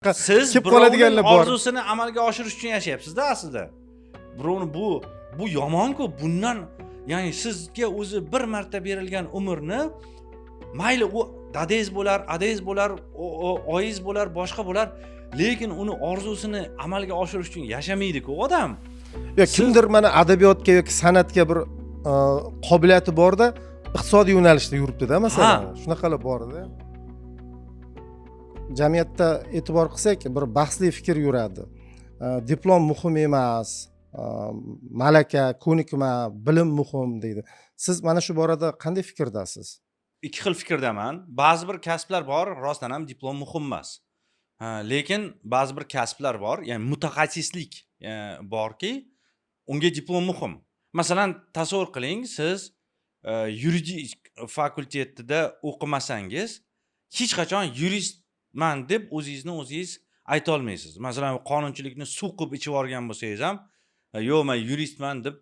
Siz kelib birovning qoladiganlar bor. orzusini amalga oshirish uchun yashayapsiz-da aslida. Birovni bu yomon-ku. Bundan ya'ni sizga o'zi bir marta berilgan umrni mayli u dadangiz bo'lar, adangiz bo'lar, oyingiz bo'lar, boshqa bo'lar, lekin uni orzusini amalga oshirish uchun yashamaydi-ku odam. Yo, kimdir mana adabiyotga yoki san'atga bir qobiliyati borda, iqtisodiy yo'nalishda yuribdi-da, masalan. Shunaqalar bor-da. Jamiyatda e'tibor qilsak, bir bahsli fikr yuradi. Diplom muhim emas, malaka, ko'nikma, bilim muhim deydi. Siz mana shu borada qanday fikrdasiz? Ikki xil fikrdaman. Ba'zi bir kasblar bor, rostdan ham diplom muhim emas. Lekin ba'zi bir kasblar bor, ya'ni mutaxassislik borki, unga diplom muhim. Masalan, tasavvur qiling, siz yuridik fakultetida o'qimasangiz, hech qachon yuristman deb o'zingiz ayta olmaysiz. Masalan, qonunchilikni suqib ichib olgan bo'lsangiz ham, yo'q, men yuristman deb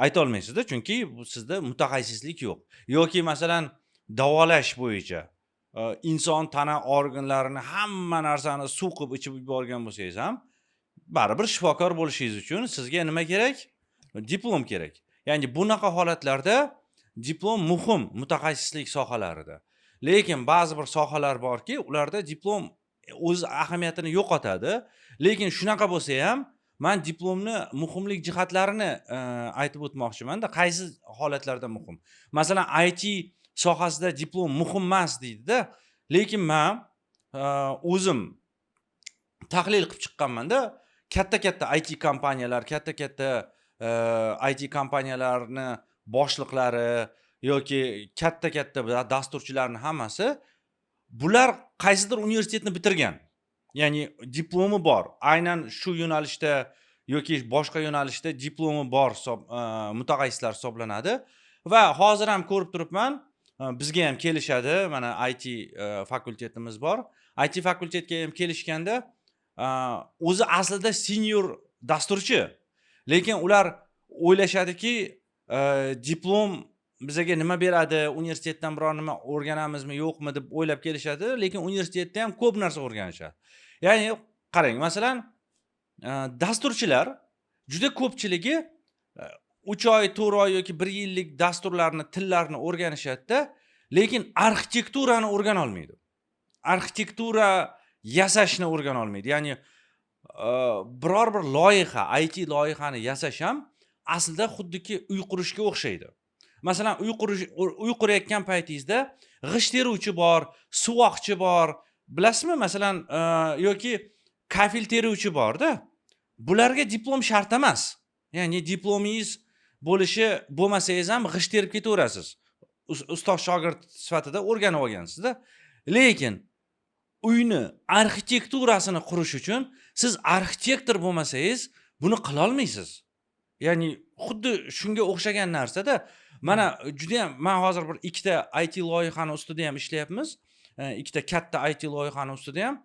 ayta olmaysiz-da, chunki sizda mutaxassislik yo'q. Yoki masalan, davolash bo'yicha inson tana organlarini hamma narsani suqib ichib yuborgan bo'lsangiz ham, baribir shifokor bo'lishingiz uchun sizga nima kerak? Diplom kerak. Ya'ni bunaqa holatlarda diplom muhim mutaxassislik sohalarida. Lekin ba'zi bir sohalar borki, ularda diplom o'z ahamiyatini yo'qotadi. Lekin shunaqa bo'lsa ham, men diplomni muhimlik jihatlarini aytib o'tmoqchiman-da, qaysi holatlarda muhim. Masalan, IT sohasida diplom muhim emas deydi-da, lekin men o'zim tahlil qilib chiqqanman-da, katta IT kompaniyalar, katta IT kompaniyalarni boshliqlari yoki katta dasturchilarning hammasi bular qaysidir universitetni bitirgan. Ya'ni diplomi bor. Aynan shu yo'nalishda yoki boshqa yo'nalishda diplomi bor mutaxassislar hisoblanadi va hozir ham ko'rib turibman, bizga ham kelishadi, mana IT fakultetimiz bor. IT fakultetga ham kelishganda o'zi aslida senior dasturchi. Lekin ular o'ylashadiki, diplom bizga nima beradi, universitetdan biror nima o'rganamizmi, yo'qmi deb o'ylab kelishadi, lekin universitetda ham ko'p narsa o'rganishadi. Ya'ni qarang, masalan, dasturchilar juda ko'pchiligi 3 oy, 4 oy yoki 1 yillik dasturlarni, tillarni o'rganishadi-da, lekin arxitekturani o'rgana olmaydi. Arxitektura yasashni o'rgana olmaydi. Ya'ni biror bir loyiha, IT loyihani yasash ham aslida xuddiki uy qurishga o'xshaydi. Masalan, uy qurayotgan paytingizda g'isht teruvchi bor, suvoqchi bor, bilasizmi? Masalan, yoki kafil teruvchi bor-da. Bularga diplom shart emas. Ya'ni diplomingiz bo'lmasangiz ham g'isht terib ketaverasiz. Ustoz shogird sifatida o'rganib olgansiz-da. Lekin uyni arxitekturasini qurish uchun siz arxitektor bo'lmasangiz, buni qila olmaysiz. Ya'ni xuddi shunga o'xshagan narsa-da. Mana juda ham men hozir bir ikkita IT loyihani ustida ham ishlayapmiz. Ikkita katta IT loyihani ustida ham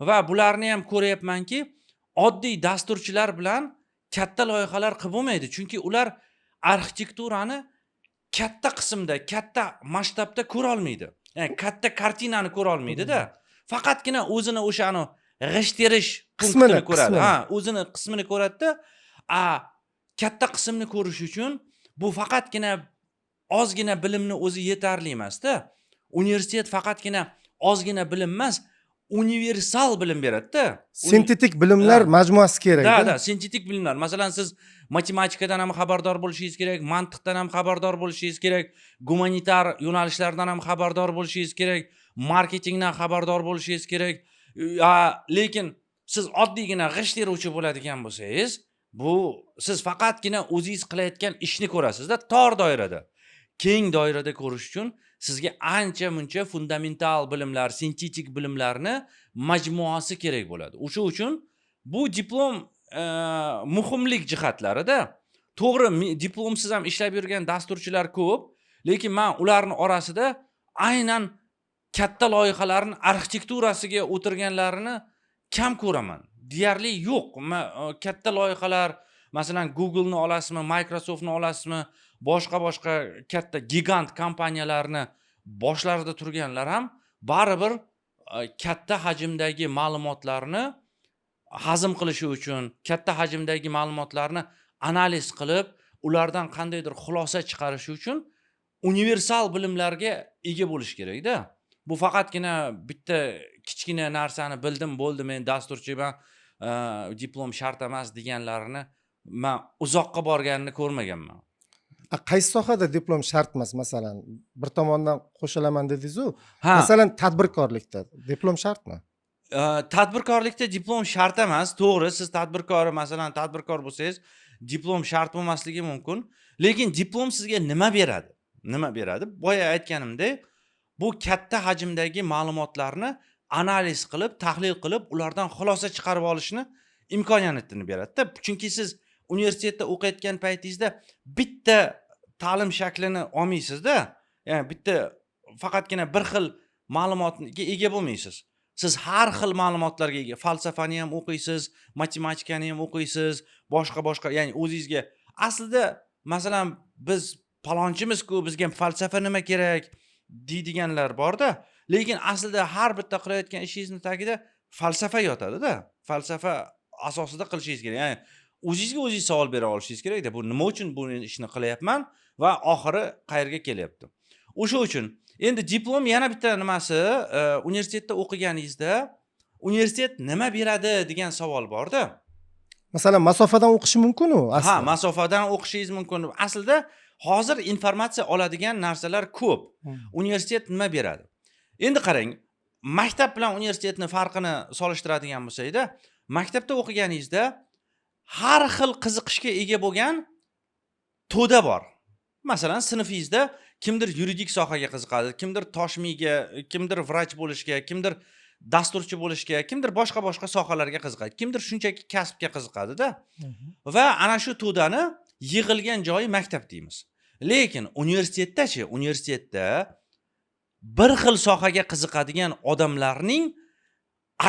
va bularni ham ko'ryapmanki, oddiy dasturchilar bilan katta loyihalar qilib bo'lmaydi, chunki ular arxitekturani katta qismda, katta masshtabda ko'ra olmaydi. Ya'ni katta kartinani ko'ra olmaydi-da. Faqatgina o'zini o'shani g'isht terish qismini ko'radi. O'zini qismini ko'radi-da. Katta qismni ko'rish uchun bu faqatgina ozgina bilimni o'zi yetarli emas-da. Universitet faqatgina ozgina bilim emas, universal bilim beradi-da. Sintetik bilimlar majmuasi kerak. Da, sintetik bilimlar. Masalan, siz matematikadan ham xabardor bo'lishingiz kerak, mantiqdan ham xabardor bo'lishingiz kerak, gumanitar yo'nalishlardan ham xabardor bo'lishingiz kerak, marketingdan xabardor bo'lishingiz kerak. Lekin siz oddiygina g'isht teruvchi bo'ladigan bo'lsangiz, bu siz faqatgina o'zingiz qilayotgan ishni ko'rasiz-da, tor doirada. Keng doirada ko'rish uchun sizga ancha-muncha fundamental bilimlar, sintetik bilimlarni majmuasi kerak bo'ladi. O'sha uchun bu diplom muhimlik jihatlarida. To'g'ri, diplomsiz ham ishlab yurgan dasturchilar ko'p, lekin men ularning orasida aynan katta loyihalarning arxitekturasiga o'tirganlarini kam ko'raman. Deyarli yo'q. Katta loyihalar, masalan, Google'ni olasizmi, Microsoft'ni olasizmi, boshqa katta gigant kompaniyalarni boshlarida turganlar ham baribir katta hajmdagi ma'lumotlarni hazm qilishi uchun, katta hajmdagi ma'lumotlarni analiz qilib, ulardan qandaydir xulosa chiqarish uchun universal bilimlarga ega bo'lish kerak-da. Bu faqatgina bitta kichkina narsani bildim, bo'ldi, men dasturchiman, diplom shart emas deganlarini men uzoqqa borganini ko'rmaganman. Qaysi sohada diplom shart emas, masalan, bir tomondan qo'shilaman dedingiz-ku. Ha. Masalan, tadbirkorlikda diplom shartmi? Tadbirkorlikda diplom shart emas, to'g'ri, siz masalan, tadbirkor bo'lsangiz, diplom shart bo'lmasligi mumkin. Lekin diplom sizga nima beradi? Nima beradi? Boya aytganimdek, bu katta hajmdagi ma'lumotlarni analiz qilib, tahlil qilib, ulardan xulosa chiqarib olishni imkoniyatini beradi-da. Chunki siz universitetda o'qiyotgan paytingizda bitta ta'lim shaklini olmaysiz-da. Ya'ni bitta faqatgina bir xil ma'lumotga ega bo'lmaysiz. Siz har xil ma'lumotlarga ega, falsafani ham o'qiysiz, matematikani ham o'qiysiz, boshqa, ya'ni o'zingizga aslida masalan biz palonchimiz-ku, bizga falsafa nima kerak deydiganlar bor-da, lekin aslida har bitta qilayotgan ishingizni tagida falsafa yotadi-da. Falsafa asosida qilishingiz kerak. Ya'ni o'zingizga o'zingiz savol bera olishingiz kerak-da. Bu nima uchun bu ishni qilyapman va oxiri qayerga kelyapti? O'sha uchun endi diplom yana bitta nimasi, universitetda o'qiganingizda universitet nima beradi degan savol bor-da. Masalan, masofadan o'qishi mumkin-ku aslida. Ha, masofadan o'qishingiz mumkin. Aslida hozir informatsiya oladigan narsalar ko'p. Universitet nima beradi? Endi qarang, maktab bilan universitetning farqini solishtiradigan bo'lsak-da, maktabda o'qiganingizda har xil qiziqishga ega bo'lgan to'da bor. Masalan, sinfingizda kimdir yuridik sohaga qiziqadi, kimdir toshmiyga, kimdir vrach bo'lishga, kimdir dasturchi bo'lishga, kimdir boshqa sohalarga qiziqadi, kimdir shunchaki kasbga qiziqadi-da. Va ana shu to'dani yig'ilgan joyi maktab deymiz. Lekin universitetda-chi, universitetda bir xil sohaga qiziqadigan odamlarning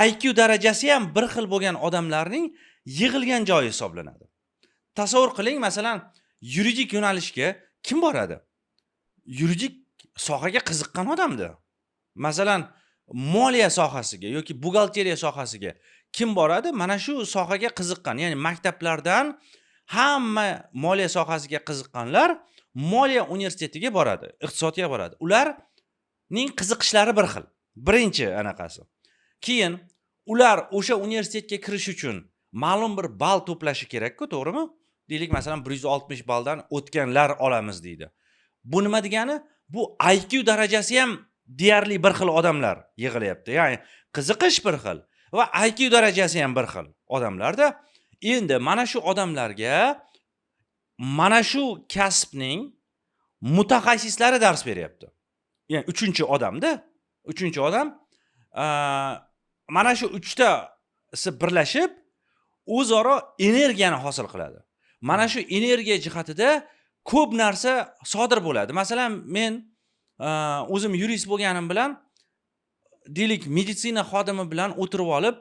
IQ darajasi ham bir xil bo'lgan odamlarning yig'ilgan joyi hisoblanadi. Tasavvur qiling, masalan, yuridik yo'nalishga kim boradi? Yuridik sohaga qiziqqan odamda. Masalan, moliya sohasiga yoki buxgalteriya sohasiga kim boradi? Mana shu sohaga qiziqqan, ya'ni maktablardan hamma moliya sohasiga qiziqqanlar moliya universitetiga boradi, iqtisodiyotga boradi. Ularning qiziqishlari bir xil. Birinchi anaqasi. Keyin ular o'sha universitetga kirish uchun ma'lum bir ball to'plashi kerak-ku, to'g'rimi? Deylik, masalan, 160 balldan o'tganlar olamiz deydi. Bu nima degani? Bu IQ darajasi ham deyarli bir xil odamlar yig'ilyapti. Ya'ni qiziqish bir xil va IQ darajasi ham bir xil odamlarda. Endi mana shu odamlarga mana shu kasbning mutaxassislari dars beryapti. Ya'ni uchinchi odam mana shu uchtasi birlashib o'zaro energiyani hosil qiladi. Mana shu energiya jihatida ko'p narsa sodir bo'ladi. Masalan, men o'zim yurist bo'lganim bilan deylik meditsina xodimi bilan o'tirib olib,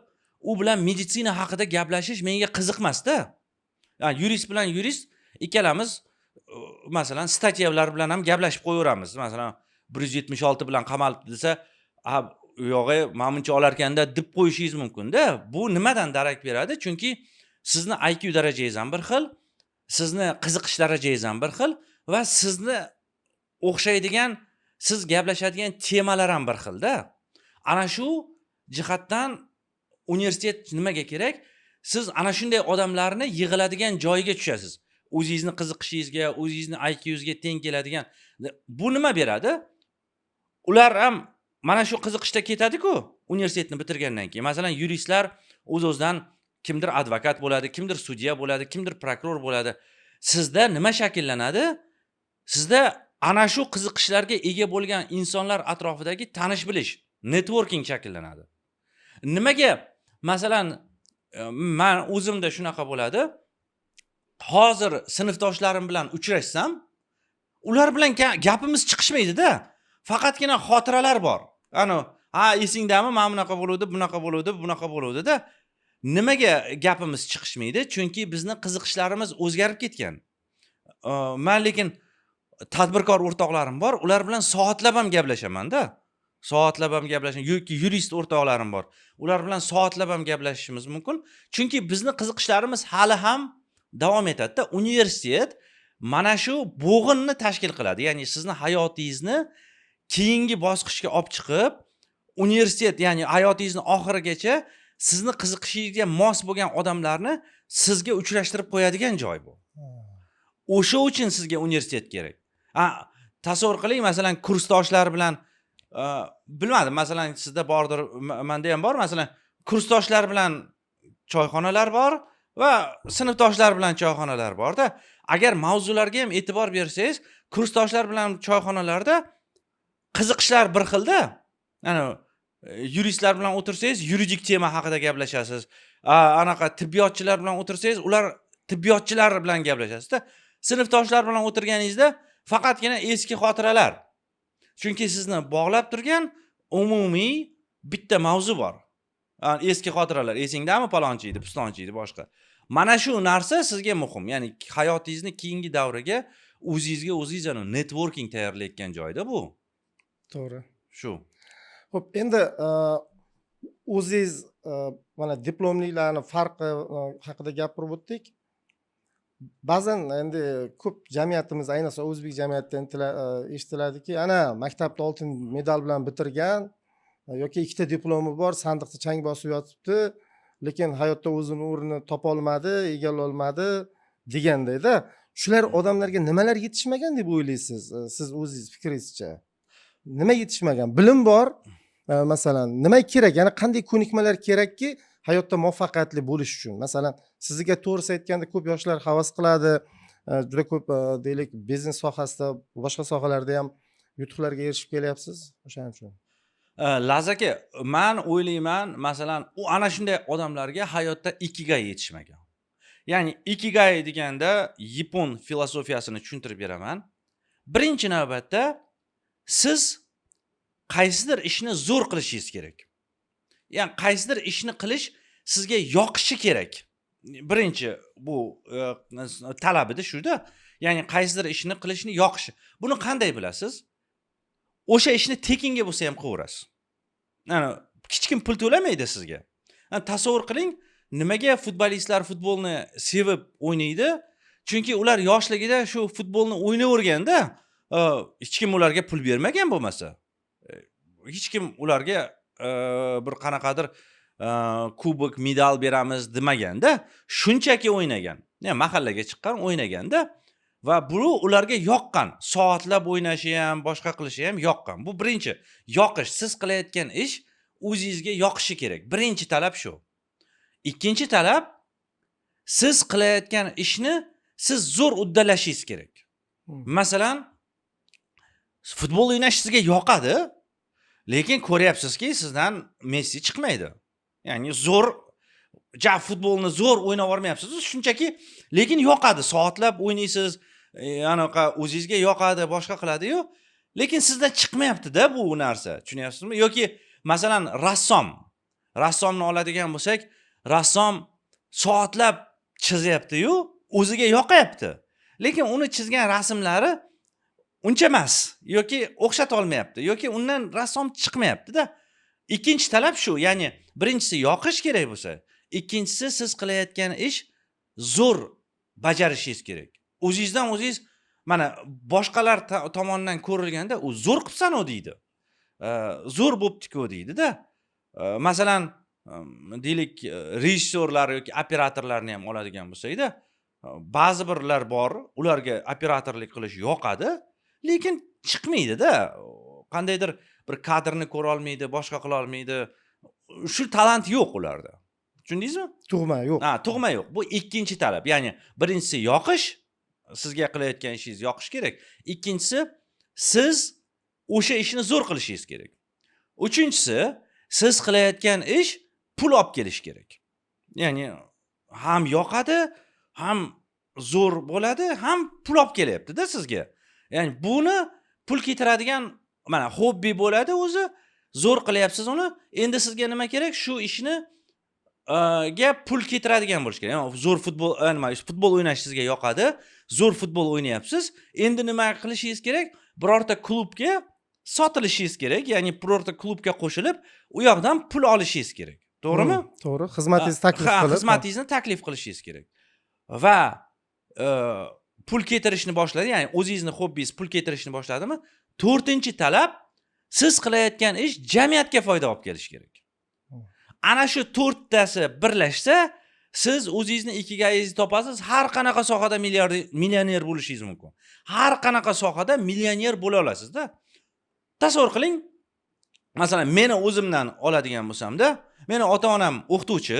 u bilan meditsina haqida gaplashish menga qiziqmas-da. Yani yurist ikkalamiz masalan statyalar bilan ham gaplashib qo'yaveramiz. Masalan, 176 bilan qamalibdi desa, u yog'i menimcha olarkanda deb qo'yishingiz mumkin-da. Bu nimadan darak beradi? Chunki sizni IQ darajangiz ham bir xil, sizni qiziqish darajangiz ham bir xil va sizni o'xshaydigan, siz gaplashadigan temalar ham bir xil-da. Ana shu jihatdan universitet nimaga kerak? Siz ana shunday odamlarni yig'iladigan joyiga tushasiz. O'zingizni qiziqishingizga, o'zingizni IQ'ingizga teng keladigan. Bu nima beradi? Ular ham mana shu qiziqishda ketadi-ku universitetni bitirgandan keyin. Masalan, yuristlar o'z-o'zidan kimdir advokat bo'ladi, kimdir sudya bo'ladi, kimdir prokuror bo'ladi. Sizda nima shakllanadi? Sizda ana shu qiziqishlarga ega bo'lgan insonlar atrofidagi tanish-bilish, networking shakllanadi. Nimaga? Masalan, men o'zimda shunaqa bo'ladi. Hozir sinfdoshlarim bilan uchrashsam, ular bilan gapimiz chiqishmaydi-da. Faqatgina xotiralar bor. Esingdami? Men bunaqa bo'luvdi-da. Nimaga gapimiz chiqishmaydi? Chunki bizni qiziqishlarimiz o'zgarib ketgan. Men lekin tadbirkor o'rtoqlarim bor, ular bilan soatlab ham gaplashaman-da. soatlab ham gaplashishimiz yoki yurist o'rtoqlarim bor. Ular bilan soatlab ham gaplashishimiz mumkin. Chunki bizni qiziqishlarimiz hali ham davom etadi-da. Universitet mana shu bo'g'inni tashkil qiladi. Ya'ni sizni hayotingizni keyingi bosqichga olib chiqib, universitet, ya'ni hayotingizni oxirigacha sizni qiziqishingizga mos bo'lgan odamlarni sizga uchrashtirib qo'yadigan joy bu. O'sha uchun sizga universitet kerak. Tasavvur qiling, masalan, kursdoshlar bilan bilmadim, masalan, sizda bordir, menda ham bor, masalan, kursdoshlar bilan choyxonalar bor va sinfdoshlar bilan choyxonalar bor-da. Agar mavzularga ham e'tibor bersangiz, kursdoshlar bilan choyxonalarda qiziqishlar bir xilda. Ya'ni yuristlar bilan o'tirsangiz, yuridik tema haqida gaplashasiz. Anaqa tibbiyotchilar bilan o'tirsangiz, ular tibbiyotchilar bilan gaplashasiz-da. Sinfdoshlar bilan o'tirganingizda faqatgina eski xotiralar. Chunki sizni bog'lab turgan umumiy bitta mavzu bor. Eski xotiralar, esingdami palonchi edi, pistonchi edi, boshqa. Mana shu narsa sizga muhim. Ya'ni hayotingizni keyingi davriga o'zingizga networking tayyorlayotgan joyda bu. To'g'ri. Shu. Xo'p, endi o'zingiz mana diplomliklarni farqi haqida gapirib o'tdik. Ba'zan endi ko'p jamiyatimiz, ayniqsa o'zbek jamiyatida eshitiladiki, ana maktabda oltin medal bilan bitirgan yoki ikkita diplomi bor, sandiqda chang bosib yotibdi, lekin hayotda o'zini o'rnini topa olmadi, egallay olmadi degandayda. Shular odamlarga nimalar yetishmagan deb o'ylaysiz? Siz o'zingiz fikringizcha. Nima yetishmagan? Bilim bor. Masalan, nima kerak? Ya'ni qanday ko'nikmalar kerakki hayotda muvaffaqiyatli bo'lish uchun? Masalan, sizga to'g'risi aytganda ko'p yoshlar havas qiladi, juda ko'p deylik biznes sohasida, boshqa sohalarda ham yutuqlarga erishib kelyapsiz. O'shaning uchun. Laz aka, men o'ylayman, masalan, u ana shunday odamlarga hayotda ikigai yetishmagan. Ya'ni ikigai deganda yapon filosofiyasini tushuntirib beraman. Birinchi navbatda siz qaysidir ishni zo'r qilishingiz kerak. Ya'ni qaysidir ishni qilish sizga yoqishi kerak. Birinchi bu talabida shuda. Ya'ni qaysidir ishni qilishni yoqishi. Buni qanday bilasiz? O'sha ishni tekinga bo'lsa ham qilaverasiz. Ya'ni hech kim pul to'lamaydi sizga. Tasavvur qiling, nimaga futbolistlar futbolni sevib o'ynaydi? Chunki ular yoshligida shu futbolni o'ynaverganda, hech kim ularga pul bermagan bo'lmasa, hech kim ularga bir qanaqadir kubok, medal beramiz demaganda, shunchaki o'ynagan. Ya'ni mahallaga chiqqan, o'ynaganda va bu ularga yoqqan. Soatlab o'ynashi ham, boshqa qilishi ham yoqqan. Bu birinchi, yoqish. Siz qilayotgan ish o'zingizga yoqishi kerak. Birinchi talab shu. Ikkinchi talab, siz qilayotgan ishni siz zo'r uddalashingiz kerak. Masalan, futbol o'ynash sizga yoqadi, lekin ko'ryapsizki, sizdan Messi chiqmaydi. Ya'ni zo'r futbolni zo'r o'ynab olmayapsiz, shunchaki, lekin yoqadi, soatlab o'ynaysiz, anaqa o'zingizga yoqadi, boshqa qiladi-yu, lekin sizdan chiqmayapti-da bu narsa, tushunyapsizmi? Yoki masalan rassomni oladigan bo'lsak, rassom soatlab chizyapti-yu, o'ziga yoqayapti. Lekin uni chizgan rasmlari uncha emas yoki o'xshata olmayapti yoki undan rassom chiqmayapti-da. Ikkinchi talab shu, ya'ni birinchisi yoqish kerak bo'lsa, ikkinchisi siz qilayotgan ish zo'r bajarishingiz kerak. O'zingizdan o'zingiz mana boshqalar tomonidan ko'rilganda u zo'r qilibsan-ku deydi. Zo'r bo'pti-ku deydi-da. Masalan, deylik rejissyorlar yoki operatorlarni ham oladigan bo'lsak-da, ba'zi birlar bor, ularga operatorlik qilish yoqadi, lekin chiqmaydi-da. Qandaydir bir kadrni ko'ra olmaydi, boshqa qila olmaydi. Shu talant yo'q ularda. Tushundingizmi? Tug'ma yo'q. Tug'ma yo'q. Bu ikkinchi talab. Ya'ni birinchisi yoqish, sizga qilayotgan ishingiz yoqish kerak. Ikkinchisi siz o'sha ishni zo'r qilishingiz kerak. Uchinchisi siz qilayotgan ish pul olib kelish kerak. Ya'ni ham yoqadi, ham zo'r bo'ladi, ham pul olib kelyapti-da sizga. Ya'ni buni pul keltiradigan mana hobbi bo'ladi o'zi, zo'r qilyapsiz uni. Endi sizga nima kerak? Shu ishni ga pul keltiradigan bo'lish kerak. Ya'ni zo'r futbol o'ynash sizga yoqadi, zo'r futbol o'ynayapsiz. Endi nima qilishingiz kerak? Birorta klubga sotilishingiz kerak, ya'ni birorta klubga qo'shilib, u yoqdan pul olishingiz kerak. To'g'rimi? To'g'ri, xizmatingizni taklif Ha, qilib. xizmatingizni taklif qilishingiz kerak. Va pul keltirishni boshladi, ya'ni o'zingizni hobbingiz pul keltirishni boshladimi? 4-talab siz qilayotgan ish jamiyatga foyda olib kelishi kerak. Ana shu 4tasi birlashsa, siz o'zingizni ikigayingizni topasiz, har qanaqa sohada millioner bo'lishingiz mumkin. Har qanaqa sohada millioner bo'la olasizda. Tasavvur qiling, masalan, meni o'zimdan oladigan bo'lsam-da, meni ota-onam o'qituvchi.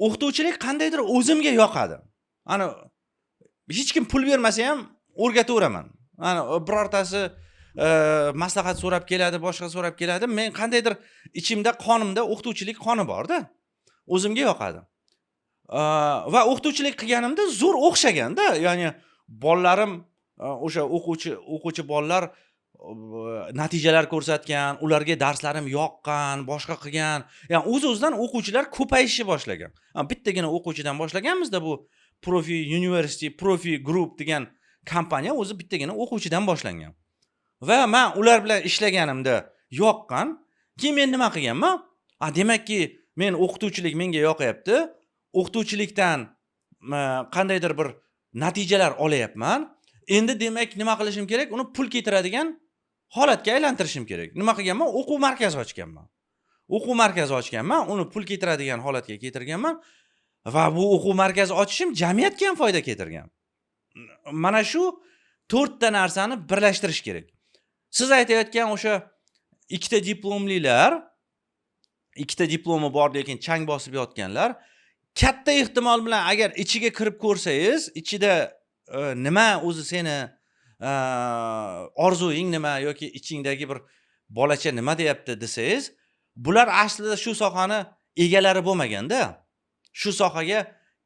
O'qituvchilik qandaydir o'zimga yoqadi. Ana hech kim pul bermasa ham o'rgataveraman. Ana birortasi maslahat so'rab keladi, boshqa so'rab keladi. Men qandaydir ichimda, qonimda o'qituvchilik qoni bor-da. O'zimga yoqadi. Va o'qituvchilik qilganimda zo'r o'xshaganda, ya'ni bolalarim o'sha o'quvchi bolalar natijalar ko'rsatgan, ularga darslarim yoqqan, boshqa qilgan. Ya'ni o'z-o'zidan o'quvchilar ko'payishni boshlagan. Bittagina o'quvchidan boshlaganmizda bu Profi University, Profi Group degan kompaniya o'zi bittagina o'quvchidan boshlangan. Va men ular bilan ishlaganimda yoqqan, keyin men nima qilganman? Demakki, men o'qituvchilik menga yoqayapti. O'qituvchilikdan qandaydir bir natijalar olayapman. Endi demak nima qilishim kerak? Uni pul keltiradigan holatga aylantirishim kerak. Nima qilganman? O'quv markazi ochganman. O'quv markazi ochganman, uni pul keltiradigan holatga keltirganman va bu o'quv markazi ochishim jamiyatga ham foyda keltirgan. Mana shu 4ta narsani birlashtirish kerak. Siz aytayotgan o'sha ikkita diplomlilar, ikkita diplomi bor lekin chang bosib yotganlar, katta ehtimol bilan agar ichiga kirib ko'rsangiz, ichida nima o'zi seni orzuing nima yoki ichingdagi bir bolacha nima deyapti desangiz, bular aslida shu sohani egalari bo'lmaganda, shu sohaga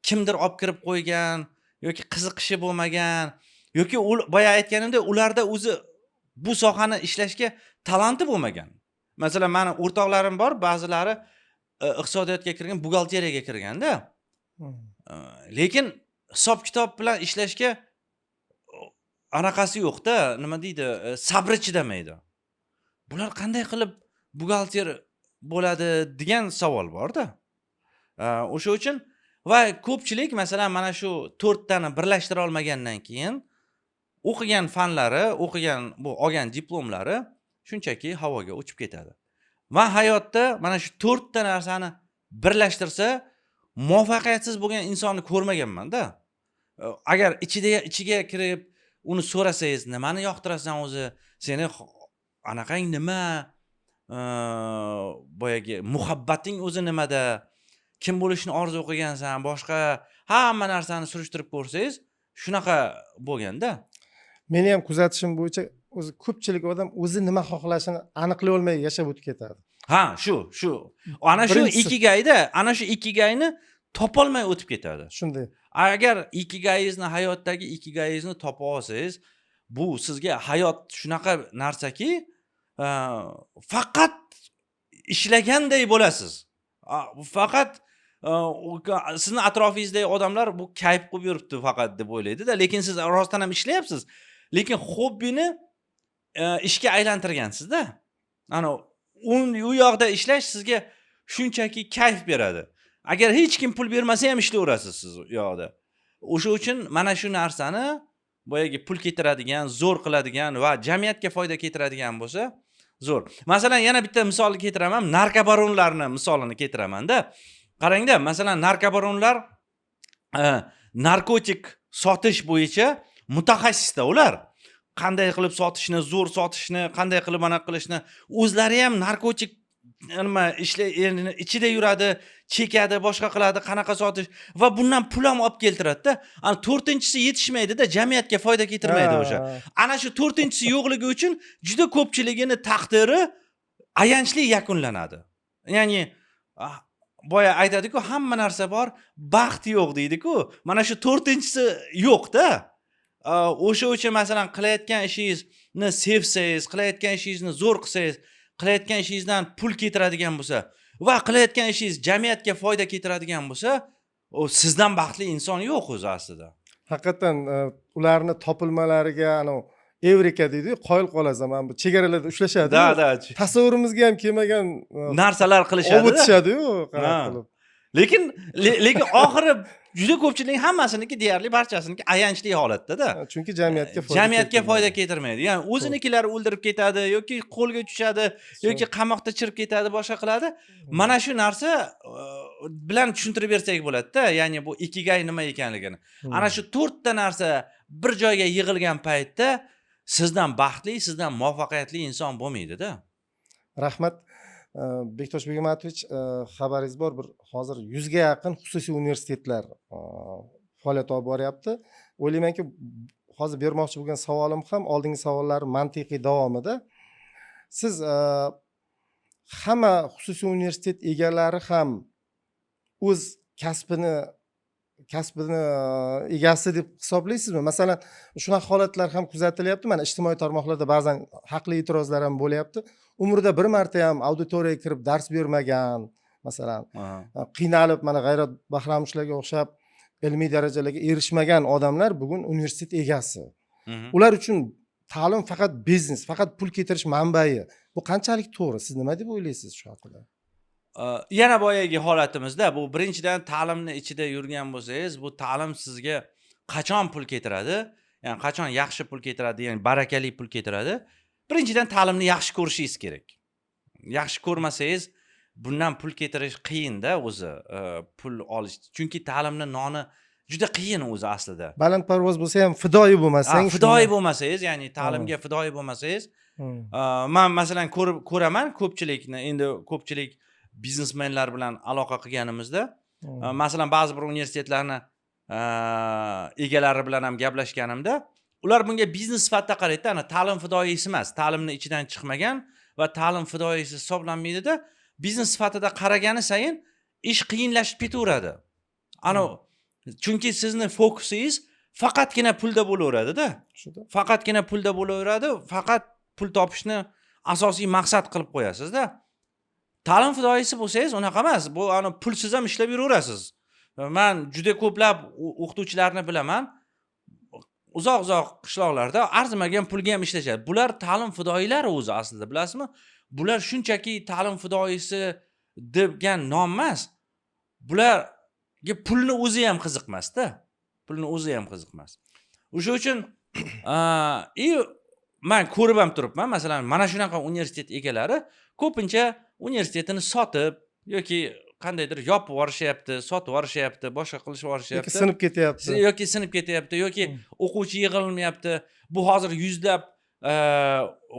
kimdir olib kirib qo'ygan yoki qiziqishi bo'lmagan yoki boya aytganimda ularda o'zi bu sohani ishlashga talanti bo'lmagan. Masalan, meni o'rtoqlarim bor, ba'zilari iqtisodiyotga kirgan, buxgalteriyaga kirganda, lekin hisob kitob bilan ishlashga anaqasi yo'q-da, nima deydi, sabri chidamaydi. Bular qanday qilib buxgalter bo'ladi degan savol bor-da. O'sha uchun va ko'pchilik masalan mana shu 4tani birlashtira olmagandan keyin o'qigan fanlari, o'qigan bu olgan diplomlari shunchaki havoga uchib ketadi. Va hayotda mana shu 4ta narsani birlashtirsa muvaffaqiyatsiz bo'lgan insonni ko'rmaganman-da. Agar ichiga kirib uni so'rasangiz, nimani yoqtirasan o'zi? Seni anaqang nima? Boyagi muhabbating o'zi nimada? Kim bo'lishni orzu qilgansan? Boshqa hamma narsani surishtirib ko'rsangiz, shunaqa bo'lganda. Meni ham kuzatishim bo'yicha o'zi ko'pchilik odam o'zi nima xohlashini aniqlay olmay yashab o'tib ketadi. Ha, shu. Ana shu ikigayda, ana shu ikigayni topolmay o'tib ketadi. Shunday. Agar ikigayingizni, hayotdagi ikigayingizni topa olsangiz, bu sizga hayot shunaqa narsaki, faqat ishlaganday bo'lasiz. Faqat sizni atrofingizdagi odamlar bu kayf qilib yuribdi faqat deb o'ylaydi-da, lekin siz rostdan ham ishlayapsiz. Lekin hobbini ishga aylantirgansiz-da. Ana u yoqda ishlash sizga shunchaki kayf beradi. Agar hech kim pul bermasa ham ishlayverasiz siz u yoqda. O'sha uchun mana shu narsani boyagi pul keltiradigan, zo'r qiladigan va jamiyatga foyda keltiradigan bo'lsa, zo'r. Masalan, yana bitta misolni keltiraman, narkobaronlarni misolini keltiraman-da. Qarangda, masalan, narkobaronlar narkotik sotish bo'yicha mutaxassisda ular. Qanday qilib sotishni, zo'r sotishni, qanday qilib mana qilishni, o'zlari ham narkotik nima ichida yuradi, chekadi, boshqa qiladi, qanaqa sotish va bundan pul ham olib keltiradi-da. Ana 4-chisi yetishmaydi-da, jamiyatga foyda keltirmaydi o'sha. Ana shu 4-chisi yo'qligi uchun juda ko'pchiligini taqdiri ayanchli yakunlanadi. Ya'ni boya aytadi-ku, hamma narsa bor, baxt yo'q deydi-ku. Mana shu 4-chisi yo'q-da. O'sha uchun masalan qilayotgan ishingizni sevsangiz, qilayotgan ishingizni zo'r qilsangiz, qilayotgan ishingizdan pul keltiradigan bo'lsa va qilayotgan ishingiz jamiyatga foyda keltiradigan bo'lsa, u sizdan baxtli inson yo'q o'zi aslida. Haqiqatan ularni topilmalariga, evrika deydi-yu, qoyil qolasan. Mana bu chegaralarda ushlashadi. Da, da. Tasavvurimizga ham kelmagan Narsalar qilishadi. o'tishadi-yu, qanaqa Ha. qilib. Lekin oxiri juda ko'pchilik hammasiniki deyarli barchasiniki ayanchli holatda-da. Chunki jamiyatga Jamiyatga foyda keltirmaydi. Ya'ni o'zinikilar o'ldirib ketadi yoki qo'lga tushadi yoki qamoqda chirib ketadi, boshqa qiladi. Mana shu narsa bilan tushuntirib bersak bo'ladi-da, ya'ni bu ikigai nima ekanligini. Ana shu 4 ta narsa bir joyga yig'ilgan paytda sizdan baxtli, sizdan muvaffaqiyatli inson bo'lmaydi-da. Rahmat. Bektosh Begomatovich, xabaringiz bor, bir hozir 100 ga yaqin xususiy universitetlar faoliyat olib boryapti. O'ylaymanki, hozir bermoqchi bo'lgan savolim ham oldingi savollar mantiqiy davomida. Siz hamma xususiy universitet egalari ham o'z kasbini egasi deb hisoblaysizmi? Masalan, shunaqa holatlar ham kuzatilyapti. Mana ijtimoiy tarmoqlarda ba'zan haqli e'tirozlar ham bo'lyapti. Umrida bir marta ham auditoriyaga kirib dars bermagan, masalan, qiynalib mana G'ayrat Bahramovchilarga o'xshab ilmiy darajalarga erishmagan odamlar bugun universitet egasi. Ular uchun ta'lim faqat biznes, faqat pul keltirish manbai. Bu qanchalik to'g'ri? Siz nima deb o'ylaysiz shu haqida? Yana boyagi holatimizda bu birinchidan ta'limni ichida yurgan bo'lsangiz, bu ta'lim sizga qachon pul keltiradi? Ya'ni qachon yaxshi pul keltiradi, ya'ni barakali pul keltiradi? Birinchidan ta'limni yaxshi ko'rishingiz kerak. Yaxshi ko'rmasangiz, bundan pul keltirish qiyin-da o'zi, pul olish. Chunki ta'limning noni juda qiyin o'zi aslida. Balandparvoz bo'lsa ham fidoyi bo'lmasangiz, fidoyi bo'lmasangiz, ya'ni ta'limga fidoyi bo'lmasangiz, men masalan ko'raman ko'pchilikni, endi ko'pchilik biznesmenlar bilan aloqa qilganimizda, masalan ba'zi bir universitetlarni egalari bilan ham gaplashganimda, ular bunga biznes sifatida qaraydi, ana ta'lim fidoyisi emas, ta'limni ichidan chiqmagan va ta'lim fidoyisi hisoblanmaydi-da, biznes sifatida qaragani sayin ish qiyinlashib ketaveradi. Ana chunki sizni fokusingiz faqatgina pulda bo'laveradi-da. Faqatgina pulda bo'laveradi, faqat pul topishni asosiy maqsad qilib qo'yasiz-da. Ta'lim fidoyisi bo'lsangiz unaqa emas. Bu ana pulsiz ham ishlab yuraverasiz. Men juda ko'plab o'qituvchilarni bilaman. Uzoq qishloqlarda arzimagan pulga ham ishlashadi. Bular ta'lim fidoyilari o'zi aslida, bilasizmi? Bular shunchaki ta'lim fidoyisi degan nom emas. Bularga pulni o'zi ham qiziqmas-da. Pulni o'zi ham qiziqmas. O'sha uchun men ko'rib ham turibman, masalan, mana shunaqa universitet egalari ko'pincha universitetini sotib yoki qandaydir yopib yuborishyapti, sotib yuborishyapti, boshqa qilib yuborishyapti. Yoki sinib ketyapti. Yoki o'quvchi yig'ilmayapti. Bu hozir yuzlab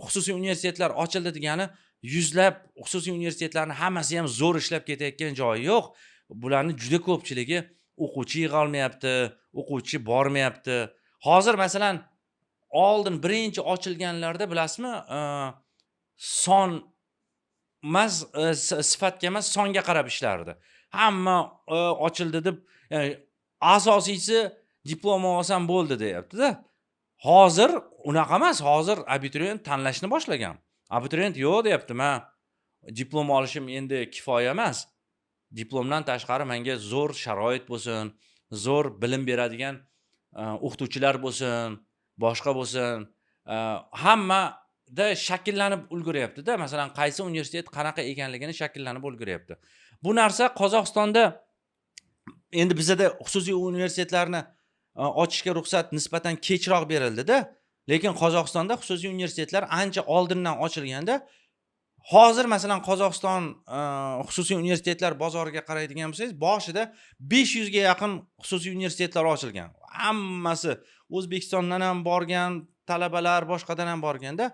xususiy universitetlar ochildi degani, yuzlab xususiy universitetlarni hammasi ham zo'r ishlab ketayotgan joyi yo'q. Bularning juda ko'pchiligi o'quvchi yig'olmayapti, o'quvchi bormayapti. Hozir masalan oldin birinchi ochilganlarda bilasizmi, son emas, sifatga emas, songa qarab ishlardi. Hamma ochildi deb, ya'ni asosiysi diplom olsam bo'ldi deyapti-da. Hozir unaqa emas, hozir abituriyent tanlashni boshlagan. Abituriyent yo'q deyapti, men diplom olishim endi kifoya emas. Diplomdan tashqari menga zo'r sharoit bo'lsin, zo'r bilim beradigan o'qituvchilar bo'lsin, boshqa bo'lsin. Hammada shakllanib ulguryapti-da. Masalan, qaysi universitet qanaqa ekanligini shakllanib ulguryapti. Bu narsa Qozog'istonda endi bizda xususiy universitetlarni ochishga ruxsat nisbatan kechroq berildi-da. Lekin Qozog'istonda xususiy universitetlar ancha oldindan ochilganda, hozir masalan Qozog'iston xususiy universitetlar bozoriga qaraydigan bo'lsangiz, boshida 500 ga yaqin xususiy universitetlar ochilgan. Hammasi O'zbekistondan ham borgan, talabalar boshqadan ham borganda,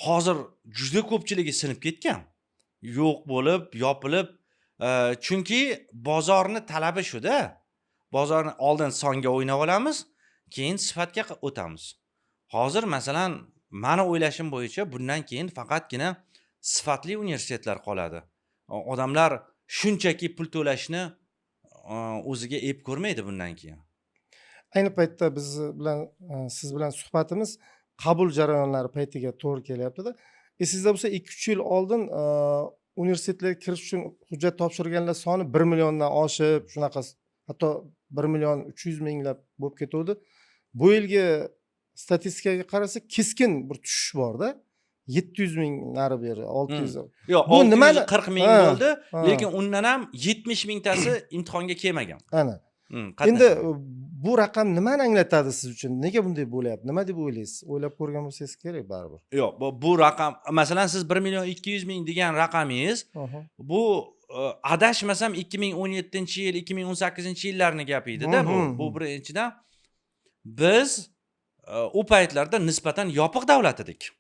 hozir juda ko'pchiligi sinib ketgan. Yo'q bo'lib, yopilib, chunki bozorni talabi shu-da. Bozorni oldin songa o'ynab olamiz, keyin sifatga o'tamiz. Hozir masalan, meni o'ylashim bo'yicha bundan keyin faqatgina sifatli universitetlar qoladi. Odamlar shunchaki pul to'lashni o'ziga ep ko'rmaydi bundan keyin. Ayni paytda siz bilan suhbatimiz qabul jarayonlari paytiga to'g'ri kelyapti-da. Esingizda bo'lsa 2-3 yil oldin universitetlarga kirish uchun hujjat topshirganlar soni 1 milliondan oshib, shunaqa hatto 1 million 300 minglab bo'lib ketuvdi. Bu yilgi statistikaga qarasak keskin bir tushish borda. 700 ming nari beri 600. Yo'q, Bu nimani- 640 ming Ha, bo'ldi, ha. lekin undan ham 70 mingtasi imtihonga kelmagan. Ana. Endi Qatnashmagan. bu raqam nimani anglatadi siz uchun? Nega bunday bo'lyapti? Nima deb o'ylaysiz? O'ylab ko'rgan bo'lsangiz kerak baribir. Yo'q, bu raqam, masalan siz 1 million 200 ming degan raqamingiz, Aha. bu adashmasam 2017-yil, 2018-yillarni gapi edi-da bu. Mhm. Bu birinchidan biz u paytlarda nisbatan yopiq davlat edik.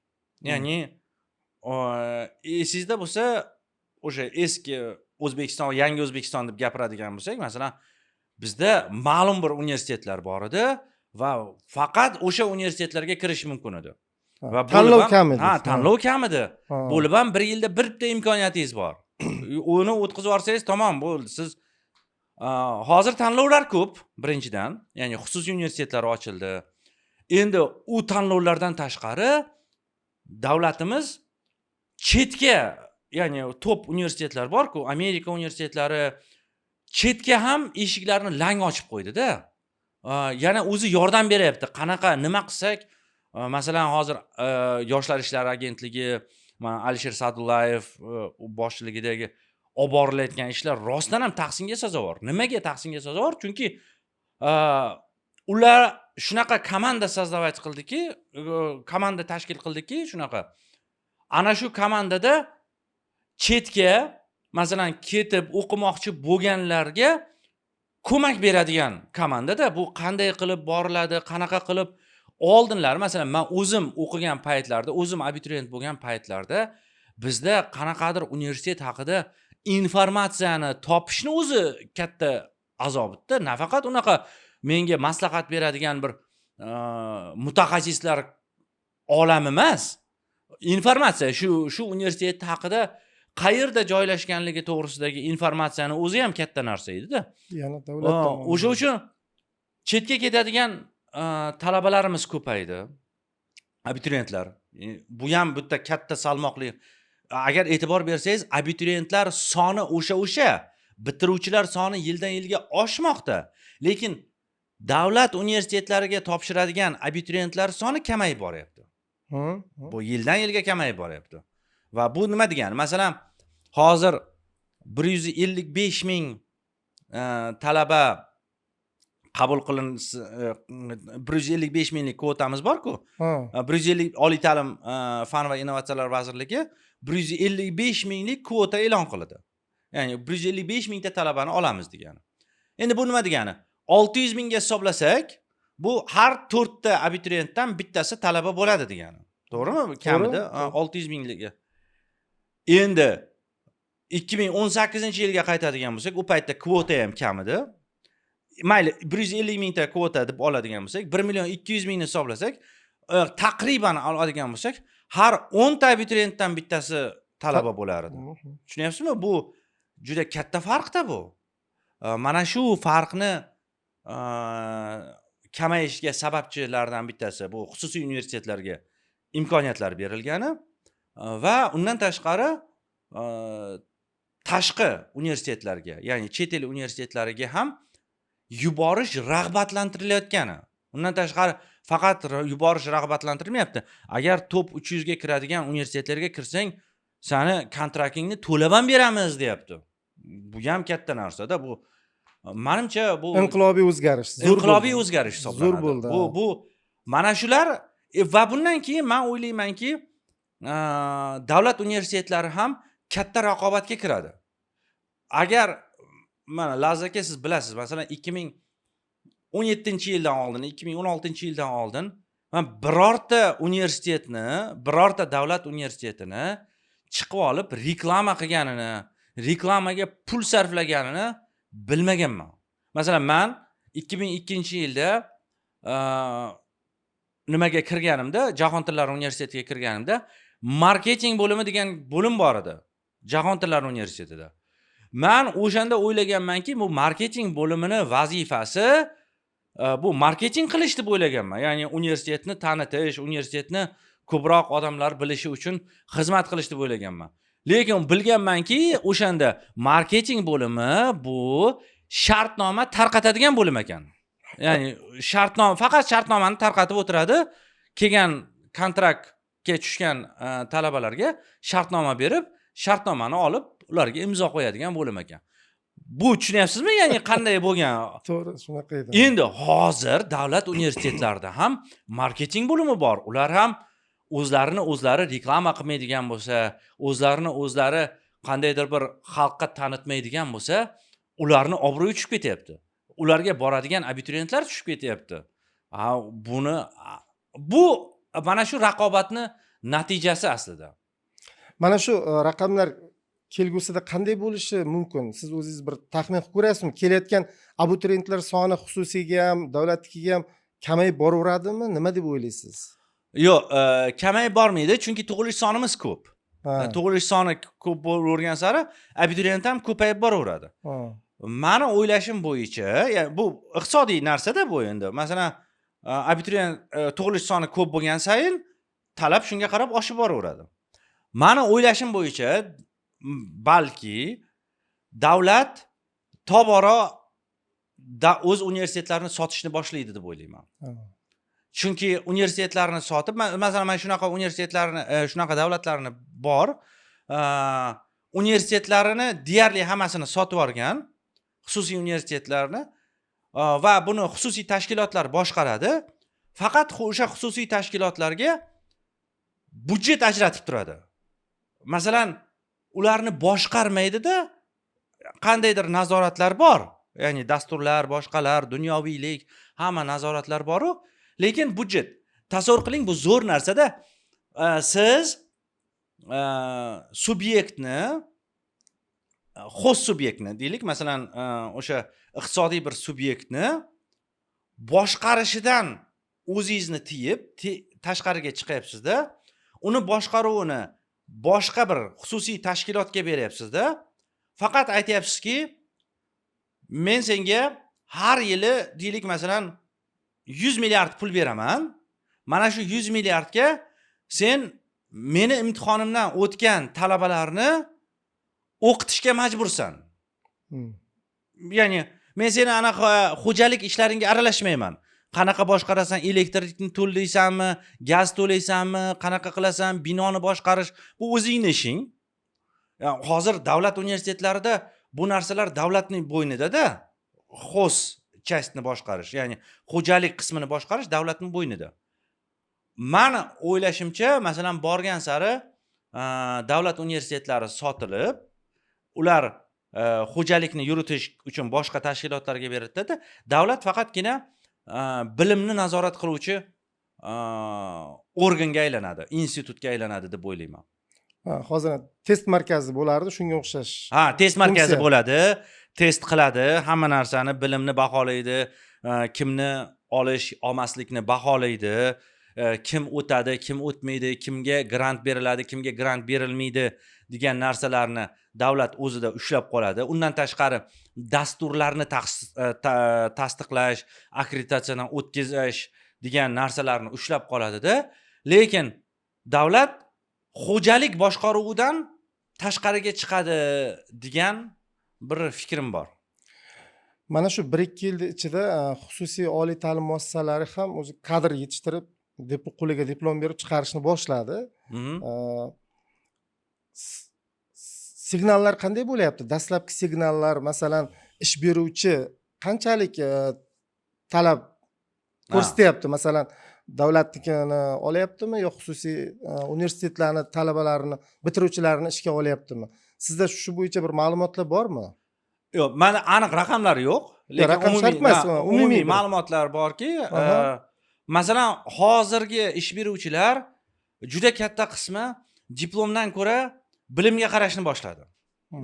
Ya'ni esingizda bo'lsa, o'sha eski O'zbekiston, yangi O'zbekiston deb gapiradigan bo'lsak, masalan, bizda ma'lum bir universitetlar bor edi va faqat o'sha universitetlarga kirish mumkin edi. Va tanlov kam edi. Ha, tanlov kam edi. Ha. Bo'lib ham bir yilda bitta imkoniyatingiz bor. Uni o'tkazib olsangiz tamom bo'ldi. Siz hozir tanlovlar ko'p, birinchidan, ya'ni xususiy universitetlar ochildi. Endi u tanlovlardan tashqari davlatimiz chetga, ya'ni top universitetlar bor-ku, Amerika universitetlari chetga ham eshiklarni lang ochib qo'ydi-da. Yana o'zi yordam beryapti. Qanaqa, nima qilsak, masalan, hozir Yoshlar ishlari agentligi, mana Alisher Sa'dullayev boshchiligidagi olib borilayotgan ishlar rostdan ham tahsinga sazovor. Nimaga tahsinga sazovor? Chunki ular shunaqa komanda sozdavать qildiki, komanda tashkil qildiki, shunaqa. Ana shu komandada chetga, masalan, ketib o'qimoqchi bo'lganlarga ko'mak beradigan komandada bu qanday qilib boriladi, qanaqa qilib oldinlar, masalan, men o'zim o'qigan paytlarda, o'zim abituriyent bo'lgan paytlarda bizda qanaqadir universitet haqida informatsiyani topishni o'zi katta azob edi. Nafaqat unaqa menga maslahat beradigan bir mutaxassislar olami emas. Informatsiya shu universitet haqida qayerda joylashganligi to'g'risidagi informatsiyani o'zi ham katta narsa edi-da. Yana davlat tomonidan. O'sha uchun chetga ketadigan talabalarimiz ko'paydi. Abituriyentlar. Bu ham bitta katta salmoqli. Agar e'tibor bersangiz, abituriyentlar soni o'sha, bitiruvchilar soni yildan yilga oshmoqda. Lekin davlat universitetlariga topshiradigan abituriyentlar soni kamayib boryapti. Bu yildan yilga kamayib boryapti. Va bu nima degani? Masalan, hozir 155 ming talaba qabul qilinsa, 155 minglik kvotamiz bor-ku. 150 oliy ta'lim fan va innovatsiyalar vazirligi 155 minglik kvota e'lon qildi. Ya'ni 155 mingta talabani olamiz degani. Endi bu nima degani? 600 mingga hisoblasak, bu har 4 ta abituriyentdan bittasi talaba bo'ladi degani. To'g'rimi? Kamida 600 mingligi. Endi 2018-yilga qaytadigan bo'lsak, u paytda kvota ham kam edi. Mayli 150 mingta kvota deb oladigan bo'lsak, 1 million 200 mingni hisoblasak, taqriban oladigan bo'lsak, har 10 ta abituriyentdan bittasi talaba bo'lar edi. Tushunyapsizmi? Bu juda katta farq-da bu. Mana shu farqni kamayishga sababchilardan bittasi bu xususiy universitetlarga imkoniyatlar berilgani va undan tashqari tashqi universitetlarga, ya'ni chet el universitetlariga ham yuborish rag'batlantirilayotgani. Undan tashqari faqat yuborish rag'batlantirilmayapti. Agar top 300 ga kiradigan universitetlarga kirsang, seni kontraktingni to'lab ham beramiz, deyapti. Bu ham katta narsa-da. Bu menimcha bu inqilobiy o'zgarish, inqilobiy o'zgarish hisoblanadi. Zo'r bo'ldi. Bu mana shular va bundan keyin men o'ylaymanki, davlat universitetlari ham katta raqobatga kiradi. Agar mana Laziz aka, siz bilasiz, masalan 2017-yildan oldin, 2016-yildan oldin men birorta universitetni, birorta davlat universitetini chiqib olib reklama qilganini, reklamaga pul sarflaganini bilmaganman. Masalan, men 2002-yilda nimaga kirganimda, Jahon tillari universitetiga kirganimda, marketing bo'limi degan bo'lim bor edi. Jahon tillari universitetida. Men o'shanda o'ylaganmanki, bu marketing bo'limini vazifasi bu marketing qilish deb o'ylaganman. Ya'ni universitetni tanitish, universitetni ko'proq odamlar bilishi uchun xizmat qilish deb o'ylaganman. Lekin bilganmanki, o'shanda marketing bo'limi bu shartnoma tarqatadigan bo'lim ekan. Ya'ni faqat shartnomani tarqatib o'tiradi kelgan kontraktga tushgan talabalarga shartnoma berib, shartnomani olib ularga imzo qo'yadigan bo'lim ekan. Bu tushunyapsizmi? Ya'ni qanday bo'lgan? To'g'ri, shunaqa edi. Endi hozir davlat universitetlarida ham marketing bo'limi bor. Ular ham o'zlari reklama qilmaydigan bo'lsa, o'zlari qandaydir bir xalqqa tanitmaydigan bo'lsa, ularni obro'yi tushib ketyapti. Ularga boradigan abituriyentlar tushib ketyapti. Bu mana shu raqobatni natijasi aslida. Mana shu raqamlar kelgusida qanday bo'lishi mumkin? Siz o'zingiz bir taxmin qilib ko'rasizmi? Kelayotgan abituriyentlar soni xususiyga ham, davlatnikiga ham kamayib boraveradimi? Nima deb o'ylaysiz? Yo'q, kamayib bormaydi, chunki tug'ilish sonimiz ko'p. Ha. Tug'ilish soni ko'p bo'lavergan sari abituriyent ham ko'payib boraveradi. Ha. Mani o'ylashim bo'yicha, ya'ni bu iqtisodiy narsa-da bu endi. Masalan, abituriyent tug'ilish soni ko'p bo'lgan sayin talab shunga qarab oshib boraveradi. Mani o'ylashim bo'yicha balki davlat tobora o'z universitetlarini sotishni boshlaydi deb o'ylayman. Ha. Chunki universitetlarni sotib, masalan, mana shunaqa universitetlarni, shunaqa davlatlarni bor. Universitetlarini deyarli hammasini sotib yuborgan xususiy universitetlarni va buni xususiy tashkilotlar boshqaradi. Faqat o'sha xususiy tashkilotlarga budjet ajratib turadi. Masalan, ularni boshqarmaydi-da, qandaydir nazoratlar bor. Ya'ni dasturlar, boshqalar, dunyoviylik, hamma nazoratlar bor-ku, lekin budjet. Tasavvur qiling, bu zo'r narsa-da. Siz subyektni, xos subyektni deylik, masalan, o'sha iqtisodiy bir subyektni boshqarishidan o'zingizni tiyib, tashqariga chiqyapsiz-da, uni boshqaruvini boshqa bir xususiy tashkilotga beryapsiz-da. Faqat aytyapsizki, men senga har yili deylik, masalan, 100 milliard pul beraman. Mana shu 100 milliardga sen meni imtihonimdan o'tgan talabalarni o'qitishga majbursan. Ya'ni men seni anaqa xo'jalik ishlaringga aralashmayman. Qanaqa boshqarasan, elektrikni to'laysanmi, gaz to'laysanmi, qanaqa qilasan, binoni boshqarish, bu o'zingning ishing. Yani hozir davlat universitetlarida bu narsalar davlatning bo'ynida-da. Xos частьni boshqarish, ya'ni xo'jalik qismini boshqarish davlatning bo'ynida. Meni o'ylashimcha, masalan, borgan sari davlat universitetlari sotilib, ular xo'jalikni yuritish uchun boshqa tashkilotlarga beriladi. Davlat faqatgina bilimni nazorat qiluvchi organga aylanadi, institutga aylanadi deb o'ylayman. Hozir test markazi bo'lardi, shunga o'xshash. Test markazi bo'ladi, test qiladi, hamma narsani, bilimni baholaydi, kimni olish, olmaslikni baholaydi, kim o'tadi, kim o'tmaydi, kimga grant beriladi, kimga grant berilmaydi degan narsalarni davlat o'zida ushlab qoladi. Undan tashqari dasturlarni tasdiqlash, akkreditatsiyadan o'tkazish degan narsalarni ushlab qoladi-da. Lekin davlat xo'jalik boshqaruvidan tashqariga chiqadi degan bir fikrim bor. Mana shu 1-2 yil ichida xususiy oliy ta'lim muassasalari ham o'zi kadr yetishtirib, qo'liga diplom berib chiqarishni boshladi. Signallar qanday bo'lyapti? Dastlabki signallar, masalan, ish beruvchi qanchalik talab ko'rsatyapti? Masalan, davlatnikini olyaptimi yo xususiy universitetlarni talabalarini, bitiruvchilarini ishga olyaptimi? Sizda shu bo'yicha bir ma'lumotlar bormi? Yo'q, menda aniq raqamlar yo'q, lekin umumiy ma'lumotlar borki, masalan, hozirgi ish beruvchilar juda katta qismi diplomdan ko'ra bilimga qarashni boshladi.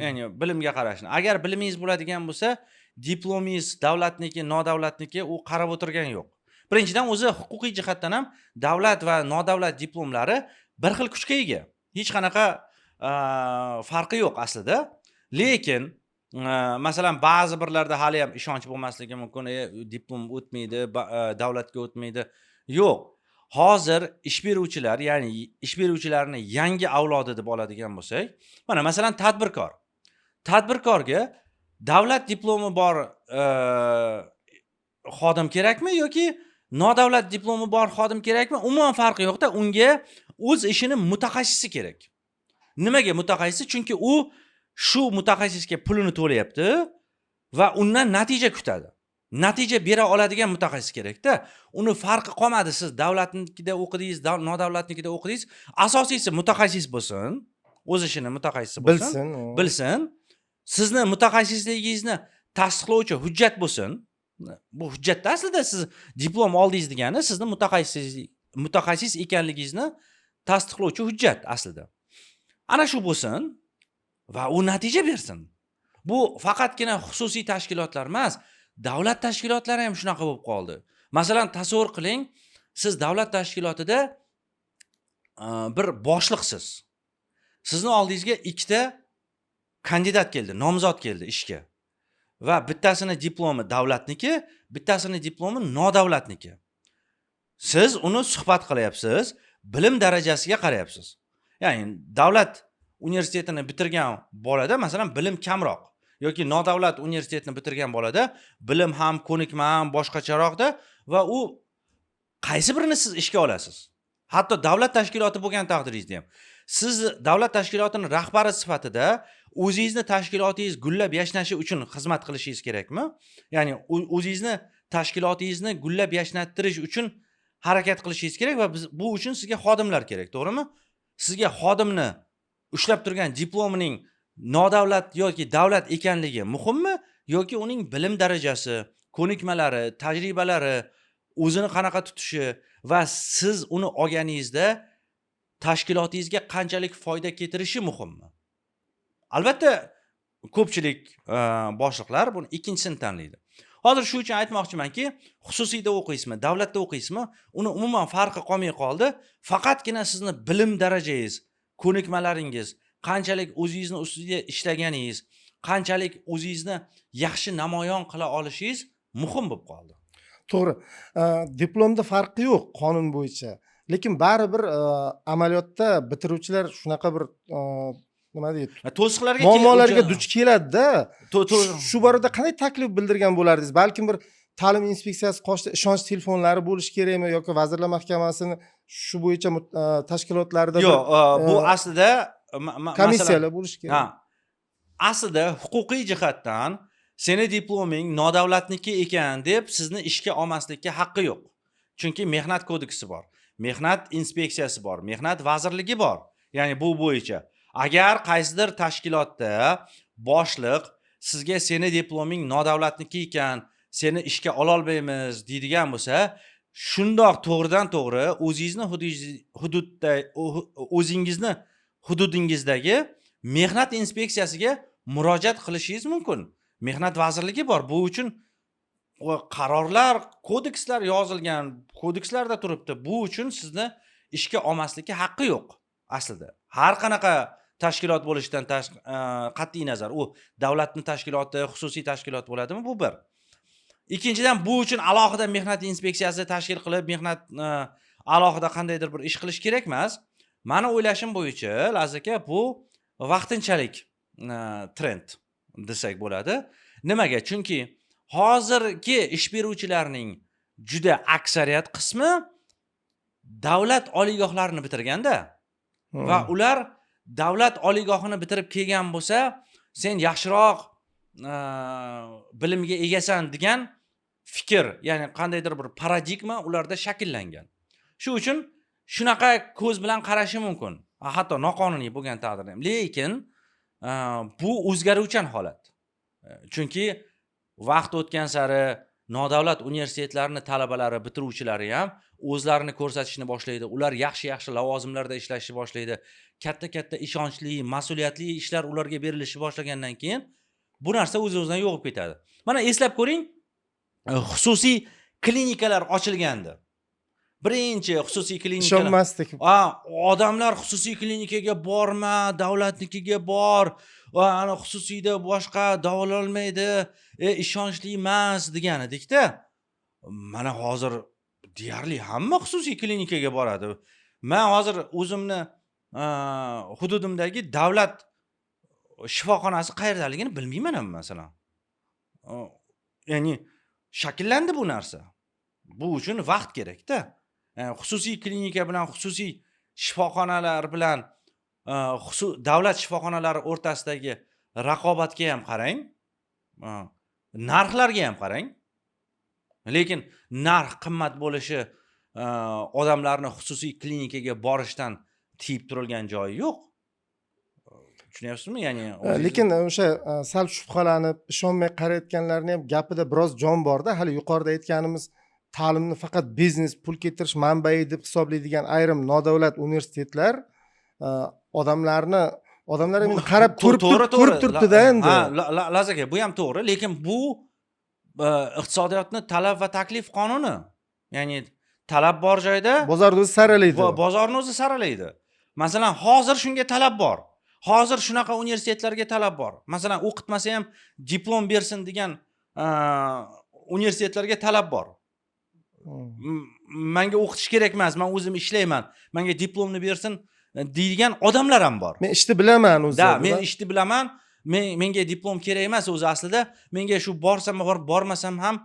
Ya'ni bilimga qarashni. Agar bilimingiz bo'ladigan bo'lsa, diplomingiz davlatniki, nodavlatniki u qarab o'tirgan yo'q. Birinchidan o'zi huquqiy jihatdan ham davlat va nodavlat diplomlari bir xil kuchga ega. Hech qanaqa farqi yo'q aslida. Lekin masalan, ba'zi birlarda hali ham ishonch bo'lmasligi mumkin, diplom o'tmaydi, davlatga o'tmaydi. Yo'q. Hozir ish beruvchilar, ya'ni ish beruvchilarni yangi avlodi deb oladigan bo'lsak, mana masalan tadbirkor. Tadbirkorga davlat diplomi bor xodim kerakmi yoki nodavlat diplomi bor xodim kerakmi? Umuman farqi yo'qda. Unga o'z ishini mutaxassisi kerak. Nimaga mutaxassis? Chunki u shu mutaxassisga pulini to'layapti va undan natija kutadi. Natija bera oladigan mutaxassis kerak-da. Uni farqi qolmadi. Siz davlatnikida o'qidingiz, nodavlatnikida o'qidingiz. Asosiysi mutaxassis bo'lsin. O'z ishini mutaxassisi bo'lsin. Bilsin. Sizni mutaxassisligingizni tasdiqlovchi hujjat bo'lsin. Bu hujjatda aslida siz diplom oldingiz degani sizni mutaxassis ekanligingizni tasdiqlovchi hujjat aslida. Ana shu bo'lsin va u natija bersin. Bu faqatgina xususiy tashkilotlar emas, davlat tashkilotlari ham shunaqa bo'lib qoldi. Masalan, tasavvur qiling, siz davlat tashkilotida bir boshliqsiz. Sizni oldingizga ikkita kandidat keldi, nomzod keldi ishga. Va bittasini diplomi davlatniki, bittasini diplomi nodavlatniki. Siz uni suhbat qilyapsiz, bilim darajasiga qarayapsiz. Ya'ni davlat universitetini bitirgan bolada masalan bilim kamroq yoki nodavlat universitetini bitirgan bolada bilim ham ko'nikma ham boshqacharoqda va u qaysi birini siz ishga olasiz? Hatto davlat tashkiloti bo'lgan taqdiringizda ham siz davlat tashkilotining rahbari sifatida o'zingizni tashkilotingiz gullab yashnashi uchun xizmat qilishingiz kerakmi? Ya'ni o'zingizni tashkilotingizni gullab yashnattirish uchun harakat qilishingiz kerak va bu uchun sizga xodimlar kerak, to'g'rimi? Sizga xodimni ushlab turgan diplomining nodavlat yoki davlat ekanligi muhimmi yoki uning bilim darajasi, ko'nikmalari, tajribalari, o'zini qanaqa tutishi va siz uni olganingizda tashkilotingizga qanchalik foyda keltirishi muhimmi? Albatta, ko'pchilik boshliqlar buni ikkinchisini tanlaydi. Hozir shu uchun aytmoqchimanki, xususiyda o'qiysizmi, davlatda o'qiysizmi, uni umuman farqi qolmay qoldi. Faqatgina sizni bilim darajangiz, ko'nikmalaringiz, qanchalik o'zingizni ustida ishlaganingiz, qanchalik o'zingizni yaxshi namoyon qila olishingiz muhim bo'lib qoldi. To'g'ri. Diplomda farqi yo'q qonun bo'yicha. Lekin baribir amaliyotda bitiruvchilar shunaqa bir nima deydi? Muammolarga duch keladi-da. Shu borada qanday taklif bildirgan bo'lardingiz? Balkim bir ta'lim inspeksiyasi qoshida ishonch telefonlari bo'lishi kerakmi yoki vazirlar mahkamasini shu bo'yicha tashkilotlarida yo'q, bu aslida komissiyalar bo'lishi kerak. Ha. Aslida huquqiy jihatdan seni diploming nodavlatniki ekan deb sizni ishga olmaslikka haqqi yo'q. Chunki mehnat kodeksi bor, mehnat inspeksiyasi bor, mehnat vazirligi bor. Ya'ni bu bo'yicha agar qaysidir tashkilotda boshliq sizga seni diploming nodavlatniki ekan, seni ishga ola olmaymiz deydigan bo'lsa, shundoq to'g'ridan to'g'ri o'zingizni hududingizdagi mehnat inspeksiyasiga murojaat qilishingiz mumkin. Mehnat vazirligi bor. Bu uchun qarorlar, kodekslar yozilgan, kodekslarda turibdi. Bu uchun sizni ishga olmaslikka haqqi yo'q aslida. Har qanaqa tashkilot bo'lishidan qat'iy nazar, u davlatning tashkiloti, xususiy tashkilot bo'ladimi? Bu bir. Ikkinchidan, bu uchun alohida mehnat inspeksiyasi tashkil qilib, mehnat alohida qandaydir bir ish qilish kerak emas. Meni o'ylashim bo'yicha, Laziz aka, bu vaqtinchalik trend desak bo'ladi. Nimaga? Chunki hozirgi ish beruvchilarning juda aksariyat qismi davlat oliygohlarini bitirganda va ular davlat oliygohini bitirib kelgan bo'lsa, sen yaxshiroq bilimga egasan degan fikr, ya'ni qandaydir bir paradigma ularda shakllangan. Shu uchun shunaqa ko'z bilan qarashi mumkin. Hatto noqonuniy bo'lgan taqdirda ham. Lekin bu o'zgaruvchan holat. Chunki vaqt o'tgan sari nodavlat universitetlarning talabalari, bitiruvchilari ham o'zlarini ko'rsatishni boshlaydi. Ular yaxshi lavozimlarda ishlashni boshlaydi. Katta ishonchli, mas'uliyatli ishlar ularga berilishi boshlagandan keyin bu narsa o'z-o'zidan yo'qib ketadi. Mana eslab ko'ring, xususiy klinikalar ochilgandi. Birinchi xususiy klinikalar. Ishonmasdik. Odamlar xususiy klinikaga borma, davlatnikiga bor. Va ana xususiyda boshqa davololmaydi, ishonchli emas degan edikda. Mana hozir deyarli hamma xususiy klinikaga boradi. Men hozir o'zimni hududimdagi davlat shifoxonasi qayerdaligini bilmayman ham masalan. Ya'ni shakllandi bu narsa. Bu uchun vaqt kerakda. Xususiy klinika bilan xususiy shifoxonalar bilan davlat shifoxonalari o'rtasidagi raqobatga ham qarang, narxlarga ham qarang. Lekin narx qimmat bo'lishi odamlarni xususiy klinikaga borishdan tiyib turilgan joyi yo'q. Tushunyapsizmi? Ya'ni lekin o'sha sal shubhalanib ishonmay qarayotganlarni ham gapida biroz jon borda. Hali yuqorida aytganimiz ta'limni faqat biznes, pul keltirish manbai deb hisoblaydigan ayrim nodavlat universitetlar odamlar endi qarab ko'rib turibdi-da endi. Laz aka, bu ham to'g'ri, lekin bu iqtisodiyotni talab va taklif qonuni. Ya'ni talab bor joyda bozorni o'zi saralaydi. Bozorni o'zi saralaydi. Masalan, hozir shunga talab bor. Hozir shunaqa universitetlarga talab bor. Masalan, o'qitmasa ham diplom bersin degan universitetlarga talab bor. Menga o'qitish kerak emas, men o'zim ishlayman. Menga diplomni bersin deydigan odamlar ham bor. Men ishni bilaman o'zi. Da, men ishni bilaman. Menga diplom kerak emas o'zi aslida. Menga shu borsam bormasam ham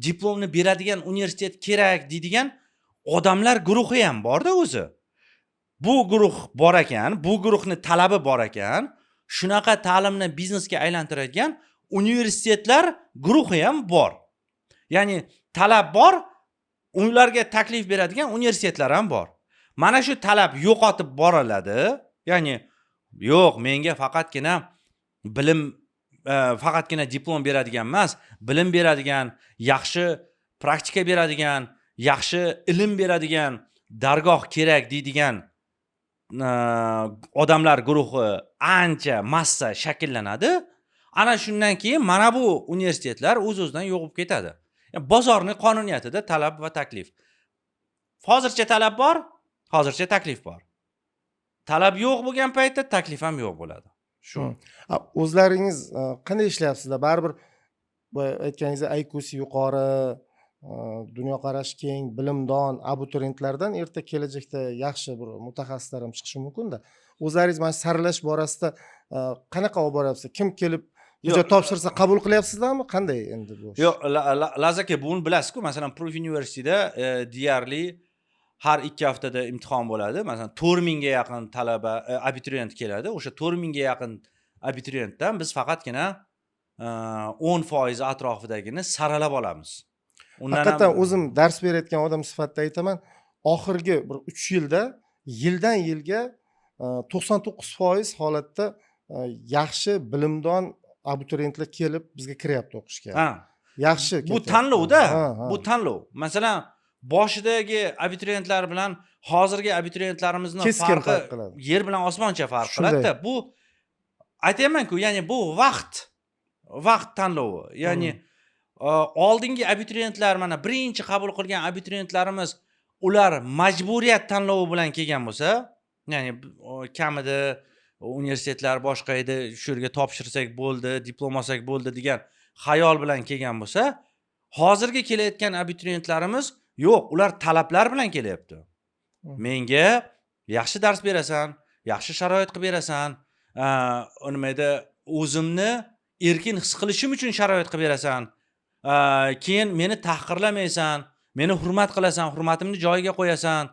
diplomni beradigan universitet kerak deydigan odamlar guruhi ham bor-da o'zi. Bu guruh bor ekan, bu guruhni talabi bor ekan, shunaqa ta'limni biznesga aylantiradigan universitetlar guruhi ham bor. Ya'ni talab bor, ularga taklif beradigan universitetlar ham bor. Mana shu talab yo'qotib boriladi. Ya'ni yo'q, menga faqatgina bilim, faqatgina diplom beradigan emas, bilim beradigan, yaxshi praktika beradigan, yaxshi ilm beradigan dargoh kerak deydigan odamlar guruhi ancha massa shakllanadi. Ana shundan keyin mana bu universitetlar o'z-o'zidan yo'qib ketadi. Bozorning qonuniyatida talab va taklif. Hozircha talab bor, hozircha taklif bor. Talab yo'q bo'lgan paytda taklif ham yo'q bo'ladi. Shu. O'zlaringiz qanday ishlayapsizlar? Baribir aytganingizdek IQ'si yuqori, dunyoqarashi keng, bilimdon abituriyentlardan erta kelajakda yaxshi bir mutaxassislar ham chiqishi mumkin-da. O'zlaringiz mana saralash borasida qanaqa olib boryapsiz? Kim kelib hujjat topshirsa qabul qilyapsizlarmi? Qanday endi bu? Yo'q, Laz aka, buni bilasiz-ku. Masalan, Proof University'da deyarli har 2 haftada imtihon bo'ladi. Masalan, 4000 ga yaqin talaba, abituriyent keladi. O'sha 4000 ga yaqin abituriyentdan biz faqatgina 10% atrofidagini saralab olamiz. Haqiqatan o'zim dars berayotgan odam sifatida aytaman, oxirgi bir 3 yilda yildan yilga 99% holatda yaxshi bilimdon abituriyentlar kelib bizga kiryapti o'qishga. Yaxshi. Bu tanlovda, bu tanlov. Masalan, boshidagi abituriyentlar bilan hozirgi abituriyentlarimizni farqi yer bilan osmoncha farq qiladi-da. Bu aytayman-ku, ya'ni bu vaqt tanlovi. Ya'ni oldingi abituriyentlar, mana birinchi qabul qilgan abituriyentlarimiz, ular majburiyat tanlovi bilan kelgan bo'lsa, ya'ni kamida universitetlar boshqa edi, shu yerga topshirsak bo'ldi, diplom olsak bo'ldi degan xayol bilan kelgan bo'lsa, hozirgi kelayotgan abituriyentlarimiz yo'q, ular talablar bilan kelyapti. Menga yaxshi dars berasan, yaxshi sharoit qilib berasan, nima edi, o'zimni erkin his qilishim uchun sharoit qilib berasan. Keyin meni tahqirlamaysan, meni hurmat qilasan, hurmatimni joyiga qo'yasan,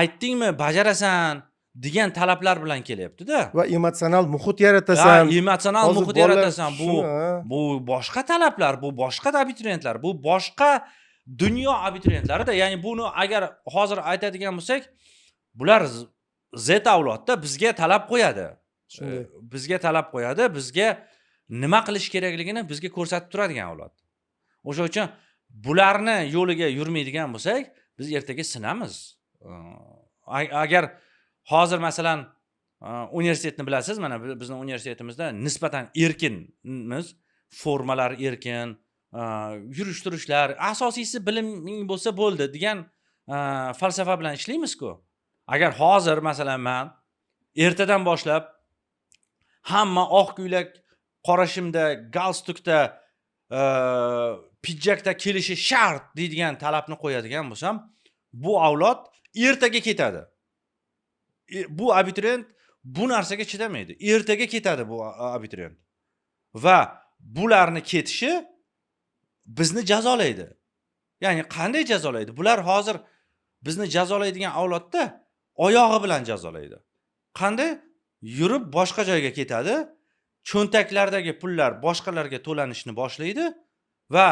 aytdingmi bajarasan degan talablar bilan kelyapti-da. Va emotsional muhit yaratasan. Emotsional muhit yaratasan. Bu boshqa talablar, bu boshqa abituriyentlar, bu boshqa dunyo abituriyentlarida. Ya'ni buni agar hozir aytadigan bo'lsak, bular Z avlodda bizga talab qo'yadi. Bizga talab qo'yadi, bizga nima qilish kerakligini bizga ko'rsatib turadigan avlod. O'sha uchun bularni yo'liga yurmaydigan bo'lsak, biz ertaga sinamiz. Agar hozir masalan universitetni bilasiz, mana bizning universitetimizda nisbatan erkinmiz, formalar erkin, yurish-turishlar, asosiysi biliming bo'lsa bo'ldi degan falsafa bilan ishlaymiz-ku. Agar hozir masalan men ertadan boshlab hamma oq ko'ylak, qora shimda, galstukda, pidjakda kelishi shart deydigan talabni qo'yadigan bo'lsam, bu avlod ertaga ketadi. Bu abituriyent bu narsaga chidamaydi. Ertaga ketadi bu abituriyent. Va bularni ketishi bizni jazolaydi. Ya'ni qanday jazolaydi? Bular hozir bizni jazolaydigan avlodda oyog'i bilan jazolaydi. Qanday? Yurib boshqa joyga ketadi, cho'ntaklardagi pullar boshqalarga to'lanishni boshlaydi va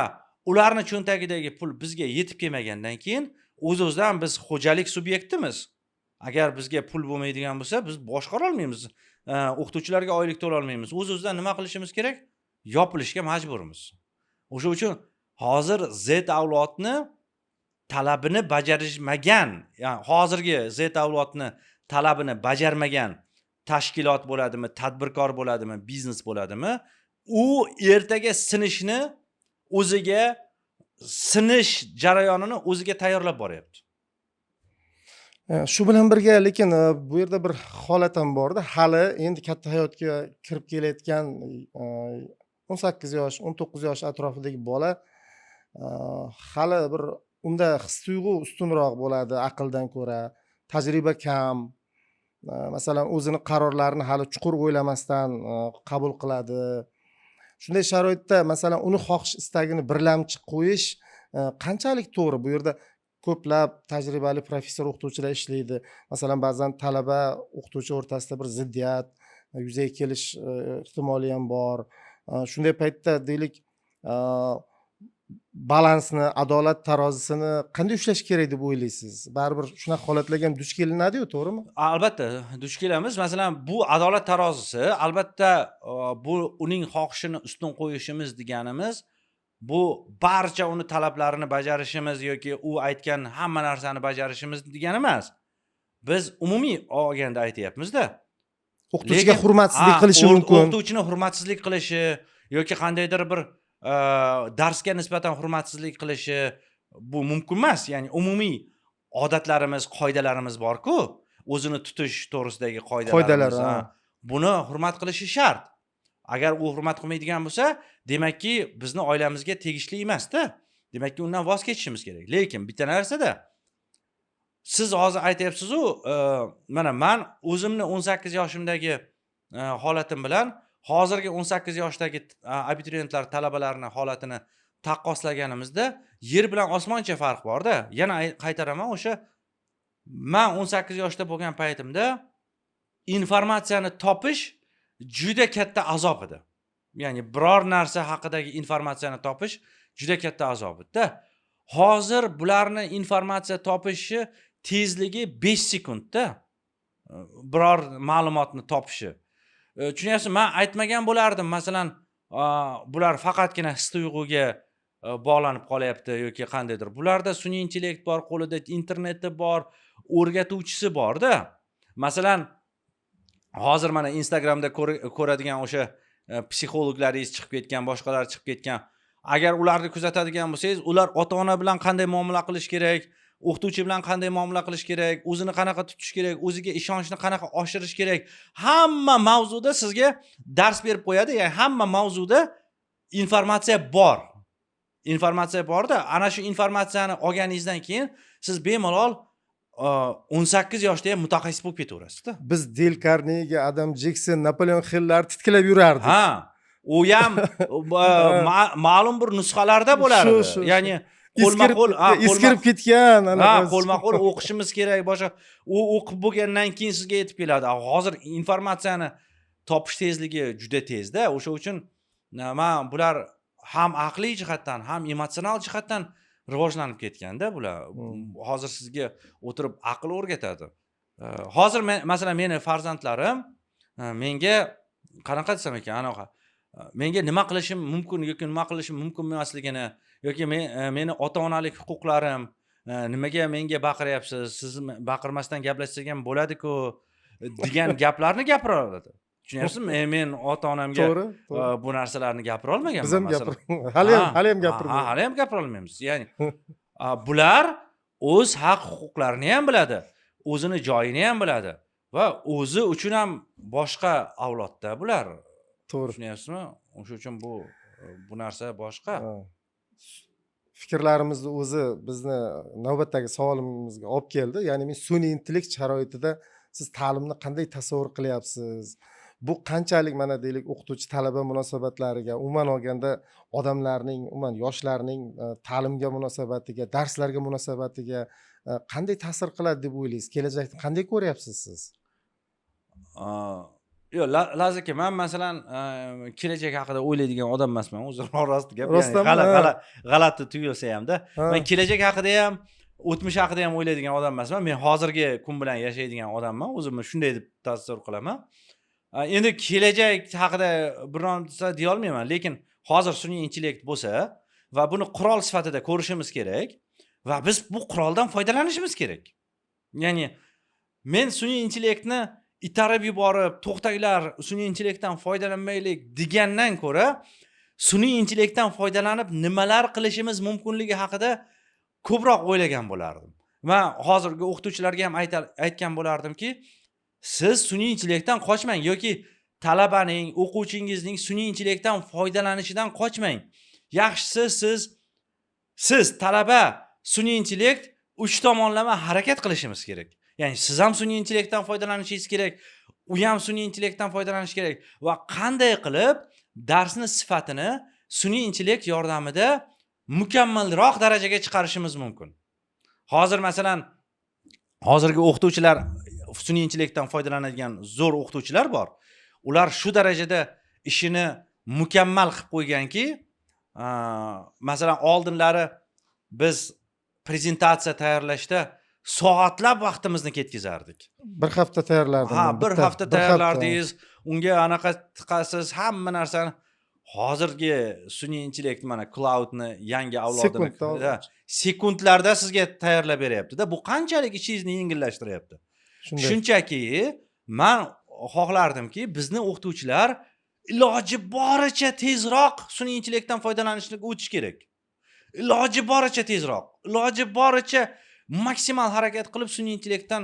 ularni cho'ntagidagi pul bizga yetib kelmagandan keyin o'z-o'zidan biz xo'jalik subyektimiz. Agar bizga pul bo'lmaydigan bo'lsa, biz boshqara olmaymiz. O'qituvchilarga oylik to'la olmaymiz. O'z-o'zidan nima qilishimiz kerak? Yopilishga majburmiz. O'sha uchun hozir Z avlodni talabini bajarishmagan, ya'ni hozirgi Z avlodni talabini bajarmagan tashkilot bo'ladimi, tadbirkor bo'ladimi, biznes bo'ladimi, u ertaga sinishni o'ziga sinish jarayonini o'ziga tayyorlab boryapti. Shu bilan birga lekin bu yerda bir holat ham borda, hali endi katta hayotga kirib kelayotgan 18 yosh, 19 yosh atrofidagi bola hali bir unda his-tuyg'u ustunroq bo'ladi aqldan ko'ra, tajriba kam. Masalan, o'zini qarorlarini hali chuqur o'ylamasdan qabul qiladi. Shunday sharoitda masalan uni xohish istagini birlamchi qo'yish qanchalik to'g'ri? Bu yerda ko'plab tajribali professor o'qituvchilar ishlaydi. Masalan, ba'zan talaba o'qituvchi o'rtasida bir ziddiyat yuzaga kelish ehtimoli ham bor. Shunday paytda deylik balansni, adolat tarozisini qanday ushlash kerak deb o'ylaysiz? Baribir shunaqa holatlarga ham duch kelinadi-yu, to'g'rimi? Albatta, duch kelamiz. Masalan, bu adolat tarozisi, albatta bu uning xohishini ustun qo'yishimiz deganimiz, bu barcha uni talablarini bajarishimiz yoki u aytgan hamma narsani bajarishimiz degani emas. Biz umumiy olganda aytyapmiz-da. O'qituvchiga hurmatsizlik qilishi mumkin. O'qituvchini hurmatsizlik qilishi yoki qandaydir bir darsga nisbatan hurmatsizlik qilishi bu mumkin emas. Ya'ni umumiy odatlarimiz, qoidalarimiz bor-ku, o'zini tutish to'g'risidagi qoidalarimiz. Buni hurmat qilishi shart. Agar u hurmat qilmaydigan bo'lsa, demakki bizni oilamizga tegishli emas-da. Demakki undan voz kechishimiz kerak. Lekin bitta narsada siz hozir aytyapsiz-ku, mana men o'zimni 18 yoshimdagi holatim bilan hozirgi 18 yoshdagi abituriyentlar, talabalarning holatini taqqoslaganimizda yer bilan osmoncha farq bor-da. Yana qaytaraman, o'sha men 18 yoshda bo'lgan paytimda informatsiyani topish juda katta azob edi. Ya'ni biror narsa haqidagi informatsiyani topish juda katta azob edi-da. Hozir bularni informatsiya topishi tezligi 5 sekundda biror ma'lumotni topishi. Tushunyapsizmi? Men aytmagan bo'lardim, masalan, bular faqatgina his-tuyg'uga bog'lanib qolyapti yoki qandaydir. Bularda sun'iy intellekt bor, qo'lida interneti bor, o'rgatuvchisi bor-da. Masalan, hozir mana Instagramda ko'radigan o'sha psixologlaringiz chiqib ketgan, boshqalar chiqib ketgan. Agar ularni kuzatadigan bo'lsangiz, ular ota-ona bilan qanday muomala qilish kerak, o'qituvchi bilan qanday muomala qilish kerak, o'zini qanaqa tutish kerak, o'ziga ishonchni qanaqa oshirish kerak, hamma mavzuda sizga dars berib qo'yadi. Ya'ni hamma mavzuda informatsiya bor. Informatsiya bor-da, ana shu informatsiyani olganingizdan keyin siz bemalol 18 yoshda ham mutaxassis bo'lib ketaverasiz-da. Biz Del Carnegie, Adam Jackson, Napoleon Hilllar titkilab yurardik. Ha, u ham ma'lum bir nusxalarda bo'lardi. Ya'ni qo'lma-qo'l eskirib ketgan, qo'lma-qo'l o'qishimiz kerak, boshqa u o'qib bo'lgandan keyin sizga yetib keladi. Hozir informatsiyani topish tezligi juda tezda. O'sha uchun men bular ham aqliy jihatdan, ham emotsional jihatdan rivojlanib ketganda bular. Hozir sizga o'tirib aql o'rgatadi. Hozir masalan meni farzandlarim menga qanaqa desam ekan, anaqa menga nima qilishim mumkin yoki nima qilishim mumkin emasligini yoki meni ota-onalik huquqlarim, nimaga menga baqiryapsiz, siz baqirmasdan gaplashsak ham bo'ladi-ku degan gaplarni gapira oladi. Tushunyapsizmi? Men ota-onamga bu narsalarni gapira olmaganman. Biz ham hali ham gapirmaymiz. Hali ham gapira olmaymiz. Ya'ni bular o'z haq huquqlarini ham biladi, o'zini joyini ham biladi va o'zi uchun ham boshqa avlodda bular. To'g'ri. Tushunyapsizmi? O'sha uchun bu narsa boshqa. Fikrlarimizni o'zi bizni navbatdagi savolimizga olib keldi. Ya'ni men sun'iy intellekt sharoitida siz ta'limni qanday tasavvur qilyapsiz? bu qanchalik mana deylik o'qituvchi talaba munosabatlariga, umuman olganda odamlarning, umuman yoshlarning ta'limga munosabatiga, darslarga munosabatiga qanday ta'sir qiladi deb o'ylaysiz? Kelajakni qanday ko'ryapsiz siz? Yo'q, Lazi aka, men masalan kelajak haqida o'ylaydigan odam emasman. O'zi rost gap. Rostdanmi? G'alati tuyulsa hamda. Ha. Men kelajak haqida ham, o'tmish haqida ham o'ylaydigan odam emasman. Men hozirgi kun bilan yashaydigan odamman. O'zimni shunday deb tasavvur qilaman. Endi kelajak haqida bironta deya olmayman, lekin hozir sun'iy intellekt bo'lsa va buni qurol sifatida ko'rishimiz kerak va biz bu quroldan foydalanishimiz kerak. Ya'ni men sun'iy intellektni itarib yuborib, to'xtanglar, sun'iy intellektdan foydalanmaylik degandan ko'ra, sun'iy intellektdan foydalanib nimalar qilishimiz mumkinligi haqida ko'proq o'ylagan bo'lardim. Va hozirgi o'qituvchilarga ham aytgan bo'lardimki, siz sun'iy intellektdan qochmang yoki talabaning, o'quvchingizning sun'iy intellektdan foydalanishidan qochmang. Yaxshisi siz talaba sun'iy intellekt uch tomonlama harakat qilishimiz kerak. Ya'ni siz ham sun'iy intellektdan foydalanishingiz kerak, u ham sun'iy intellektdan foydalanishi kerak va qanday qilib darsni sifatini sun'iy intellekt yordamida mukammalroq darajaga chiqarishimiz mumkin. Hozir masalan hozirgi o'qituvchilar, sun'iy intellektdan foydalanadigan zo'r o'qituvchilar bor. Ular shu darajada ishini mukammal qilib qo'yganki, masalan oldinlari biz prezentatsiya tayyorlashda soatlab vaqtimizni ketkazardik. Bir hafta tayyorlardim. Bir hafta tayyorlardingiz, unga anaqa tiqasiz, hamma narsani. Hozirgi sun'iy intellekt mana cloudni yangi avlodini sekundlarda sizga tayyorlab beryapti-da. Bu qanchalik ishingizni yengillashtiryapti. Shunchaki men xohlardimki, bizni o'qituvchilar iloji boricha tezroq sun'iy intellektdan foydalanishga o'tish kerak. Iloji boricha tezroq, iloji boricha maksimal harakat qilib sun'iy intellektdan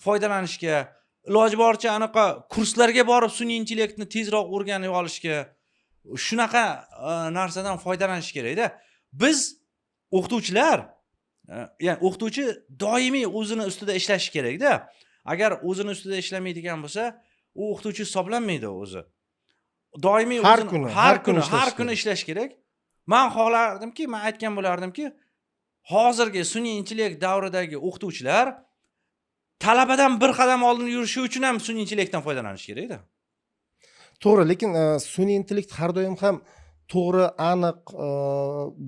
foydalanishga, iloji boricha anaqa kurslarga borib sun'iy intellektni tezroq o'rganib olishga, shunaqa narsadan foydalanish kerak-da. Biz o'qituvchilar, ya'ni o'qituvchi doimiy o'zini ustida ishlashi kerak-da. Agar o'zini ustida ishlamaydigan bo'lsa, u o'qituvchi hisoblanmaydi o'zi. Doimiy har kuni ishlash kerak. Men xohlardimki, men aytgan bo'lardimki, hozirgi sun'iy intellekt davridagi o'qituvchilar talabadan bir qadam oldin yurishi uchun ham sun'iy intellektdan foydalanish kerak-da. To'g'ri, lekin sun'iy intellekt har doim ham to'g'ri, aniq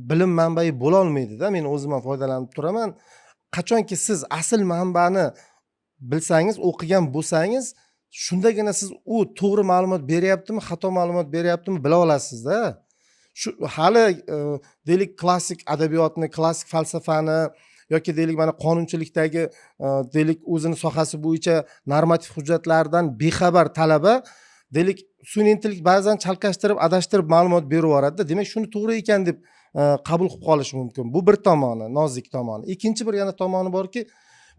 bilim manbai bo'la olmaydi-da. Men o'zim ham foydalanib turaman. Qachonki siz asl manbani bilsangiz, o'qigan bo'lsangiz, shundagina siz u to'g'ri ma'lumot beryaptimi, xato ma'lumot beryaptimi bila olasiz-da. Shu hali deylik klassik adabiyotni, klassik falsafani yoki deylik mana qonunchilikdagi deylik o'zini sohasi bo'yicha normativ hujjatlardan bexabar talaba deylik sun'iy intellekt ba'zan chalkashtirib, adashtirib ma'lumot berib yuboradi-da. Demak, shuni to'g'ri ekan deb qabul qilib qolish mumkin. Bu bir tomoni, nozik tomoni. Ikkinchi bir yana tomoni borki,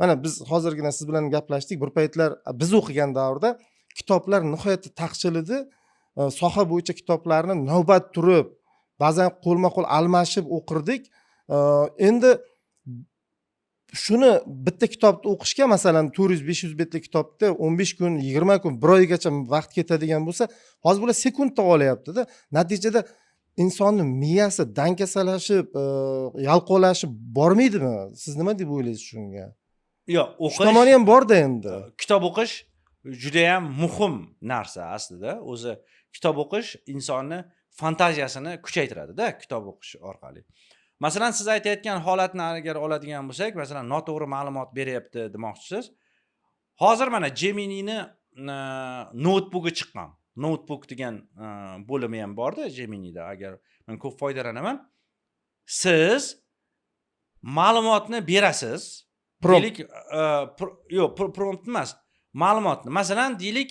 mana biz hozirgina siz bilan gaplashdik. Bir paytlar biz o'qigan davrda kitoblar nihoyatda taqchil edi. Soha bo'yicha kitoblarni navbat turib, ba'zan qo'lma-qo'l almashib o'qirdik. Endi shuni bitta kitobni o'qishga masalan 400-500 betlik kitobda 15 kun, 20 kun, 1 oygacha vaqt ketadigan bo'lsa, hozir bular sekundda olyapti-da. Natijada insonning miyasi dangasalashib, yalqovlashib bormaydimi? Siz nima deb o'ylaysiz shunga? Yo'q, o'qish tomoni ham bor-da endi. Kitob o'qish juda ham muhim narsa aslida. O'zi kitob o'qish insonni fantaziyasini kuchaytiradi-da, kitob o'qish orqali. Masalan, siz aytayotgan holatni agar oladigan bo'lsak, masalan, noto'g'ri ma'lumot beryapti demoqchisiz. Hozir mana Gemini'ni notebooki chiqqan. Notebook degan bo'limi ham bor-da Gemini'da. Agar men ko'p foydalanaman. Siz ma'lumotni berasiz. Deylik, yo'q, prompt emas. Ma'lumotni. Masalan, deylik,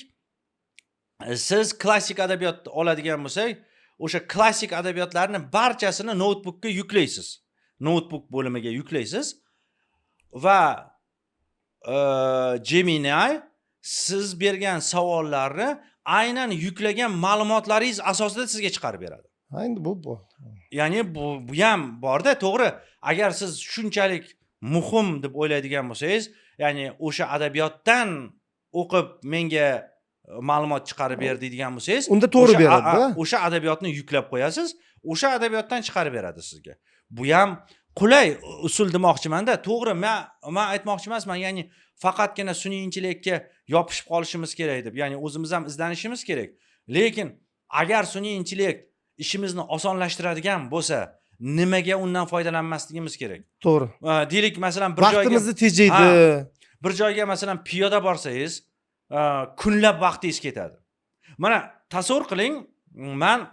siz klassik adabiyot oladigan bo'lsak, o'sha klassik adabiyotlarning barchasini notebookga yuklaysiz. Notebook bo'limiga yuklaysiz va Gemini siz bergan savollarni aynan yuklagan ma'lumotlaringiz asosida sizga chiqarib beradi. Endi bu. Ya'ni bu ham bor-da, to'g'ri. Agar siz shunchalik muhim deb o'ylaydigan bo'lsangiz, ya'ni o'sha adabiyotdan o'qib menga ma'lumot chiqarib ber deydigan bo'lsangiz, unda to'g'ri o'sha beradi-da. o'sha adabiyotni yuklab qo'yasiz, o'sha adabiyotdan chiqarib beradi sizga. Bu ham qulay usul demoqchimanda. To'g'ri, men aytmoqchi emasman, ya'ni faqatgina sun'iy intellektga yopishib qolishimiz kerak deb, ya'ni o'zimiz ham izlanishimiz kerak. Lekin agar sun'iy intellekt ishimizni osonlashtiradigan bo'lsa, nimaga undan foydalanmasligimiz kerak? To'g'ri. Deylik, masalan, bir joyga Vaqtimizni tejaydi. bir joyga masalan piyoda borsangiz, kunlab vaqtingiz ketadi. Mana tasavvur qiling, men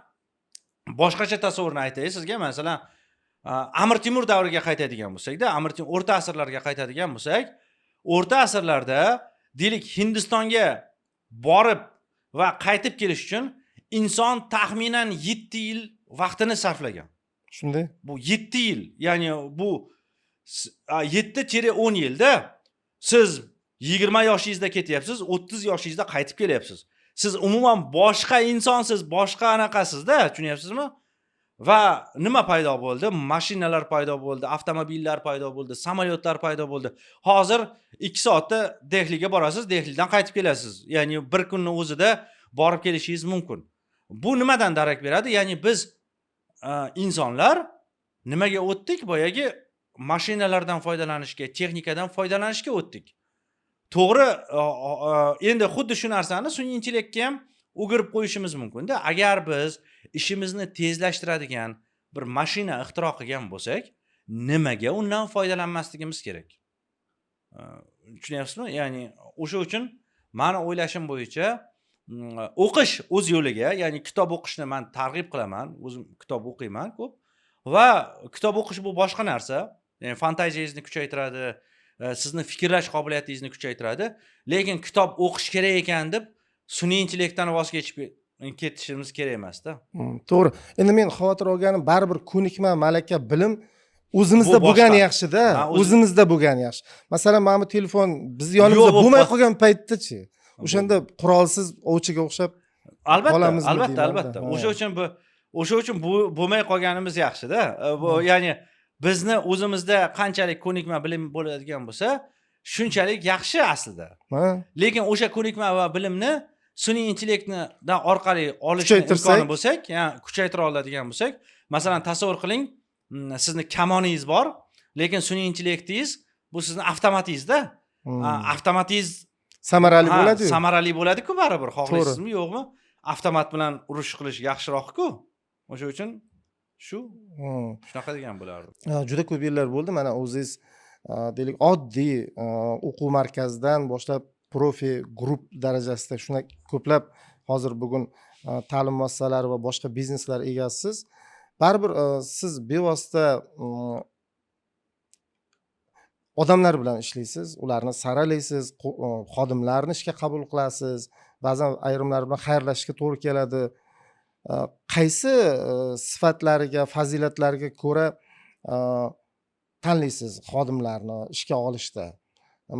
boshqacha tasavvurni aytay sizga. Masalan, Amir Temur davriga qaytadigan bo'lsak-da, o'rta asrlarga qaytadigan bo'lsak, o'rta asrlarda deylik Hindistonga borib va qaytib kelish uchun inson taxminan 7 yil vaqtini sarflagan. Shunday. Bu 7 yil, ya'ni bu 7-10 yilda siz 20 yoshingizda ketyapsiz, 30 yoshingizda qaytib kelyapsiz. Siz umuman boshqa insonsiz, boshqa anaqasizda, tushunyapsizmi? Va nima paydo bo'ldi? Mashinalar paydo bo'ldi, avtomobillar paydo bo'ldi, samolyotlar paydo bo'ldi. Hozir 2 soatda Dehliga borasiz, Dehlidan qaytib kelasiz. Ya'ni bir kunning o'zida borib kelishingiz mumkin. Bu nimadan darak beradi? Ya'ni biz insonlar nimaga o'tdik? Boyagi mashinalardan foydalanishga, texnikadan foydalanishga o'tdik. To'g'ri, endi xuddi shu narsani sun'iy intellektga ham o'girib qo'yishimiz mumkin-da. Agar biz ishimizni tezlashtiradigan bir mashina ixtiro qilgan bo'lsak, nimaga undan foydalanmasligimiz kerak? Tushunyapsizmi? Ya'ni o'sha uchun meni o'ylashim bo'yicha o'qish o'z yo'liga, ya'ni kitob o'qishni men targ'ib qilaman. O'zim kitob o'qiyman ko'p va kitob o'qish bu boshqa narsa. Ya'ni fantaziyangizni kuchaytiradi, sizni fikrlash qobiliyatingizni kuchaytiradi. Lekin kitob o'qish kerak ekan deb sun'iy intellektdan voz ketishimiz kerak emas-da. To'g'ri. Endi men xavotir olganim, baribir ko'nikma, malaka, bilim o'zimizda bo'lgani yaxshi-da. O'zimizda bo'lgani yaxshi. Masalan, mana bu telefon biz yonimizda bo'lmay qolgan paytda-chi, o'shanda qurolsiz ovchiga o'xshab albatta. O'sha uchun bu bo'lmay qolganimiz yaxshi-da. Ya'ni bizni o'zimizda qanchalik ko'nikma bilim bo'ladigan bo'lsa, shunchalik yaxshi aslida. Lekin o'sha ko'nikma va bilimni sun'iy intellektdan orqali olishni imkoni bo'lsak, ya'ni kuchaytira oladigan bo'lsak, masalan, tasavvur qiling, sizni kamoningiz bor, lekin sun'iy intellektingiz bu sizni avtomatingizda. Avtomatingiz samarali bo'ladi-ku. Samarali bo'ladi-ku baribir, xohlaysizmi, yo'qmi? Avtomat bilan urush qilish yaxshiroq-ku. O'sha uchun shunaqa degan bo'lardi. Juda ko'p yillar bo'ldi. Mana o'zingiz deylik oddiy o'quv markazidan boshlab profi guruh darajasida shuna ko'plab hozir bugun ta'lim muassasalari va boshqa bizneslar egasiz. Baribir siz bevosita odamlar bilan ishlaysiz, ularni saralaysiz, xodimlarni ishga qabul qilasiz, ba'zan ayrimlar bilan xayrlashishga to'g'ri keladi. Qaysi sifatlariga, fazilatlariga ko'ra tanlaysiz xodimlarni ishga olishda?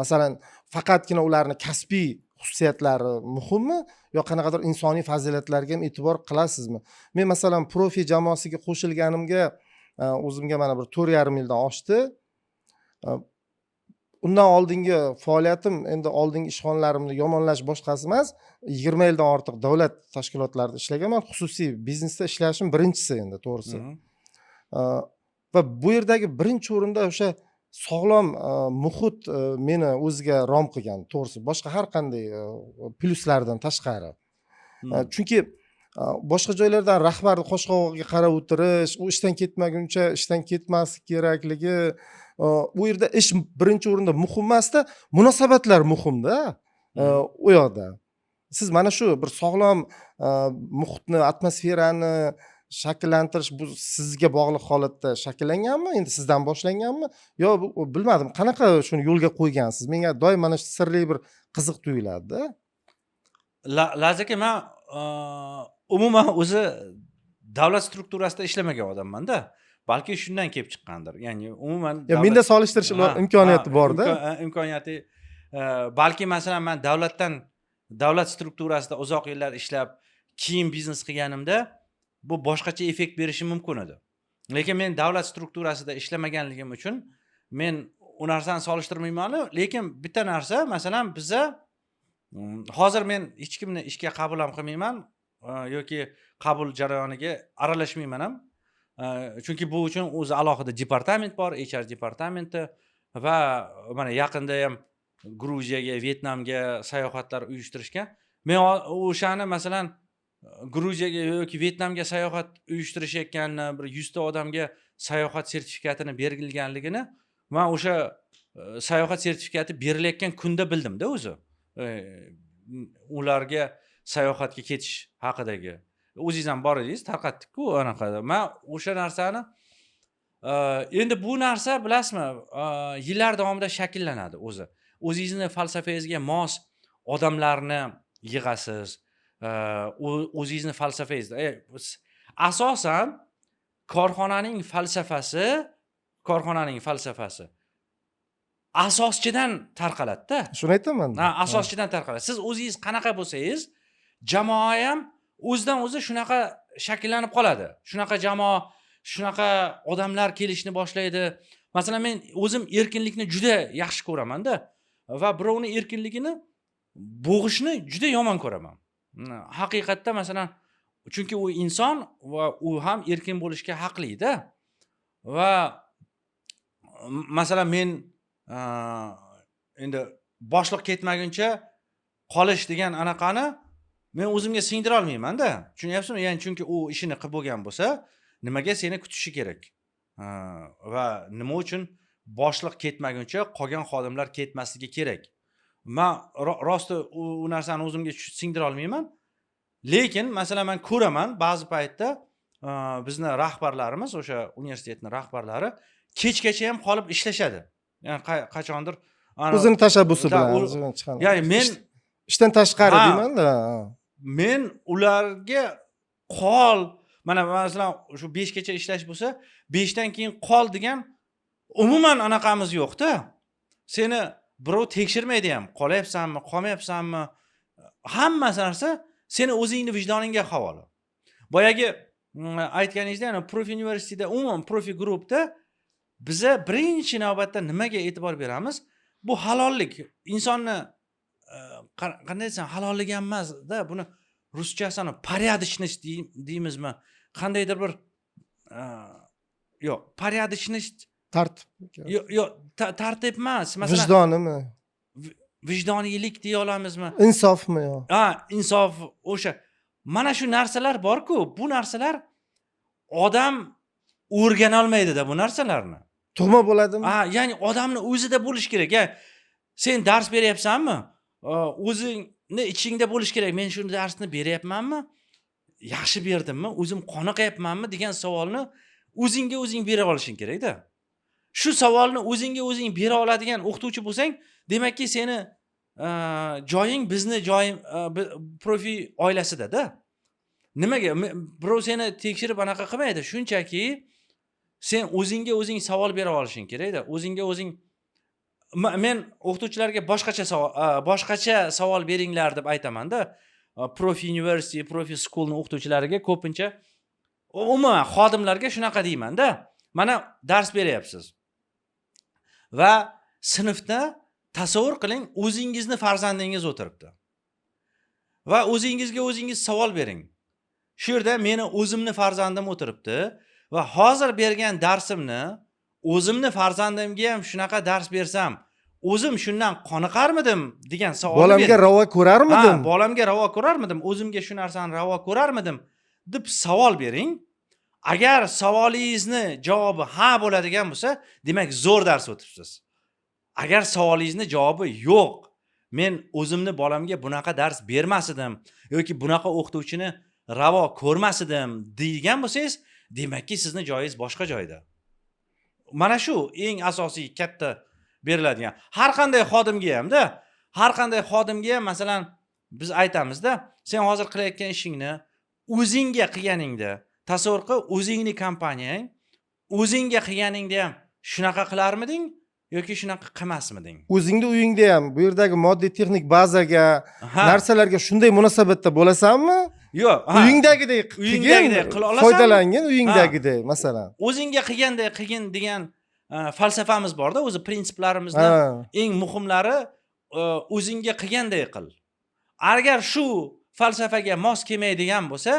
Masalan, faqatgina ularni kasbiy xususiyatlari muhimmi yo qanaqadir insoniy fazilatlarga ham e'tibor qilasizmi? Men masalan profi jamoasiga qo'shilganimga o'zimga mana bir 4,5 yildan oshdi. Undan oldingi faoliyatim, endi oldingi ishxonalarimni yomonlash boshqasi emas, 20 yildan ortiq davlat tashkilotlarida ishlaganman, xususiy biznesda ishlashim birinchisi endi to'g'risi. Va bu yerdagi birinchi o'rinda o'sha sog'lom muhit meni o'ziga rom qilgan, to'g'risi. Boshqa har qanday plyuslardan tashqari. Chunki boshqa joylardan rahbarni qo'shqovog'iga qarab o'tirish, u ishdan ketmaguncha ishdan ketmaslik kerakligi, u yerda ish birinchi o'rinda muhim emasda, munosabatlar muhimda u yoqda. Siz mana shu bir sog'lom muhitni, atmosferani shakllantirish bu sizga bog'liq holatda shakllanganmi? Endi sizdan boshlanganmi? Yo bilmadim, qanaqa shuni yo'lga qo'ygansiz? Menga doim mana shu sirli bir qiziq tuyuladi-da. Lazaka, men umuman o'zi davlat strukturasida ishlamagan odamman-da. Balki shundan kelib chiqqandir. Ya'ni umuman menda solishtirish imkoniyati bor-da. Imkoniyati balki masalan men davlat strukturasida uzoq yillar ishlab, keyin biznes qilganimda bu boshqacha effekt berishi mumkin edi. Lekin men davlat strukturasida ishlamaganligim uchun men u narsani solishtirmayman. Lekin bitta narsa, masalan, biza Hozir men hech kimni ishga qabul ham qilmayman yoki qabul jarayoniga aralashmayman ham. Chunki bu uchun o'zi alohida departament bor, HR departamenti va mana yaqinda ham Gruziyaga, Vyetnamga sayohatlar uyushtirishgan. Men o'shani masalan Gruziyaga yoki Vyetnamga sayohat uyushtirishayotganini, bir 100 ta odamga sayohat sertifikatini berilganligini men o'sha sayohat sertifikati berilayotgan kunda bildim-da o'zi. Ularga sayohatga ketish haqidagi. O'zingiz ham bor edingiz, tarqatdik-ku anaqa. Men o'sha narsani endi bu narsa bilasizmi, yillar davomida shakllanadi o'zi. O'zingizning falsafangizga mos odamlarni yig'asiz. O'zingizning falsafangiz. Asosan korxonaning falsafasi asoschidan tarqaladi-da. Shuni aytaman. Asoschidan tarqaladi. Siz o'zingiz qanaqa bo'lsangiz, jamoa ham o'zidan o'zi shunaqa shakllanib qoladi. Shunaqa jamoa, shunaqa odamlar kelishni boshlaydi. Masalan, men o'zim erkinlikni juda yaxshi ko'raman-da va birovning erkinligini bo'g'ishni juda yomon ko'raman. Haqiqatda masalan, chunki u inson va u ham erkin bo'lishga haqli-da. Va masalan men endi boshliq ketmaguncha qolish degan anaqani men o'zimga singdira olmayman-da. Tushunyapsizmi? Ya'ni chunki u ishini qilib bo'lgan bo'lsa, nimaga seni kutishi kerak? Va nima uchun boshliq ketmaguncha qolgan xodimlar ketmasligi kerak? Men rosti u narsani o'zimga singdira olmayman. Lekin masalan men ko'raman ba'zi paytda bizning rahbarlarimiz, o'sha universitetning rahbarlari kechgacha ham qolib ishlashadi. Ya'ni qachondir o'zini tashabbusi bilan chiqadi. Ya'ni men ishdan tashqari deyman-da. Men ularga qol, mana masalan shu 5 gacha ishlash bo'lsa, 5 dan keyin qol degan umuman anaqamiz yo'q-da. Seni birov tekshirmaydi ham, qolyapsanmi, qolmayapsanmi? Hamma narsa seni o'zingning vijdoningga havola. Boyagi aytganingizda, ya'ni Profi universitetida, umuman Profi guruhda biza birinchi navbatda nimaga e'tibor beramiz? Bu halollik. Insonni qanday desam, halollik ham emas-da, buni ruschasini порядочность deymizmi? Qandaydir bir yo'q, порядочность tartib. Yo'q, tartib emas. Masalan, Vijdonimi? Vijdoniylik deya olamizmi? Insofmi yo? Insof o'sha. Mana shu narsalar bor-ku, bu narsalar odam o'rgana olmaydi-da bu narsalarni. Tug'ma bo'ladimi? Ya'ni odamning o'zida bo'lish kerak. Ya'ni sen dars beryapsanmi? O'zingni ichingda bo'lish kerak. Men shu darsni beryapmanmi? Yaxshi berdimmi? O'zim qoniqyapmanmi degan savolni o'zingga o'zing bera olishing kerak-da. Shu savolni o'zingga o'zing bera oladigan o'qituvchi bo'lsang, demakki seni joying bizni joyim Profi oilasida-da. Nimaga? Birov seni tekshirib anaqa qilmaydi. Shunchaki sen o'zingga o'zing savol bera olishing kerak-da. O'zingga o'zing men o'qituvchilarga boshqacha savol beringlar deb aytaman-da. Profi university, Profi schoolning o'qituvchilariga ko'pincha umuman xodimlarga shunaqa deyman-da. Mana dars beryapsiz. Va sinfda tasavvur qiling, o'zingizni farzandingiz o'tiribdi. Va o'zingizga o'zingiz savol bering. Shu yerda meni o'zimni farzandim o'tiribdi va hozir bergan darsimni o'zimni farzandimga ham shunaqa dars bersam, o'zim shundan qoniqarmidim degan savolni bering. Bolamga ravo ko'rarmidim? Bolamga ravo ko'rarmidim, o'zimga shu narsani ravo ko'rarmidim deb savol bering. Agar savolingizni javobi ha bo'ladigan bo'lsa, demak zo'r dars o'tibsiz. Agar savolingizni javobi yo'q, men o'zimni bolamga bunaqa dars bermas edim yoki bunaqa o'qituvchini ravo ko'rmas edim degan bo'lsangiz, demakki sizni joyingiz boshqa joyda. Mana shu eng asosiy katta beriladigan. Har qanday xodimga ham-da, har qanday xodimga ham masalan biz aytamizda, sen hozir qilayotgan ishingni o'zingga qilganingda, tasavvur qil, o'zingning kompaniyang, o'zingga qilganingda ham shunaqa qilarmiding yoki shunaqa qilmasmiding? O'zingning uyingda ham bu yerdagi moddiy texnik bazaga, narsalarga shunday munosabatda bo'lasanmi? Yo'q, uyingdagidek qila olasanmi? Foydalangin uyingdagidek, masalan. O'zingga qilganday qilgin degan falsafamiz bor-da, o'zi prinsiplarimizni eng muhimlari o'zingga qilganday qil. agar shu falsafaga mos kelmaydigan bo'lsa,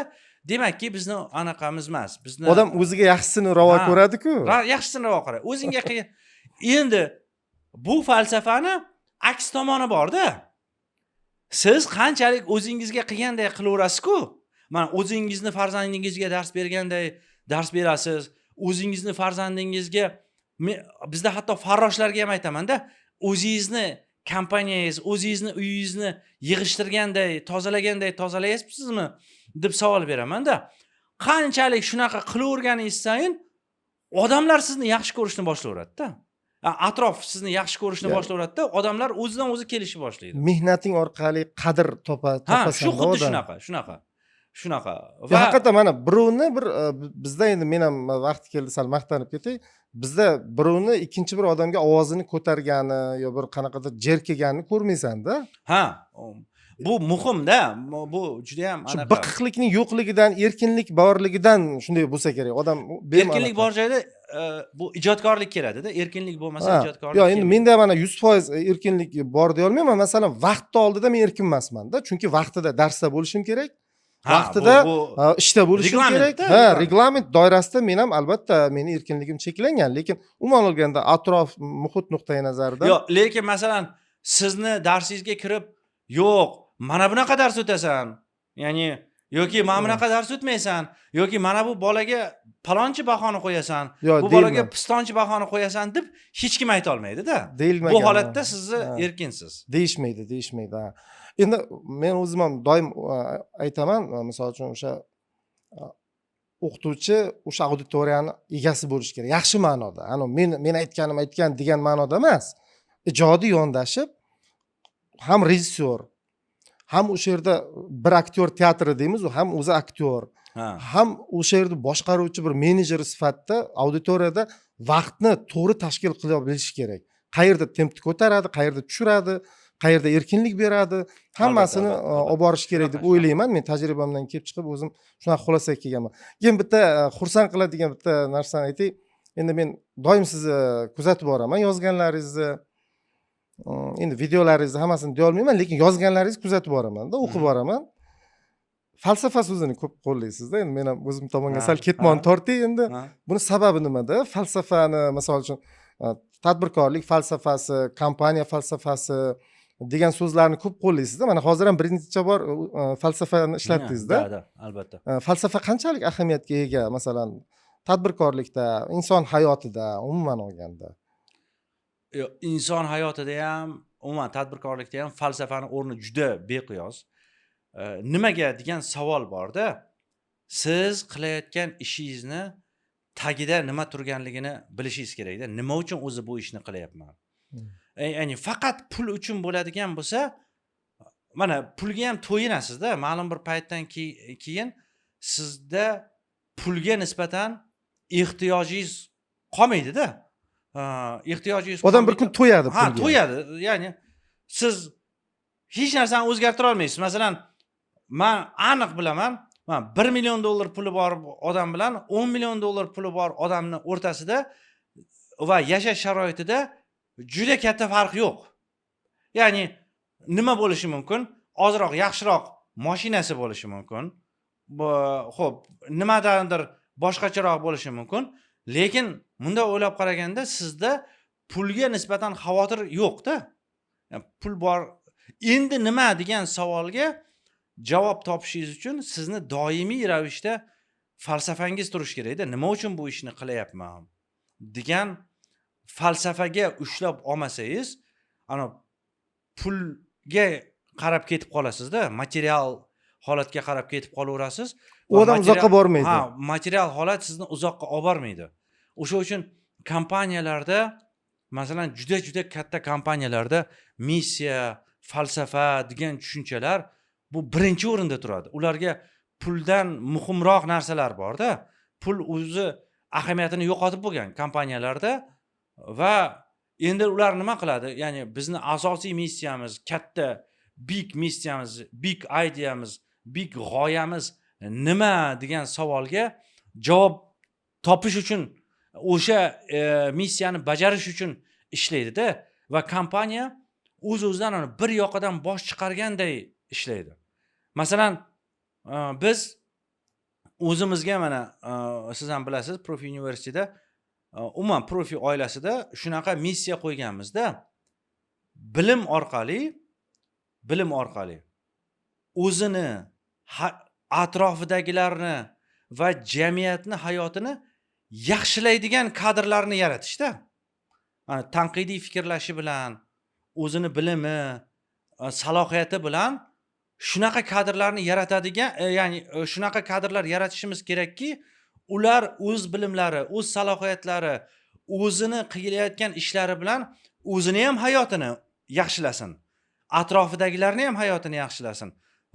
demakki bizni anaqamiz emas. Bizni odam o'ziga yaxshisini ravo Ha. ko'radi-ku. yaxshisini ravo qara. O'zingga qilgan. Endi bu falsafani aks tomoni bor-da. Siz qanchalik o'zingizga qilganday qilaverasiz-ku. Mana o'zingizni farzandingizga dars berganday dars berasiz. O'zingizni farzandingizga bizda hatto farroshlarga ham aytaman-da, o'zingizni kompaniyangiz, o'zingizni uyingizni yig'ishtirganday, tozalayapsizmi deb savol beraman-da. Qanchalik shunaqa qilaverganingiz sayin odamlar sizni yaxshi ko'rishni boshlayveradi-da. Atrof sizni yaxshi ko'rishni boshlayveradi-da, odamlar o'zidan o'zi kelishni boshlaydi. Mehnating orqali qadr topasan. Shu xuddi shunaqa. Va haqiqatan mana birovni bir bizda endi men ham vaqti keldi sal maqtanib ketay. Bizda birovni ikkinchi bir odamga ovozini ko'targani yo bir qanaqadir jerkiganini ko'rmaysan-da. Bu muhimda. Bu juda ham Shu biqiqlikning yo'qligidan, erkinlik borligidan shunday bo'lsa kerak. Odam erkinlik bor joyda bu ijodkorlik keladi-da. Erkinlik bo'lmasa ijodkorlik. Yo'q, endi menda mana 100% erkinlik bor deya olmayman. Masalan, vaqtni oldida men erkin emasman-da, chunki vaqtida darsda bo'lishim kerak. Vaqtida ishda bo'lishim kerak. Reglament doirasida men ham albatta meni erkinligim cheklangan, lekin umuman olganda atrof, muhit nuqtai nazaridan. Yo'q, lekin masalan, sizni darsingizga kirib, yo'q, mana bunaqa dars o'tasan. Ya'ni yoki mana bunaqa dars o'tmaysan, yoki mana bu bolaga palonchi bahoni qo'yasan, bu bolaga pistonchi bahoni qo'yasan deb hech kim ayta olmaydi-da. Bu holatda sizni erkinsiz. Deyishmaydi. Endi men o'zim ham doim aytaman, misol uchun o'sha o'qituvchi o'sha auditoriyani egasi bo'lish kerak. Yaxshi ma'noda. Men aytganim aytgan degan ma'noda emas. Ijodiy yondashib, ham rejissyor, ham o'sha yerda bir aktyor teatri deymiz, ham o'zi aktyor, ham o'sha yerda boshqaruvchi bir menejer sifatida auditoriyada vaqtni to'g'ri tashkil qila bilish kerak. Qayerda tempni ko'taradi, qayerda tushiradi, qayerda erkinlik beradi, hammasini olib borish kerak deb o'ylayman. Men tajribamdan kelib chiqib o'zim shunaqa xulosaga kelganman. Keyin bitta xursand qiladigan bitta narsani aytay. Endi men doim sizni kuzatib boraman, yozganlaringizni, endi videolaringizni hammasini deya olmayman, lekin yozganlaringizni kuzatib boraman-da, o'qib boraman. Falsafa so'zini ko'p qo'llaysiz-da. Endi men ham o'zim tomonga sal ketmon tortay endi. Buni sababi nimada? Falsafani, masalan uchun, tadbirkorlik falsafasi, kompaniya falsafasi degan so'zlarni ko'p qo'llaysiz-da. Mana hozir ham bir necha bor falsafani ishlatdingiz-da. Albatta. Falsafa qanchalik ahamiyatga ega, masalan, tadbirkorlikda, inson hayotida, umuman olganda? Inson hayotida ham, umuman tadbirkorlikda ham falsafani o'rni juda beqiyos. Nimaga degan savol bor-da. Siz qilayotgan ishingizni tagida nima turganligini bilishingiz kerak-da. Nima uchun o'zi bu ishni qilyapman? Ya'ni faqat pul uchun bo'ladigan bo'lsa, mana pulga ham to'yinasiz-da. Ma'lum bir paytdan keyin sizda pulga nisbatan ehtiyojingiz qolmaydi-da. Ehtiyojingiz odam bir kun to'yadi pulga. To'yadi. Ya'ni siz hech narsani o'zgartira olmaysiz. Masalan, men aniq bilaman, men 1 million dollar puli bor odam bilan 10 million dollar puli bor odamning o'rtasida va yashash sharoitida juda katta farq yo'q. Ya'ni nima bo'lishi mumkin? Ozroq, yaxshiroq mashinasi bo'lishi mumkin. Xo'p, nimadandir boshqacharoq bo'lishi mumkin. Lekin bunda o'ylab qaraganda sizda pulga nisbatan xavotir yo'q-da. Yani pul bor. Endi nima degan savolga javob topishingiz uchun sizni doimiy ravishda falsafangiz turish kerak-da. Nima uchun bu ishni qilyapman degan falsafaga ushlab olmasangiz, ana pulga qarab ketib qolasiz-da, material holatga qarab ketib qolaverasiz. U odam uzoqqa bormaydi. Material holat sizni uzoqqa olib bormaydi. O'sha uchun kompaniyalarda, masalan, juda katta kompaniyalarda missiya, falsafa degan tushunchalar bu birinchi o'rinda turadi. Ularga puldan muhimroq narsalar bor-da. Pul o'zi ahamiyatini yo'qotib bo'lgan kompaniyalarda va endi ular nima qiladi? Ya'ni bizni asosiy missiyamiz, katta big missiyamiz, big ideyamiz, big g'oyamiz nima degan savolga javob topish uchun o'sha missiyani bajarish uchun ishlaydi-da va kompaniya o'z-o'zidan bir yoqadan bosh chiqarganday ishlaydi. Masalan, biz o'zimizga mana siz ham bilasiz, Profi universitetida umuman Profi oilasida shunaqa missiya qo'yganmizda, bilim orqali o'zini, atrofidagilarni va jamiyatni hayotini yaxshilaydigan kadrlarni yaratishda. Mana tanqidiy fikrlashi bilan, o'zini bilimi, salohiyati bilan shunaqa kadrlarni yaratadigan, ya'ni shunaqa kadrlar yaratishimiz kerakki, ular o'z bilimlari, o'z salohiyatlari, o'zini qilayotgan ishlari bilan o'zini ham hayotini yaxshilasin, atrofidagilarni ham hayotini yaxshilasin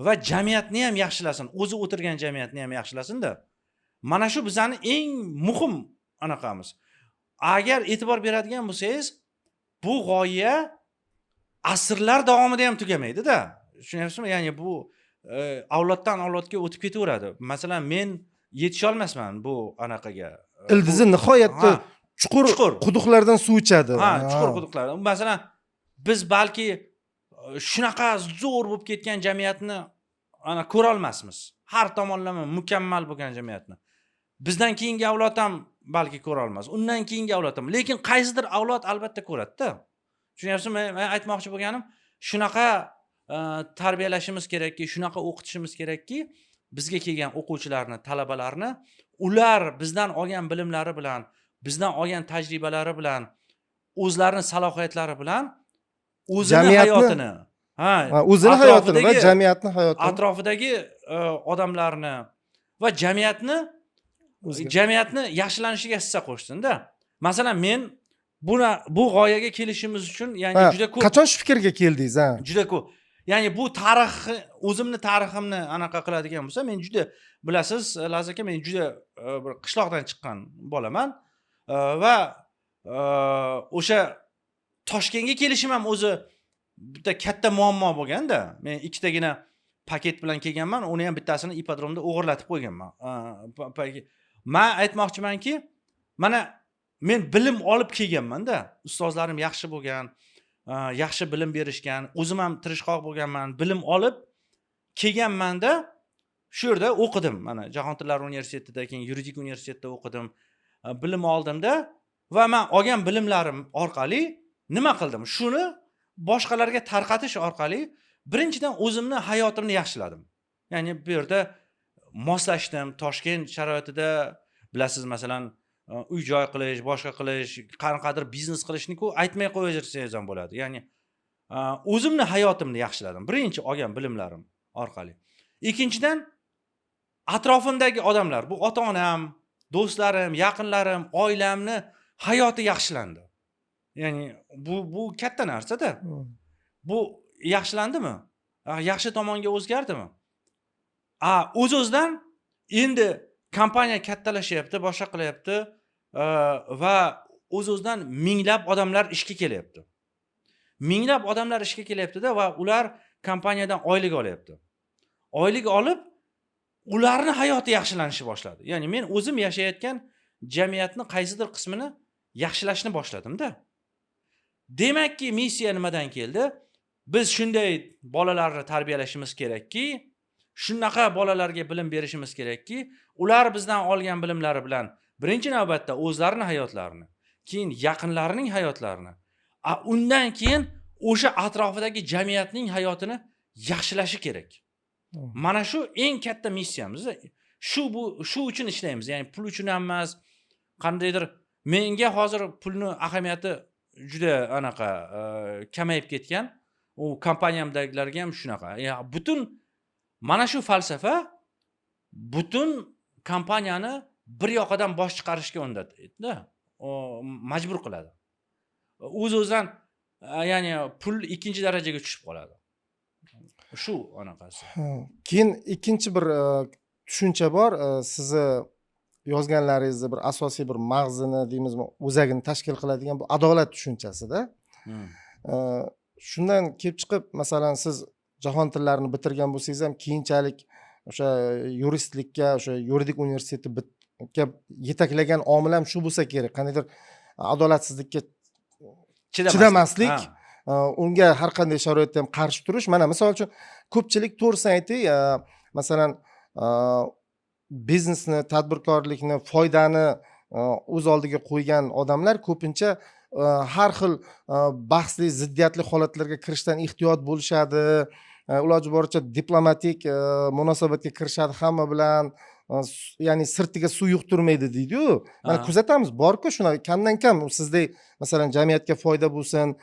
va jamiyatni ham yaxshilasin, o'zi o'tirgan jamiyatni ham yaxshilasin-da. Mana shu bizning eng muhim anaqamiz. Agar e'tibor beradigan bo'lsangiz, bu g'oya asrlar davomida ham tugamaydi-da. Tushunyapsizmi? Ya'ni bu avloddan avlodga o'tib ketaveradi. Masalan, men yetisha olmasman bu anaqaga. Ildizi nihoyatda chuqur quduqlardan suv ichadi. Chuqur quduqlardan. Masalan, biz balki shunaqa zo'r bo'lib ketgan jamiyatni ko'ra olmasmiz. Har tomonlama mukammal bo'lgan jamiyatni. Bizdan keyingi avlod ham balki ko'ra olmas. Undan keyingi avlod ham. Lekin qaysidir avlod albatta ko'radi-da. Tushunyapsizmi? Men aytmoqchi bo'lganim, shunaqa tarbiyalashimiz kerakki, shunaqa o'qitishimiz kerakki, bizga kelgan o'quvchilarni, talabalarni ular bizdan olgan bilimlari bilan, bizdan olgan tajribalari bilan, o'zlarining salohiyatlari bilan o'zini hayotini, o'zini hayotini va jamiyatni hayotini, atrofidagi odamlarni va jamiyatni yaxshilanishiga hissa qo'shsin-da. Masalan, men bu g'oyaga kelishimiz uchun, ya'ni juda ko'p. Qachon shu fikrga keldingiz, ha? Juda ko'p. Ya'ni bu o'zimni tariximni anaqa qiladigan bo'lsa, men juda, bilasiz, Laziz aka, men juda bir qishloqdan chiqqan bolaman va o'sha Toshkentga kelishim ham o'zi bitta katta muammo bo'lganda. Men ikkitagina paket bilan kelganman, uni ham bittasini ipodromda o'g'irlatib qo'yganman. Men aytmoqchimanki, mana men bilim olib kelganman-da. Ustozlarim yaxshi bo'lgan, yaxshi bilim berishgan, o'zim ham tirishqoq bo'lganman, bilim olib kelganman-da. Shu yerda o'qidim. Mana Jahon tillari universitetida, keyin yuridik universitetda o'qidim. Bilim oldimda va men olgan bilimlarim orqali nima qildim? Shuni boshqalarga tarqatish orqali birinchidan o'zimni hayotimni yaxshiladim. Ya'ni bu yerda moslashdim. Toshkent sharoitida bilasiz, masalan, uy-joy qilish, boshqa qilish, qanaqadir biznes qilishni-ku aytmay qo'yaversangiz ham bo'ladi. Ya'ni o'zimni hayotimni yaxshiladim. Birinchi olgan bilimlarim orqali. Ikkinchidan, atrofimdagi odamlar, bu ota-onam, do'stlarim, yaqinlarim, oilamni hayoti yaxshilandi. Ya'ni bu katta narsa-da. Bu yaxshilandimi? Yaxshi tomonga o'zgardimi? O'z-o'zidan endi kompaniya kattalashyapti, boshqa qilyapti va o'z-o'zidan minglab odamlar ishga kelyapti. Minglab odamlar ishga kelyapti-da va ular kompaniyadan oylik olyapti. Oylik olib, ularning hayoti yaxshilanishni boshladi. Ya'ni men o'zim yashayotgan jamiyatning qaysidir qismini yaxshilashni boshladim-da. Demakki, missiya nimadan keldi? Biz shunday bolalarni tarbiyalashimiz kerakki, shunaqa bolalarga bilim berishimiz kerakki, ular bizdan olgan bilimlari bilan birinchi navbatda o'zlarining hayotlarini, keyin yaqinlarining hayotlarini, undan keyin o'sha atrofidagi jamiyatning hayotini yaxshilashi kerak. Mana shu eng katta missiyamiz. Shu uchun ishlaymiz. Ya'ni pul uchun emas, qandaydir menga hozir pulni ahamiyati juda anaqa kamayib ketgan. U kompaniyamdagilarga ham shunaqa. Butun mana shu falsafa butun kompaniyani bir yoqadan bosh chiqarishga undaydi-da. Majbur qiladi. O'z-o'zidan ya'ni pul ikkinchi darajaga tushib qoladi. Shu anaqasi. Keyin ikkinchi bir tushuncha bor. Sizni yozganlaringizda bir asosiy bir mag'zini deymizmi, o'zagini tashkil qiladigan bu adolat tushunchasida. Shundan kelib chiqib, masalan, siz jahon tillarini bitirgan bo'lsangiz ham keyinchalik o'sha yuristlikka, o'sha yuridik universitetga yetaklagan omil ham shu bo'lsa kerak. Qaniydir adolatsizlikka chidamaslik unga har qanday sharoitda ham qarshi turish. Mana misol uchun ko'pchilik to'g'risini aytaylik, masalan, e, biznesni, tadbirkorlikni, foydani o'z oldiga qo'ygan odamlar ko'pincha har xil bahsli, ziddiyatli holatlarga kirishdan ehtiyot bo'lishadi. Iloji boricha diplomatik munosabatga kirishadi hamma bilan. Ya'ni sirtiga suv yuqtirmaydi deydi-yu. Mana kuzatamiz, bor-ku shunaqa kamdan kam sizdek masalan jamiyatga foyda bo'lsin,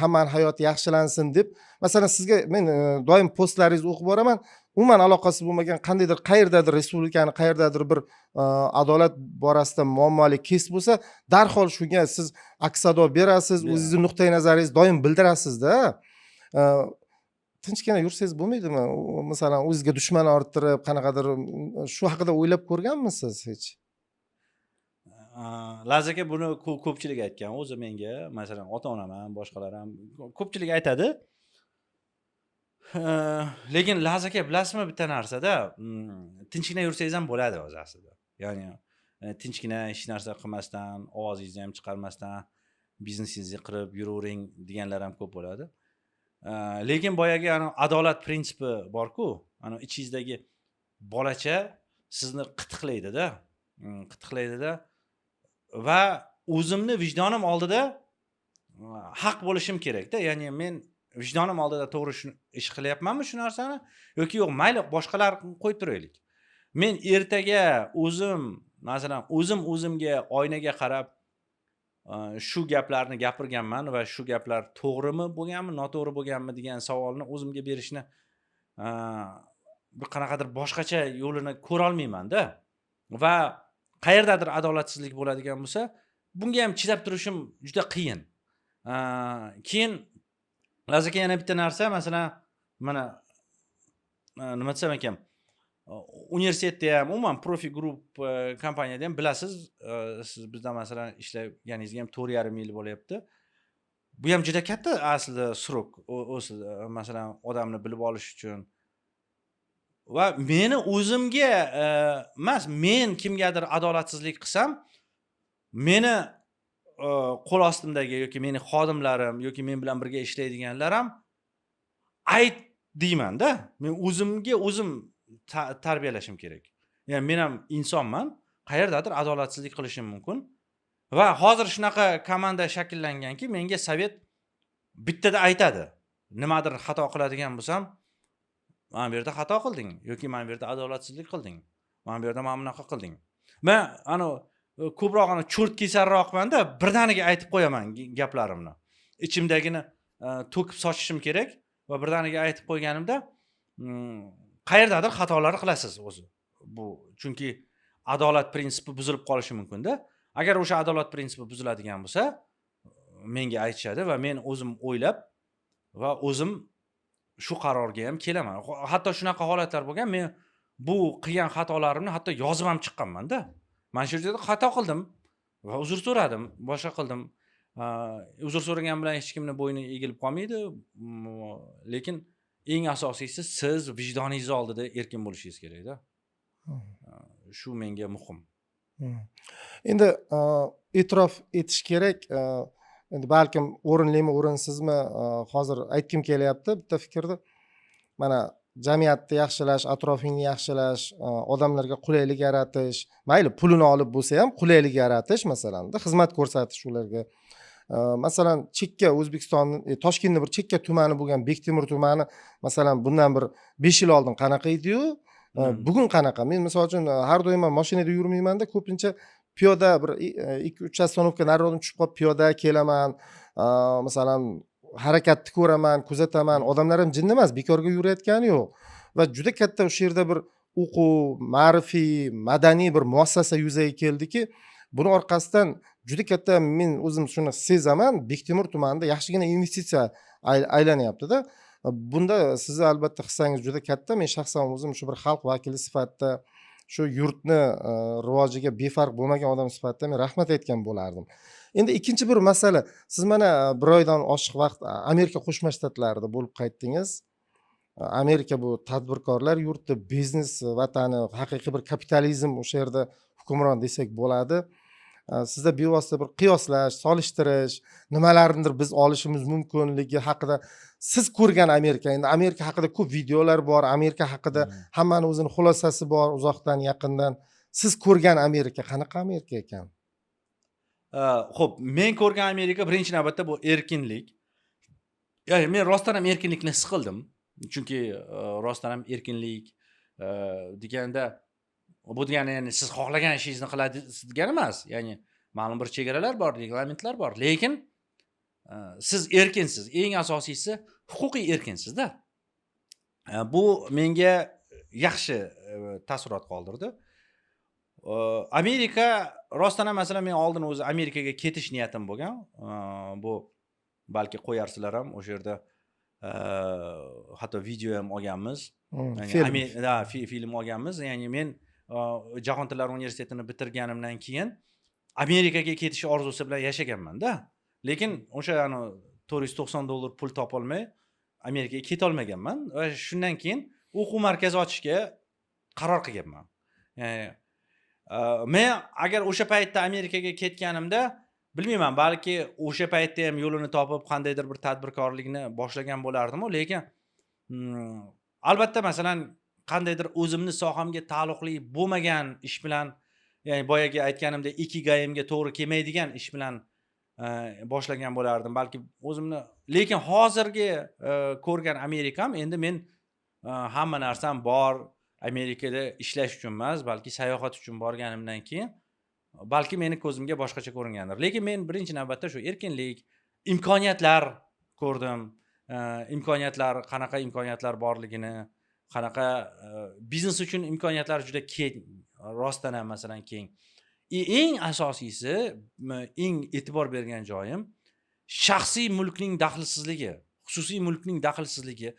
hammani hayoti yaxshilansin deb. Masalan sizga men doim postlaringizni o'qib boraman. Umuman aloqasi bo'lmagan qandaydir qayerdadir respublikani qayerdadir bir adolat borasida muammoli kes bo'lsa, darhol shunga siz aks-sado berasiz, o'zingizni nuqtai nazaringizni doim bildirasiz-da. Tinchgina yursangiz bo'lmaydimi? Masalan, o'zingizga dushman orttirib, qanaqadir shu haqida o'ylab ko'rganmisiz hech? Lazaka buni ko'pchilik aytgan. O'zi menga, masalan, ota-onam ham, boshqalar ham ko'pchilik aytadi. Lekin Lazaka bilasizmi bitta narsada, tinchgina yursangiz ham bo'ladi o'zi aslida. Ya'ni tinchgina hech narsa qilmasdan, ovozingizni ham chiqarmasdan biznesingizni qilib yuravering deganlar ham ko'p bo'ladi. Lekin boyagi adolat prinsipi bor-ku, ichingizdagi bolacha sizni qitiqlaydi-da, va o'zimni vijdonim oldida haq bo'lishim kerak-da. Ya'ni men vijdonim oldida to'g'ri ish qilyapmanmi shu narsani yoki yo'q, mayli boshqalar qo'yib turaylik. Men ertaga masalan o'zimga oynaga qarab shu gaplarni gapirganman va shu gaplar to'g'rimi bo'lganmi, noto'g'ri bo'lganmi degan savolni o'zimga berishni bir qanaqadir boshqacha yo'lini ko'ra olmayman-da. Va qayerdadir adolatsizlik bo'ladigan bo'lsa, bunga ham chidab turishim juda qiyin. Keyin Lazaka yana bitta narsa, masalan, mana nima desam ekan, universitetda ham, umuman Profi Group kompaniyada ham bilasiz, siz bizda masalan ishlaganingizga ham 4,5 yil bo'lyapti. Bu ham juda katta aslida srok, o'zi masalan odamni bilib olish uchun. Va meni o'zimga emas, men kimgadir adolatsizlik qilsam, meni qo'l ostimdagi yoki meni xodimlarim yoki men bilan birga ishlaydiganlar ham ayt deyman-da. Men o'zimga o'zim tarbiyalashim kerak. Ya'ni men ham insonman, qayerdadir adolatsizlik qilishim mumkin. Va hozir shunaqa komanda shakllanganki, menga sovet bittada aytadi. Nimadir xato qiladigan bo'lsam, mana bu yerda xato qilding yoki mana bu yerda adolatsizlik qilding. Mana bu yerda mana bunaqa qilding. Men ko'proq cho'rt kesarroqman-da, birdaniga aytib qo'yaman gaplarimni. Ichimdagini to'kib sochishim kerak va birdaniga aytib qo'yganimda qayerdadir xatolar qilasiz o'zi. Bu chunki adolat prinsipi buzilib qolishi mumkin-da. Agar o'sha adolat prinsipi buziladigan bo'lsa, menga aytishadi va men o'zim o'ylab va o'zim shu qarorga ham kelaman. Hatto shunaqa holatlar bo'lgan, men bu qilgan xatolarimni hatto yozib ham chiqqanman-da. Men shu yerda xato qildim va uzr so'radim, boshqa qildim. Uzr so'ragan bilan hech kimning bo'yni egilib qolmaydi, lekin eng asosiysi siz vijdoningiz oldida erkin bo'lishingiz kerak-da. Shu menga muhim. Endi e'tirof etish kerak. Endi balkim o'rinlimi, o'rinsizmi, hozir aytkim kelyapti bitta fikrni. Mana jamiyatni yaxshilash, atrofingni yaxshilash, odamlarga qulaylik yaratish, mayli pulini olib bo'lsa ham qulaylik yaratish, masalan, xizmat ko'rsatish ularga. Masalan, chekka O'zbekistonning Toshkentning bir chekka tumani bo'lgan Bektemir tumani, masalan, bundan bir 5 yil oldin qanaqa edi-yu, bugun qanaqa? Men misol uchun har doim mashinada yurmayman-da, ko'pincha piyoda bir 2-3 ostanovka nariroqdan tushib qolib piyoda kelaman. Masalan, harakatni ko'raman, kuzataman. Odamlar ham jinni emas, bekorga yurayotgani yo'q. Va juda katta o'sha yerda bir o'quv, ma'rifiy, madaniy bir muassasa yuzaga keldiki, buni orqasidan juda katta men o'zim shuni sezaman, Bektemir tumanida yaxshigina investitsiya aylanyapti-da. Bunda sizni albatta hissangiz juda katta. Men shaxsan o'zim shu bir xalq vakili sifatida shu yurtni rivojiga befarq bo'lmagan odam sifatida men rahmat aytgan bo'lardim. Endi ikkinchi bir masala, siz mana bir oydan oshiq vaqt Amerika Qo'shma Shtatlarida bo'lib qaytdingiz. Amerika bu tadbirkorlar yurti, biznes vatani, haqiqiy bir kapitalizm o'sha yerda hukmron desak bo'ladi. sizda bevosita bir qiyoslash, solishtirish, nimalarnidir biz olishimiz mumkinligi haqida siz ko'rgan Amerika, endi Amerika haqida ko'p videolar bor, Amerika haqida hammani o'zini xulosasi bor, uzoqdan, yaqindan. Siz ko'rgan Amerika qanaqa Amerika ekan? Xo'p, men ko'rgan Amerika birinchi navbatda bu erkinlik. Ya'ni men rostdan ham erkinlikni his qildim. Chunki rostdan ham erkinlik deganda bu degani ya'ni siz xohlagan ishingizni qilasiz degani emas. Ya'ni ma'lum bir chegaralar bor, reglamentlar bor. Lekin siz erkinsiz. Eng asosiysi huquqiy erkinsizda. Bu menga yaxshi taassurot qoldirdi. Amerika rostdan ham masalan men oldin o'zi Amerikaga ketish niyatim bo'lgan. Bu balki qo'yarsizlar ham o'sha yerda hatto video ham olganmiz. Film olganmiz. Ya'ni men Jahon tillari universitetini bitirganimdan keyin Amerikaga ketish orzusi bilan yashaganman-da. Lekin o'sha $490 pul topolmay Amerikaga keta olmaganman va shundan keyin o'quv markazi ochishga qaror qilganman. Men agar o'sha paytda Amerikaga ketganimda bilmayman, balki o'sha paytda ham yo'lini topib qandaydir bir tadbirkorlikni boshlagan bo'lardim-ku, lekin albatta masalan qandaydir o'zimni sohamga taalluqli bo'lmagan ish bilan, ya'ni boyagi aytganimdek ikigayimga to'g'ri kelmaydigan ish bilan boshlagan bo'lardim. Balki o'zimni, lekin hozirgi ko'rgan Amerikam, endi men hamma narsam bor, Amerikada ishlash uchun emas, balki sayohat uchun borganimdan keyin balki meni ko'zimga boshqacha ko'ringandir. Lekin men birinchi navbatda shu erkinlik, imkoniyatlar ko'rdim. Imkoniyatlar, qanaqa imkoniyatlar borligini, qanaqa biznes uchun imkoniyatlar juda keng, rostdan ham masalan keng. Eng asosiysi, eng e'tibor bergan joyim shaxsiy mulkning daxlsizligi, xususiy mulkning daxlsizligi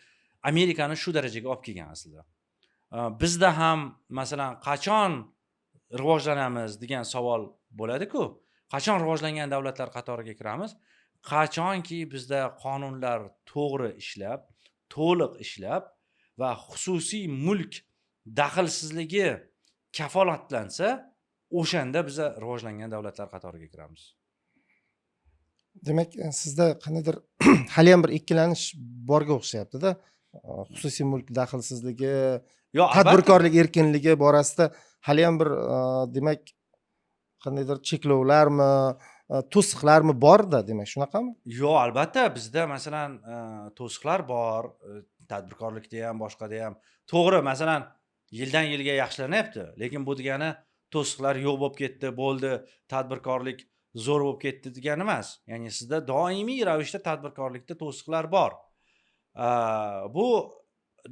Amerikani shu darajaga olib kelgan aslida. Bizda ham masalan qachon rivojlanamiz degan savol bo'ladi-ku. Qachon rivojlangan davlatlar qatoriga kiramiz? Qachonki bizda qonunlar to'g'ri ishlab, to'liq ishlab va xususiy mulk daxlsizligi kafolatlansa, o'shanda biz rivojlangan davlatlar qatoriga kiramiz. Demak, sizda qaniydir hali ham bir ikkilanish borga o'xshayapti-da. Xususiy mulk daxlsizligi, tadbirkorlik erkinligi borasida hali ham bir demak qandaydir cheklovlarmi, to'siqlarmi bor-da, demak shunaqami? Yo'q, albatta bizda masalan to'siqlar bor, tadbirkorlikda ham, boshqada ham. To'g'ri, masalan yildan yilga yaxshilanyapti, lekin bu degani to'siqlar yo'q bo'lib ketdi, bo'ldi, tadbirkorlik zo'r bo'lib ketdi degani emas. Ya'ni sizda doimiy ravishda tadbirkorlikda to'siqlar bor. Bu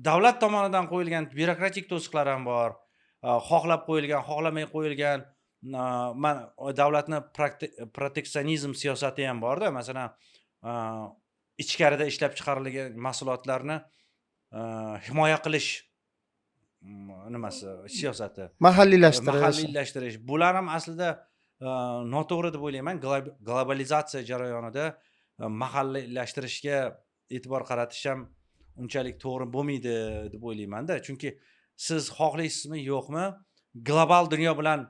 davlat tomonidan qo'yilgan byurokratik to'siqlar ham bor. Xohlab qo'yilgan, xohlamay qo'yilgan, davlatni proteksionizm siyosati ham bor-da. Masalan, ichkarida ishlab chiqarilgan mahsulotlarni himoya qilish nimasi, siyosati. Mahalliylashtirish. Bular ham aslida noto'g'ri deb o'ylayman. Globalizatsiya jarayonida mahalliylashtirishga e'tibor qaratish ham unchalik to'g'ri bo'lmaydi deb o'ylayman-da. Chunki siz xohlaysizmi, yo'qmi, global dunyo bilan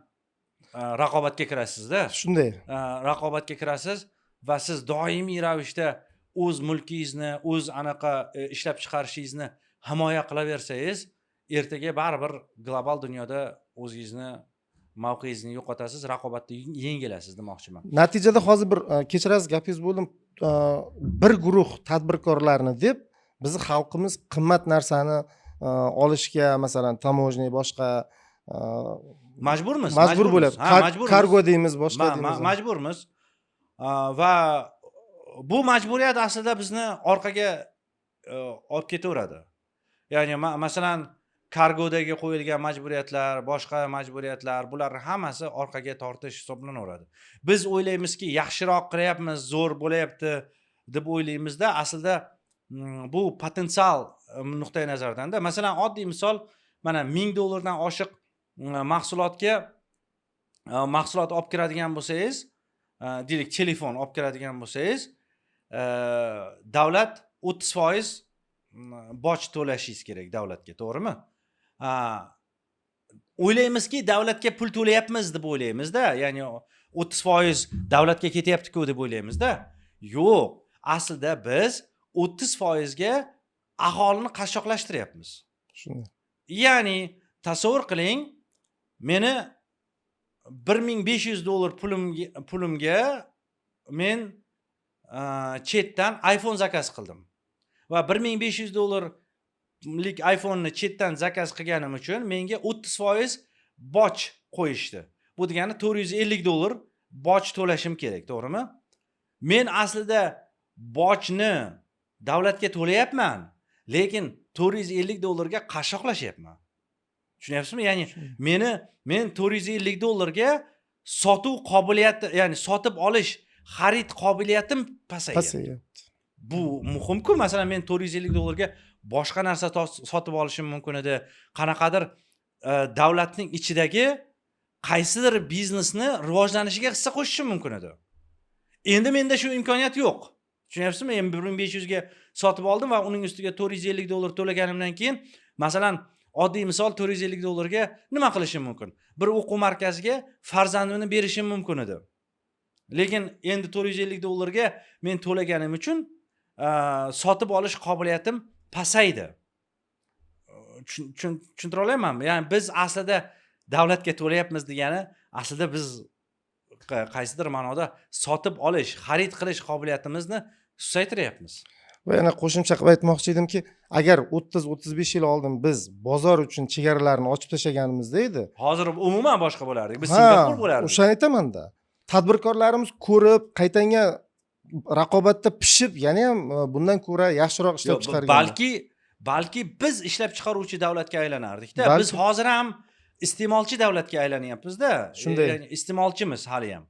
raqobatga kirasiz-da. Shunday. Raqobatga kirasiz va siz doimiy ravishda o'z mulkingizni, o'z anaqa ishlab chiqarishingizni himoya qilaversangiz, ertaga baribir global dunyoda o'zingizni mavqeingizni yo'qotasiz, raqobatda yengilasiz demoqchiman. Natijada hozir bir kechirasiz, gapingiz bo'ldim, bir guruh tadbirkorlarni deb bizni xalqimiz qimmat narsani olishga, masalan, tamojniy boshqa majburmiz. Majbur bo'ladi. Kargo deymiz, boshqa deymiz. Majburmiz. Va bu majburiyat aslida bizni orqaga olib ketaveradi. Ya'ni masalan kargodagi qo'yilgan majburiyatlar, boshqa majburiyatlar, bular hammasi orqaga tortish hisoblanaveradi. Biz o'ylaymizki, yaxshiroq qilyapmiz, zo'r bo'layapti deb o'ylaymizda, aslida bu potensial nuqtai nazardan-da. Masalan, oddiy misol, mana $1000 dan oshiq mahsulotga mahsulot olib kiradigan bo'lsangiz, deylik telefon olib kiradigan bo'lsangiz, davlat 30% boj to'lashingiz kerak davlatga, to'g'rimi? O'ylaymizki, davlatga pul to'layapmiz deb o'ylaymizda, ya'ni 30% davlatga ketyapti-ku deb o'ylaymizda. Yo'q, aslida biz 30% ga aholini qashshoqlashtiryapmiz. Shunday. Ya'ni tasavvur qiling, meni $1500 pulimga men chetdan iPhone zakaz qildim. Va $1500lik iPhone'ni chetdan zakaz qilganim uchun menga 30% boj qo'yishdi. Bu degani $450 boj to'lashim kerak, to'g'rimi? Men aslida bojni davlatga to'layapman, lekin $450 ga qashshoqlashyapman. Tushunyapsizmi? Ya'ni men $450 ga sotuv qobiliyati, ya'ni sotib olish, xarid qobiliyatim pasayyapti. Pasayapti. Bu muhim-ku. Masalan, men $450 ga boshqa narsa sotib olishim mumkin edi. Qanaqadir davlatning ichidagi qaysidir biznesni rivojlanishiga hissa qo'shishim mumkin edi. Endi menda shu imkoniyat yo'q. Tushunyapsizmi? Men 1500 ga sotib oldim va uning ustiga $450 to'laganimdan keyin, masalan, oddiy misol $450 ga nima qilishim mumkin? Bir o'quv markaziga farzandimni berishim mumkin edi. Lekin endi $450 ga men to'laganim uchun sotib olish qobiliyatim pasaydi. Tushuntira olaymanmi? Ya'ni biz aslida davlatga to'layapmiz degani, aslida biz qaysidir ma'noda sotib olish, xarid qilish qobiliyatimizni susaytiryapmiz. Va yana qo'shimcha qilib aytmoqchi edimki, agar 30-35 yil oldin biz bozor uchun chegaralarni ochib tashlaganimizda edi. Hozir umuman boshqa bo'lardik. Biz Singapur bo'lardik. O'shani aytaman-da. Tadbirkorlarimiz ko'rib, qaytanga raqobatda pishib, yana ham bundan ko'ra yaxshiroq ishlab chiqargan. Balki biz ishlab chiqaruvchi davlatga aylanardik-da. Biz hozir ham iste'molchi davlatga aylanyapmiz-da. Ya'ni iste'molchimiz hali ham.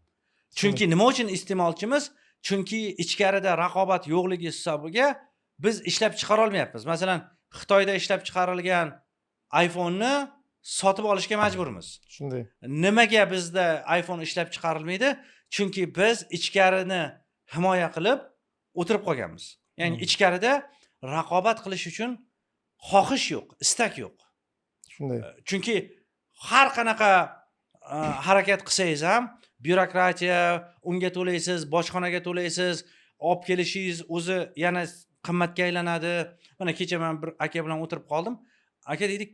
Chunki nima uchun iste'molchimiz? Chunki ichkarida raqobat yo'qligi hisobiga biz ishlab chiqara olmayapmiz. Masalan, Xitoyda ishlab chiqarilgan iPhone'ni sotib olishga majburmiz. Shunday. Nimaga bizda iPhone ishlab chiqarilmaydi? Chunki biz ichkarini himoya qilib o'tirib qolganmiz. Ya'ni ichkarida raqobat qilish uchun xohish yo'q, istak yo'q. Shunday. Chunki har qanaqa harakat qilsangiz ham byurokratiya, unga to'laysiz, bojxonaga to'laysiz, olib kelishingiz o'zi yana qimmatga aylanadi. Mana kecha men bir aka bilan o'tirib qoldim. Aka deydi,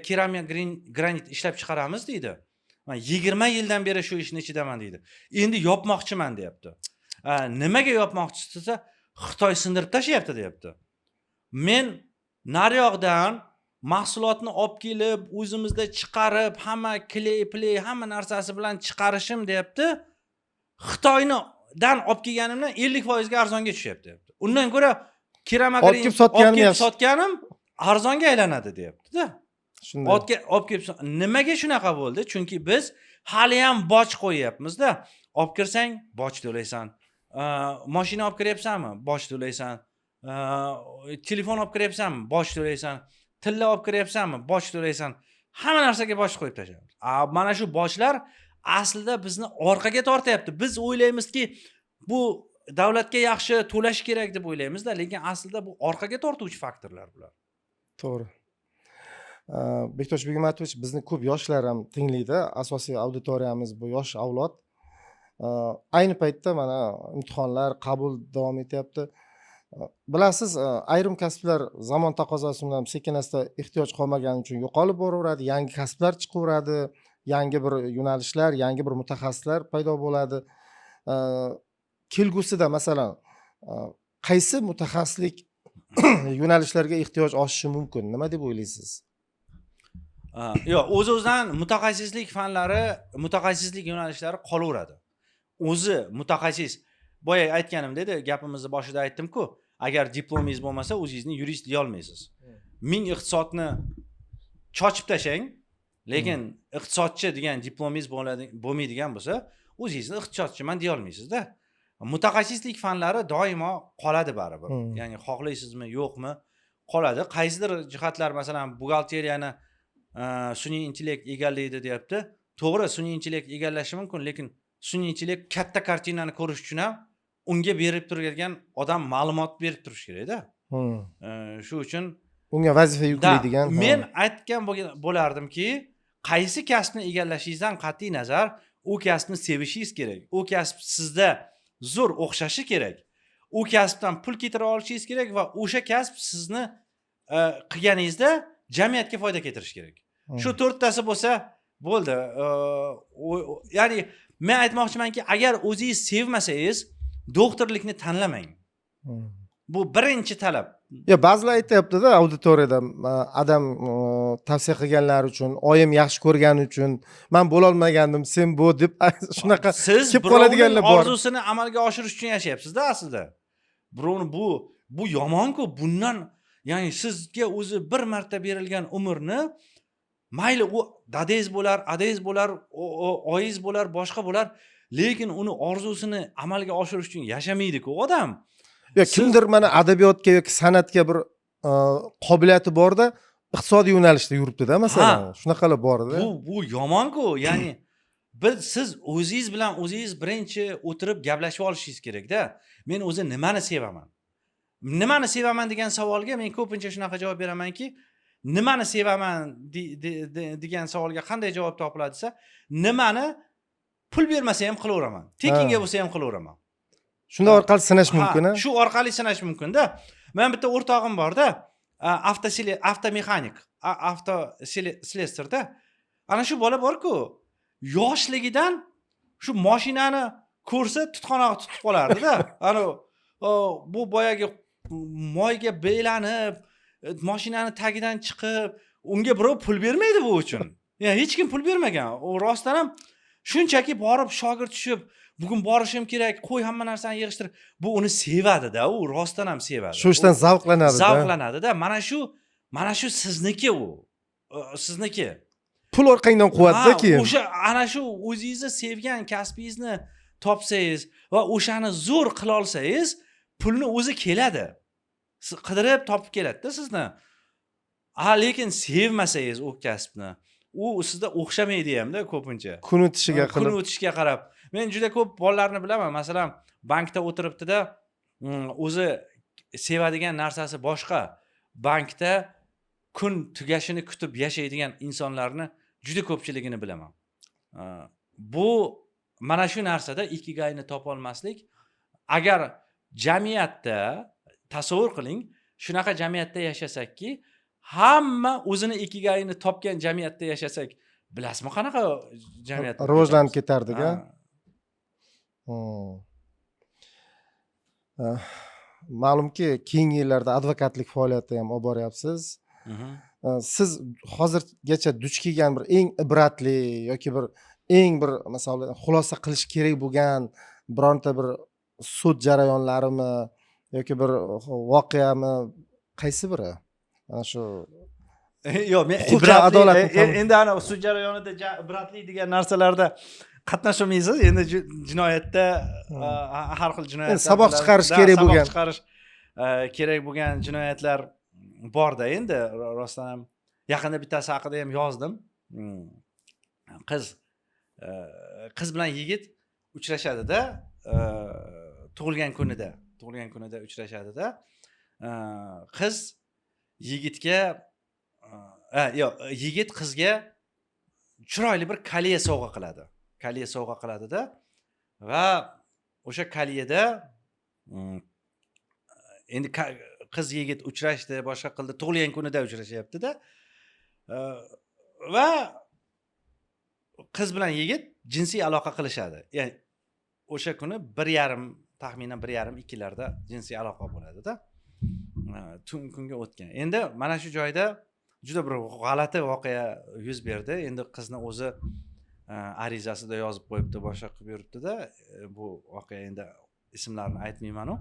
keramik granit ishlab chiqaramiz deydi. Men 20 yildan beri shu ishning ichidaman deydi. Endi yopmoqchiman deyapti. Nimaga yopmoqchisiz desa, Xitoy sindirib tashlayapti deyapti. Men naryoqdan mahsulotni olib kelib, o'zimizda chiqarib, hamma kley, hamma narsasi bilan chiqarishim deyapti. Xitoydan olib kelganimdan 50% ga arzonga tushyapti deyapti. Undan ko'ra keramik sotganim arzonga aylanadi deyapti-da. Shunday. Olib kelib nimaga shunaqa bo'ldi? Chunki biz hali ham boj qo'yyapmiz-da. Olib kirsang, boj to'laysan. Mashina olib kiryapsanmi? Boj to'laysan. Telefon olib kiryapsanmi? Boj to'laysan. Tilla olib kiryapsanmi? Boj to'laysan. Hamma narsaga boj qo'yib tashlaymiz. Mana shu bojlar aslida bizni orqaga tortyapti. Biz o'ylaymizki, bu davlatga yaxshi to'lash kerak deb o'ylaymiz-da, lekin aslida bu orqaga tortuvchi faktorlar bular. To'g'ri. Bektosh Begmatovich, bizni ko'p yoshlar ham tinglaydi. Asosiy auditoriyamiz bu yosh avlod. Ayni paytda mana imtihonlar, qabul davom etyapti. Bilasiz, ayrim kasblar zamon taqozosi bilan sekin-asta ehtiyoj qolmagani uchun yo'qolib boraveradi, yangi kasblar chiqaveradi, yangi bir yo'nalishlar, yangi bir mutaxassislar paydo bo'ladi. Kelgusida masalan, qaysi mutaxassislik yo'nalishlarga ehtiyoj oshishi mumkin? Nima deb o'ylaysiz? Yo'q, o'z-o'zidan mutaxassislik fanlari, mutaxassislik yo'nalishlari qolaveradi. O'zi mutaxassis, boya aytganimda edi, gapimizni boshida aytdim-ku, agar diplomingiz bo'lmasa, o'zingizni yurist deya olmaysiz. 1000 iqtisodni chochib tashlang, lekin iqtisodchi degan diplomingiz bo'lmaydigan bo'lsa, o'zingizni iqtisodchiman deya olmaysiz-da. Mutaxassislik fanlari doimo qoladi baribir. Ya'ni xohlaysizmi, yo'qmi, qoladi. Qaysidir jihatlar, masalan, buxgalteriyani sun'iy intellekt egallaydi deyapti. To'g'ri, sun'iy intellekt egallashi mumkin, lekin sun'iy intellekt katta kartinani ko'rish uchun ham unga berib turgan odam ma'lumot berib turish kerak-da. Shu uchun unga vazifa yuklaydigan. Men aytgan bo'lardimki, qaysi kasbni egallashingizdan qat'iy nazar, u kasbni sevishingiz kerak. U kasb sizda zo'r o'xshashi kerak. U kasbdan pul keltira olishingiz kerak va o'sha kasb sizni qilganingizda jamiyatga foyda keltirishi kerak. Shu to'rttasi bo'lsa bo'ldi. Ya'ni men aytmoqchimanki, agar o'zingiz sevmasangiz, doktorlikni tanlamang. Bu birinchi talab. Ya ba'zilar aytayapti-da auditoriyada, adam tavsiya qilganlari uchun, oyim yaxshi ko'rgani uchun, men bo'la olmagandim, sen bu deb shunaqa siz kelib qoladiganlar bor. orzusini amalga oshirish uchun yashayapsiz-da aslida. Birovni bu yomon-ku. Bundan, ya'ni sizga o'zi bir marta berilgan umrni, mayli u dadangiz bo'lar, adangiz bo'lar, oyingiz bo'lar, boshqa bo'lar, lekin uni orzusini amalga oshirish uchun yashamaydi-ku odam. Ya kimdir mana adabiyotga yoki san'atga bir qobiliyati borda, iqtisodiy yo'nalishda yuribdi-da, masalan. Shunaqalar bor-da. Bu yomon-ku. Ya'ni siz o'zingiz bilan o'zingiz birinchi o'tirib gaplashib olishingiz kerak-da. Men o'zi nimani sevaman? Nimani sevaman degan savolga men ko'pincha shunaqa javob beramanki, nimani sevaman degan savolga qanday javob topiladi desa, nimani pul bermasa ham qilaveraman. Tekinga bo'lsa ham qilaveraman. Shunda orqali sinash mumkin-a? Shu orqali sinash mumkin-da. Men bitta o'rtog'im bor-da, avtomexanik, avtoslesarda. Ana shu bola bor-ku, yoshligidan shu mashinani ko'rsa tutqanoq tutib qolardi-da. Ana bu boyagi moyga belanib, mashinani tagidan chiqib, unga birov pul bermaydi bu uchun. Ya'ni hech kim pul bermagan. U rostdan ham shunchaki borib shogird tushib, bugun borishim kerak, qo'y hamma narsani yig'ishtirib, bu uni sevadi-da, u rostdan ham sevadi. Shu ishdan zavqlanadi-da. Zavqlanadi-da. Mana shu sizniki u. Sizniki. Pul orqangdan quvvatda keyin. O'sha ana shu o'zingizni sevgan kasbingizni topsangiz va o'shani zo'r qila olsangiz, pulni o'zi keladi. Siz qidirib topib keladi-da sizni. Lekin sevmasangiz u kasbni, u sizda o'xshamaydi hamda ko'pincha. Kun o'tishiga qilib. Kun o'tishiga qarab. Men juda ko'p bolalarni bilaman. Masalan, bankda o'tiribdi-da, o'zi sevadigan narsasi boshqa. Bankda kun tugashini kutib yashaydigan insonlarni juda ko'pchiligini bilaman. Bu mana shu narsada ikigayni topa olmaslik. Agar jamiyatda tasavvur qiling, shunaqa jamiyatda yashasakki, hamma o'zini ikigayini topgan jamiyatda yashasak, bilasizmi qanaqa jamiyat rivojlanib ketardi-ga. Ma'lumki, keyingi yillarda advokatlik faoliyatini ham olib boryapsiz. Siz hozirgacha duch kelgan bir eng ibratli yoki bir eng bir masalan xulosa qilish kerak bo'lgan bironta bir sud jarayonlarimi yoki bir voqeami qaysi biri? Mana shu yo'q, men endi ana sud jarayonida ibratli degan narsalarda qatnashmaysiz. Endi jinoyatda har xil jinoyatlar, saboq chiqarish kerak bo'lgan, saboq chiqarish kerak bo'lgan jinoyatlar borda. Endi rostdan ham yaqinda bittasi haqida ham yozdim. Qiz bilan yigit uchrashadi-da, tug'ilgan kunida uchrashadi-da. Qiz yigitga yigit qizga chiroyli bir kolye sovg'a qiladi-da va o'sha kolyeda endi qiz yigit uchrashdi, boshqa qildi, tug'ilgan kunida uchrashyapti-da va qiz bilan yigit jinsiy aloqa qilishadi. Ya'ni o'sha kuni 1:30, taxminan 1:30-2 larda jinsiy aloqa bo'ladi-da. Kunga o'tgan. Endi mana shu joyda juda bir g'alati voqea yuz berdi. Endi qizni o'zi arizasida yozib qo'yibdi, boshqa qilib yuribdi-da. Bu voqea endi ismlarini aytmayman-u.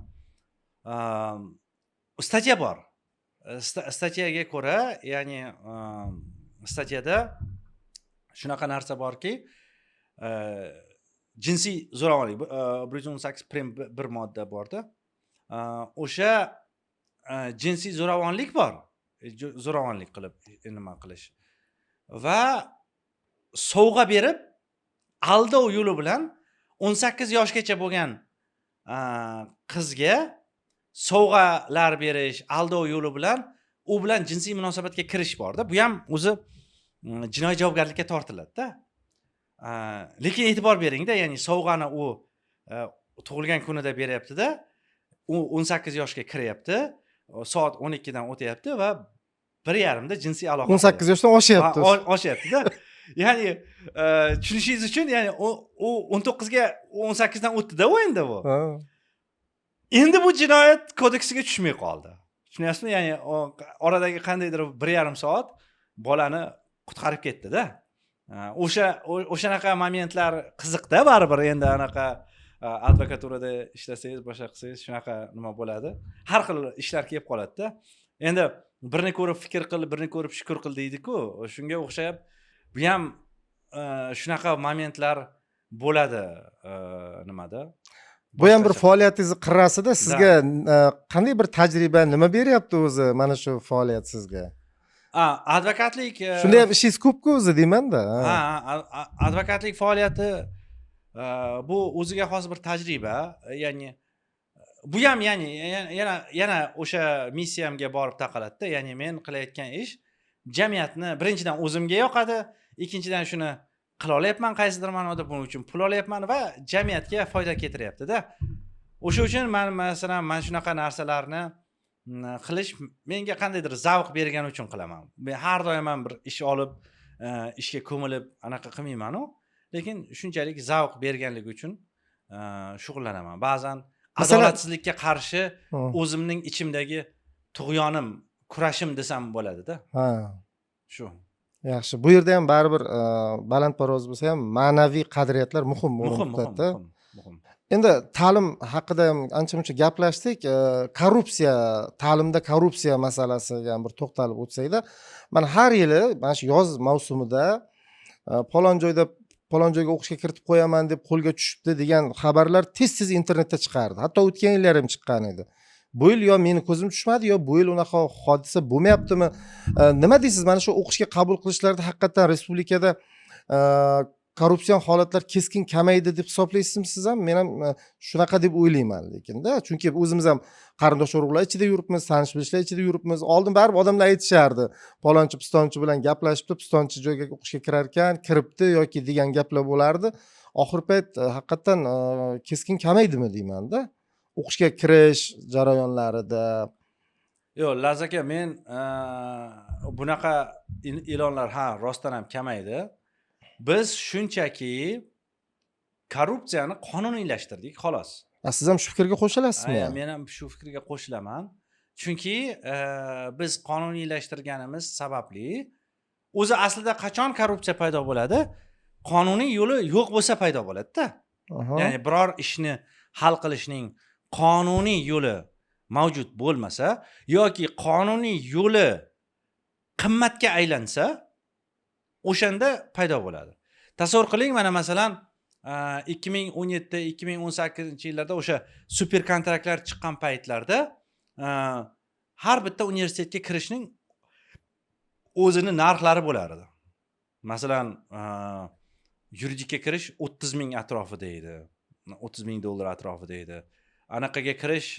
Statya bor. Statyaga ko'ra, ya'ni statyada shunaqa narsa borki, jinsiy zo'ravonlik 118 prim bir modda borda. O'sha jinsiy zo'ravonlik bor. Zo'ravonlik qilib nima qilish. Va sovg'a berib, aldov yo'li bilan 18 yoshgacha bo'lgan qizga sovg'alar berish, aldov yo'li bilan u bilan jinsiy munosabatga kirish borda. Bu ham o'zi jinoiy javobgarlikka tortiladi-da. Lekin e'tibor beringda, ya'ni sovg'ani u tug'ilgan kunida beryapti-da, u 18 yoshga kiryapti, soat 12 dan o'tyapti va 1:30 da jinsiy aloqa 18 yoshdan oshyapti. oshyapti-da. Ya'ni tushunishingiz uchun, ya'ni u 19 ga 18 dan o'tdi-da o'yinda bu. Ha. Endi bu jinoyat kodeksiga tushmay qoldi. Tushunyapsizmi? Ya'ni oradagi qandaydir 1,5 soat bolani qutqarib ketdi-da. O'shanaqa momentlar qiziqda baribir, endi anaqa advokaturada ishlasangiz, boshqa qilsangiz shunaqa nima bo'ladi. Har xil ishlar kelib qoladi-da. Endi birni ko'rib fikr qil, birni ko'rib shukur qil deydi-ku. Shunga o'xshab bu ham shunaqa momentlar bo'ladi nimada. Bu ham bir faoliyatingizni qirrasida sizga qanday bir tajriba, nima beryapti o'zi mana shu faoliyat sizga? Advokatlik Shunda ham ishingiz ko'p-ku o'zi deymanda. Advokatlik faoliyati bu o'ziga xos bir tajriba. Ya'ni bu ham yana o'sha missiyamga borib taqaladi-da. Ya'ni men qilayotgan ish jamiyatni birinchidan o'zimga yoqadi, ikkinchidan shuni qila olyapman qaysidir ma'noda, buning uchun pul olyapman va jamiyatga foyda keltiryapti-da. O'sha uchun masalan mana shunaqa narsalarni qilish menga qandaydir zavq bergani uchun qilaman. Men har doim ham bir ish olib, ishga ko'milib anaqa qilmayman-ku, lekin shunchalik zavq berganligi uchun shug'ullanaman. Ba'zan adolatsizlikka qarshi o'zimning ichimdagi tug'yonim, kurashim desam bo'ladi-da. Ha. Shu. Yaxshi. Bu yerda ham baribir balandparvoz bo'lsa ham ma'naviy qadriyatlar muhim o'rinda. Muhim. Endi ta'lim haqida ham ancha-muncha gaplashdik. Korrupsiya, ta'limda korrupsiya masalasiga ham bir to'xtalib o'tsak-da. Mana har yili mana shu yoz mavsumida falon joyga o'qishga kiritib qo'yaman deb qo'lga tushibdi degan xabarlar tez-tez internetda chiqardi. Hatto o'tgan yillar ham chiqqan edi. Bu yil yo meni ko'zim tushmadi, yo bu yil unaqa hodisa bo'lmayaptimi? Nima deysiz? Mana shu o'qishga qabul qilishlarda haqiqatan respublikada korrupsion holatlar keskin kamaydi deb hisoblaysizmi siz ham? Men ham shunaqa deb o'ylayman lekin-da. Chunki o'zimiz ham qarindosh urug'lar ichida yuribmiz, tanish bilishlar ichida yuribmiz. Oldin baribir odamlar aytishardi, palonchi pistonchi bilan gaplashibdi, pistonchi joyga o'qishga kirar ekan, kiribdi yoki degan gaplar bo'lardi. Oxir payt haqiqatan keskin kamaydimi deyman-da. O'qishga kirish jarayonlarida. Yo'q, Laz aka, men bunaqa e'lonlar rostdan ham kamaydi. Biz shunchaki korrupsiyani qonuniylashtirdik, xolos. Siz ham shu fikrga qo'shilasizmi? Men ham shu fikrga qo'shilaman. Chunki biz qonuniylashtirganimiz sababli o'zi aslida qachon korrupsiya paydo bo'ladi? Qonuniy yo'li yo'q bo'lsa paydo bo'ladi-da. Ya'ni biror ishni hal qilishning qonuniy yo'li mavjud bo'lmasa yoki qonuniy yo'li qimmatga aylansa, o'shanda paydo bo'ladi. Tasavvur qiling, mana masalan 2017-2018 yillarda o'sha super kontraktlar chiqqan paytlarda har bitta universitetga kirishning o'zini narxlari bo'lar edi. Masalan, yuridikka kirish 30 ming atrofida edi. 30 ming dollar atrofida edi. Anaqaga kirish,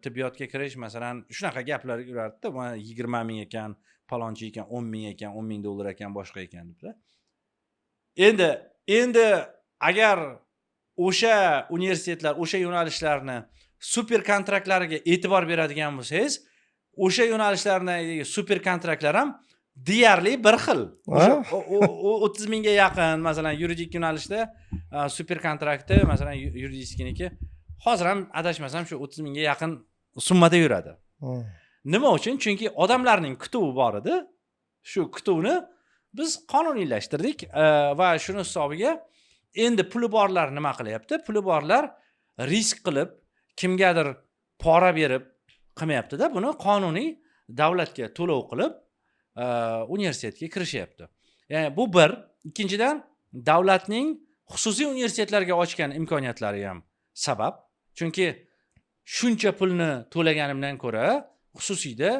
tibbiyotga kirish masalan shunaqa gaplar yurardi-da, mana 20 ming ekan, palonchi ekan, 10 ming ekan, 10 ming dollar ekan, boshqa ekan deblar. Endi agar o'sha universitetlar, o'sha yo'nalishlarni super kontraktlariga e'tibor beradigan bo'lsangiz, o'sha yo'nalishlardagi super kontraktlar ham deyarli bir xil. O'sha 30 mingga yaqin, masalan, yuridik yo'nalishda super kontrakti, masalan, yuridikniki hozir ham adashmasam shu 30 mingga yaqin summada yuradi. Nima uchun? Chunki odamlarning kutuvi bor edi. Shu kutuvni biz qonuniylashtirdik va shuni hisobiga endi puli borlar nima qilyapti? Puli borlar risk qilib, kimgadir pora berib qilmayapti-da, buni qonuniy davlatga to'lov qilib universitetga kirishyapti. Ya'ni bu bir, ikkinchidan davlatning xususiy universitetlarga ochgan imkoniyatlari ham sabab. Chunki shuncha pulni to'laganimdan ko'ra xususiyda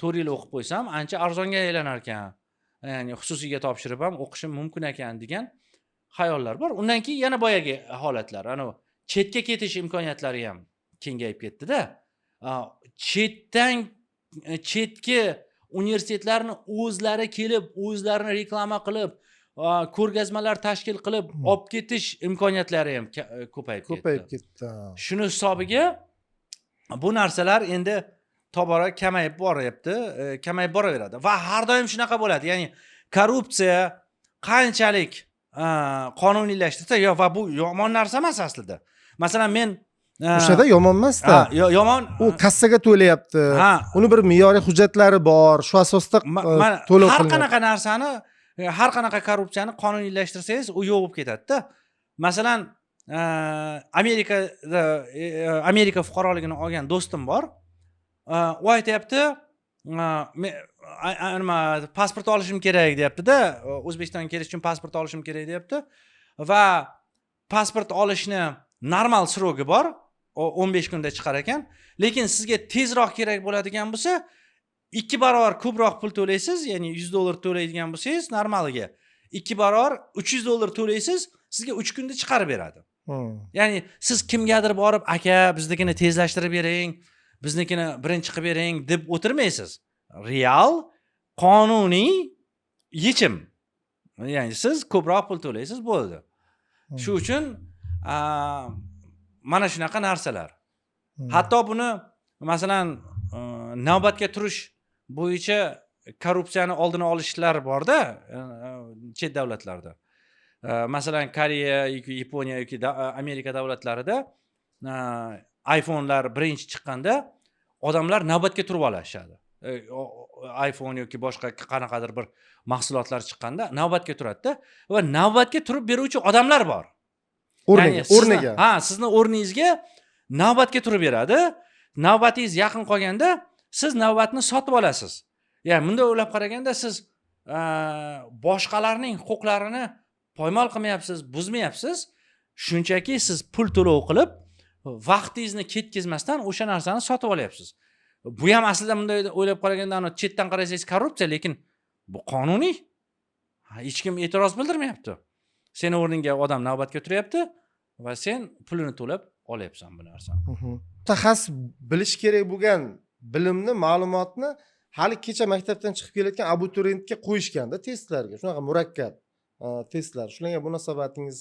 4 yil o'qib qo'ysam ancha arzonga aylanar ekan. Ya'ni xususiyga topshirib ham o'qishim mumkin ekan degan xayollar bor. Undan keyin yana boyagi holatlar, ana chetga ketish imkoniyatlari ham kengayib ketdi-da. Chetki universitetlarni o'zlari kelib, o'zlarini reklama qilib, ko'rgazmalar tashkil qilib olib ketish imkoniyatlari ham ko'payib ko'payib ketdi. ketdi. Shuni hisobiga bu narsalar endi tobora kamayib boryapti, kamayib boraveradi va har doim shunaqa bo'ladi. Ya'ni korrupsiya qanchalik qonuniylashtirsa, va bu yomon narsa emas aslida. Masalan, men O'shada yomon emas-da. yomon U kassaga to'layapti. Uni bir me'yoriy hujjatlari bor. Shu asosda to'lov har qilinadi. qanaqa narsani, har qanaqa korrupsiyani qonuniylashtirsangiz, u yo'q bo'lib ketadi-da. Masalan, Amerika fuqaroligini olgan do'stim bor. U aytayapti, nima pasport olishim kerak deyapti-da, O'zbekistonga kelish uchun pasport olishim kerak deyapti va pasport olishni normal srogi bor, 15 kunda chiqar ekan, lekin sizga tezroq kerak bo'ladigan bo'lsa 2 barobar ko'proq pul to'laysiz, ya'ni $100 to'laydigan bo'lsangiz normaliga 2 barobar $300 to'laysiz, sizga 3 kunda chiqarib beradi. Ya'ni siz kimgadir borib, aka biznikini tezlashtirib bering, biznikini birinchi qilib bering deb o'tirmaysiz. Real qonuniy yechim. Ya'ni siz ko'proq pul to'laysiz, bo'ldi. Shu uchun mana shunaqa narsalar. Hatto buni masalan navbatga turish bo'yicha korrupsiyani oldini olishlar bor-da, chet davlatlarda. Masalan Koreya yoki Yaponiya yoki Amerika davlatlarida iPhone'lar birinchi chiqqanda odamlar navbatga turib olishadi. iPhone yoki boshqa qanaqadir bir mahsulotlar chiqqanda navbatga turadi-da va navbatga turib beruvchi odamlar bor. O'rniga. Sizni o'rningizga navbatga turib beradi. Navbatingiz yaqin qolganda siz navbatni sotib olasiz. Ya'ni bunday o'ylab qaraganda siz boshqalarning huquqlarini poymol qilmayapsiz, buzmayapsiz. Shunchaki siz pul to'lov qilib, vaqtingizni ketkazmasdan o'sha narsani sotib olyapsiz. Bu ham aslida bunday o'ylab qaraganda chetdan qarasangiz korrupsiya, lekin bu qonuniy. Hech kim e'tiroz bildirmayapti. Seni o'rningga odam navbatga turyapti va sen pulini to'lab olyapsan bu narsani. Mutaxassis bilish kerak bo'lgan bilimni, ma'lumotni hali kecha maktabdan chiqib kelayotgan abituriyentga qo'yishganda testlarga, shunaqa murakkab testlar. Shularga munosabatingiz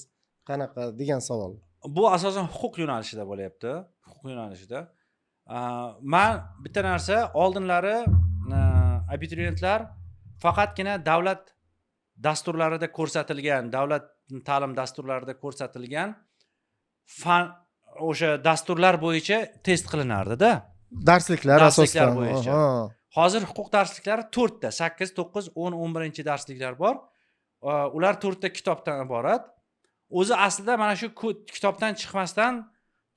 qanaqa degan savol. Bu asosan huquq yo'nalishida bo'lyapti. Huquq yo'nalishida. Men bitta narsa, oldinlari abituriyentlar faqatgina davlat dasturlarida ko'rsatilgan, davlat ta'lim dasturlarida ko'rsatilgan o'sha dasturlar bo'yicha test qilinardi-da. Darsliklar asosida bo'yicha. Hozir huquq darsliklari 4 ta, 8, 9, 10, 11 darsliklar bor. Ular 4 ta kitobdan iborat. O'zi aslida mana shu kitobdan chiqmasdan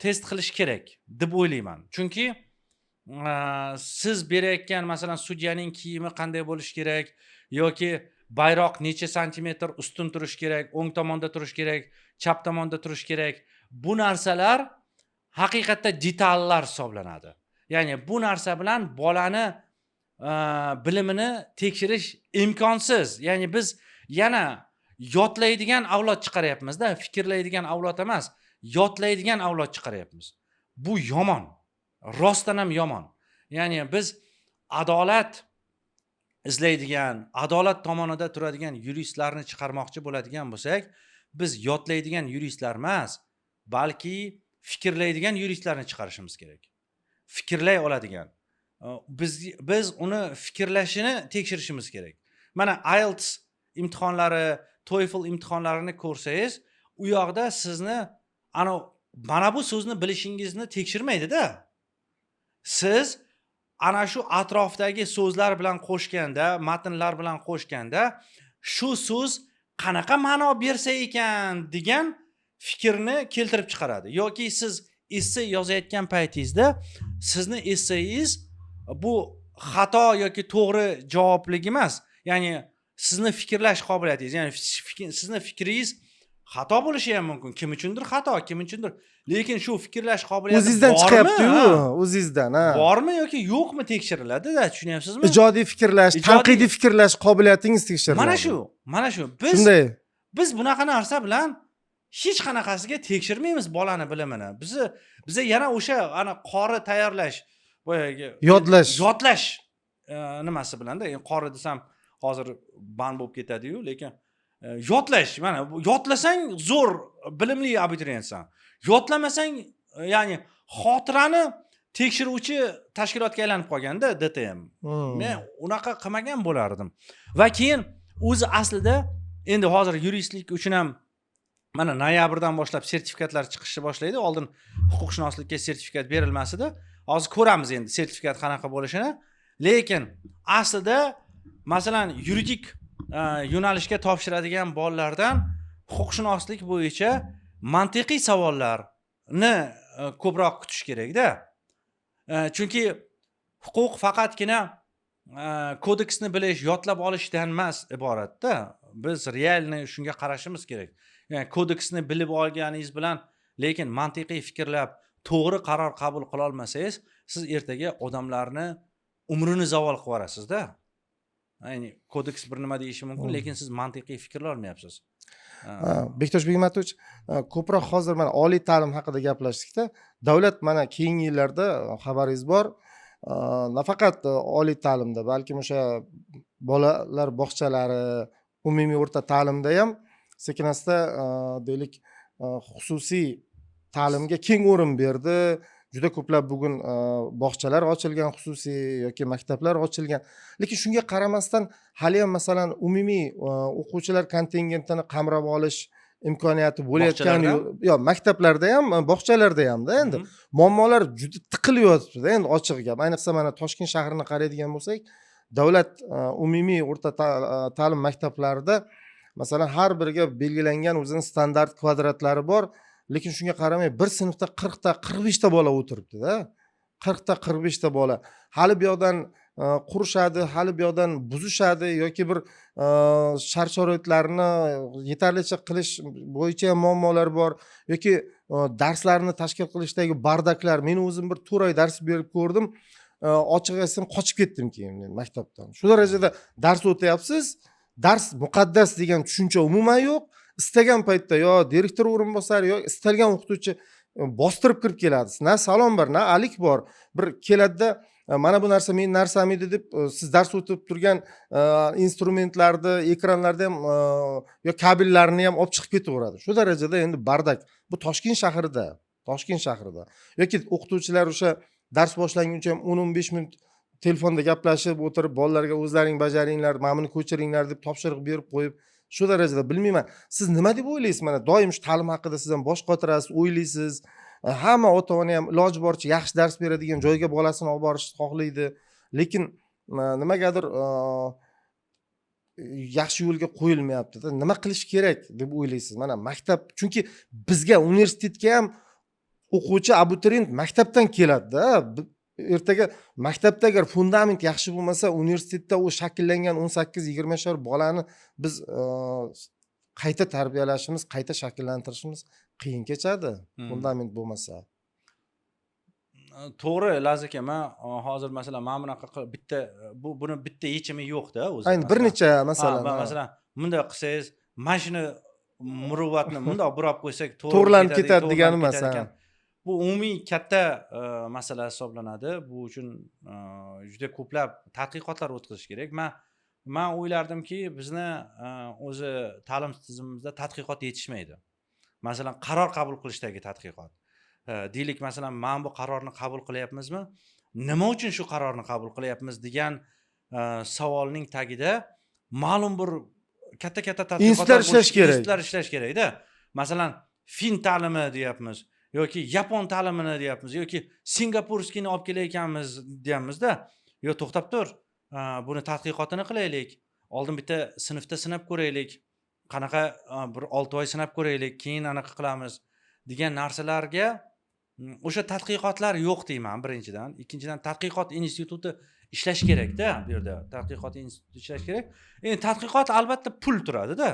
test qilish kerak deb o'ylayman. Chunki siz berayotgan masalan sudyaning kiyimi qanday bo'lishi kerak yoki bayroq necha santimetr ustun turish kerak, o'ng tomonda turish kerak, chap tomonda turish kerak. Bu narsalar haqiqatda detallar hisoblanadi. Ya'ni bu narsa bilan bolani bilimini tekshirish imkonsiz. Ya'ni biz yana yodlaydigan avlod chiqaryapmiz-da, fikrlaydigan avlod emas, yodlaydigan avlod chiqaryapmiz. Bu yomon. Rostdan ham yomon. Ya'ni biz adolat izlaydigan, adolat tomonida turadigan yuristlarni chiqarmoqchi bo'ladigan bo'lsak, biz yodlaydigan yuristlar emas, balki fikrlaydigan yuristlarni chiqarishimiz kerak. Fikrlay oladigan. Biz uni fikrlashini tekshirishimiz kerak. Mana IELTS imtihonlari, TOEFL imtihonlarini ko'rsangiz, u yoqda sizni mana bu so'zni bilishingizni tekshirmaydi-da. Siz ana shu atrofdagi so'zlar bilan qo'shganda, matnlar bilan qo'shganda, shu so'z qanaqa ma'no bersa ekan degan fikrni keltirib chiqaradi. Yoki siz essay yozayotgan paytingizda sizni essayingiz bu xato yoki to'g'ri javoblik emas. Ya'ni sizni fikrlash qobiliyatingiz, ya'ni sizni fikringiz xato bo'lishi ham mumkin. Kim uchundir xato, kim uchundir. Lekin shu fikrlash qobiliyati o'zingizdan chiqyapti-yu, o'zingizdan, bormi yoki yo'qmi tekshiriladi-da, tushunyapsizmi? Ijodiy fikrlash, tanqidiy fikrlash qobiliyatingiz tekshiriladi. Mana shu. Biz bunaqa narsa bilan hech qanaqasiga tekshirmaymiz bolani bilimini. Biz yana o'sha qori tayyorlash, boyagi yodlash nimasi bilan-da, qori desam hozir ban bo'lib ketadi-yu, lekin yodlash, mana bu yodlasang zo'r bilimli abituriyentsan. Yodlamasang, ya'ni xotirani tekshiruvchi tashkilotga aylanib qolganda DTM. Men unaqa qilmagan bo'lardim. Va keyin o'zi aslida endi hozir yuristlik uchun ham mana noyabrdan boshlab sertifikatlar chiqishni boshlaydi. Oldin huquqshunoslikka sertifikat berilmas edi. Hozir ko'ramiz endi sertifikat qanaqa bo'lishini. Lekin aslida masalan yuridik yo'nalishga topshiradigan bolalardan huquqshunoslik bo'yicha mantiqiy savollarni ko'proq kutish kerak-da. Chunki huquq faqatgina kodeksni bilish, yodlab olishdan emas iboratda. Biz realni shunga qarashimiz kerak. Ya'ni kodeksni bilib olganingiz bilan, lekin mantiqiy fikrlab, to'g'ri qaror qabul qila olmasangiz, siz ertaga odamlarni umrini zavol qilib yuborasiz-da. Ya'ni kodeks bir nima deyishi mumkin, lekin siz mantiqiy fikrlar olmayapsiz. Bektosh Begmatovich, ko'proq hozir mana oliy ta'lim haqida gaplashdik-da. Davlat mana keyingi yillarda xabaringiz bor, nafaqat oliy ta'limda, balki o'sha bolalar bog'chalari, umumiy o'rta ta'limda ham sekin-asta deylik xususiy ta'limga keng o'rin berdi. Juda ko'plab bugun bog'chalar ochilgan, xususiy yoki maktablar ochilgan. Lekin shunga qaramasdan hali ham masalan umumiy o'quvchilar kontingentini qamrab olish imkoniyati bo'layotgan yo'q, maktablarda ham, bog'chalarda ham-da endi muammolar juda tiqilyapti-da endi ochiq gap. Ayniqsa mana Toshkent shahrini qaraydigan bo'lsak, davlat umumiy o'rta ta'lim maktablarida masalan har biriga belgilangan o'zining standart kvadratlari bor. Lekin shunga qaramay bir sinfda 40 ta 45 ta bola o'tiribdi-da. 40 ta 45 ta bola. Hali bu yoqdan qurishadi, hali bu yoqdan buzishadi yoki bir shart-sharoitlarni yetarlicha qilish bo'yicha ham muammolar bor yoki darslarni tashkil qilishdagi bardaklar. Men o'zim bir 4 oy dars berib ko'rdim. Ochiq aytsam qochib ketdim keyin maktabdan. Shu darajada dars o'tayapsiz. Dars muqaddas degan tushuncha umuman yo'q. Istagan paytda yo direktor o'rinbosari yo istalgan o'qituvchi bostirib kirib keladi. Na salom bor, na alik bor. Bir keladida mana bu narsa men narsam edi deb siz dars o'tib turgan instrumentlarni, ekranlarda ham yo kabellarni ham olib chiqib ketaveradi. Shu darajada endi bardak. Bu Toshkent shahrida. Yoki o'qituvchilar o'sha dars boshlanguncha 10-15 minut telefonda gaplashib o'tirib, bolalarga o'zlaring bajaringlar, mana buni ko'chiringlar deb topshiriq berib qo'yib, shu darajada bilmayman. Siz nima deb o'ylaysiz? Mana doim shu ta'lim haqida siz ham bosh qotirasiz, o'ylaysiz. Hamma ota-ona ham iloji boricha yaxshi dars beradigan joyga bolasini olib borishni xohlaydi. Lekin nimagadir yaxshi yo'lga qo'yilmayapti-da. Nima qilish kerak deb o'ylaysiz? Mana maktab, chunki bizga universitetga ham o'quvchi abituriyent maktabdan keladi-da. Ertaga maktabda agar fundament yaxshi bo'lmasa, universitetda u shakllangan 18-20 bolani biz qayta tarbiyalashimiz, qayta shakllantirishimiz qiyin kechadi, fundament bo'lmasa. To'g'ri, Lazaka, men hozir masalan mana bunaqa bitta buni bitta yechimi yo'q-da o'zi. Ayni bir necha masalan. Masalan, bunday qilsangiz, mashina muruvvatni bundoq burab qo'ysak to'g'rilanib ketadi degan emas. Bu umumiy katta masala hisoblanadi. Bu uchun juda ko'plab tadqiqotlar o'tkazish kerak. Men o'ylardimki, bizni o'zi ta'lim tizimimizda tadqiqot yetishmaydi. Masalan, qaror qabul qilishdagi tadqiqot. Deylik, masalan, men bu qarorni qabul qilyapmizmi? Nima uchun shu qarorni qabul qilyapmiz degan savolning tagida ma'lum bir katta tadqiqotlar ishlash kerak-da. Masalan, fin ta'limi deyapmiz. Yoki Yapon ta'limini deyapmiz, yoki Singapurskini olib kelayotganmiz deyapmiz-da. Yo, to'xtab tur. Buni tadqiqotini qilaylik. Oldin bitta sinfda sinab ko'raylik. Qanaqa bir 6 oy sinab ko'raylik, keyin anaqa qilamiz degan narsalarga o'sha tadqiqotlar yo'q deyman, birinchidan. Ikkinchidan, tadqiqot instituti ishlash kerak-da, bu yerda. Tadqiqot instituti ishlash kerak. Endi tadqiqot albatta pul turadi-da.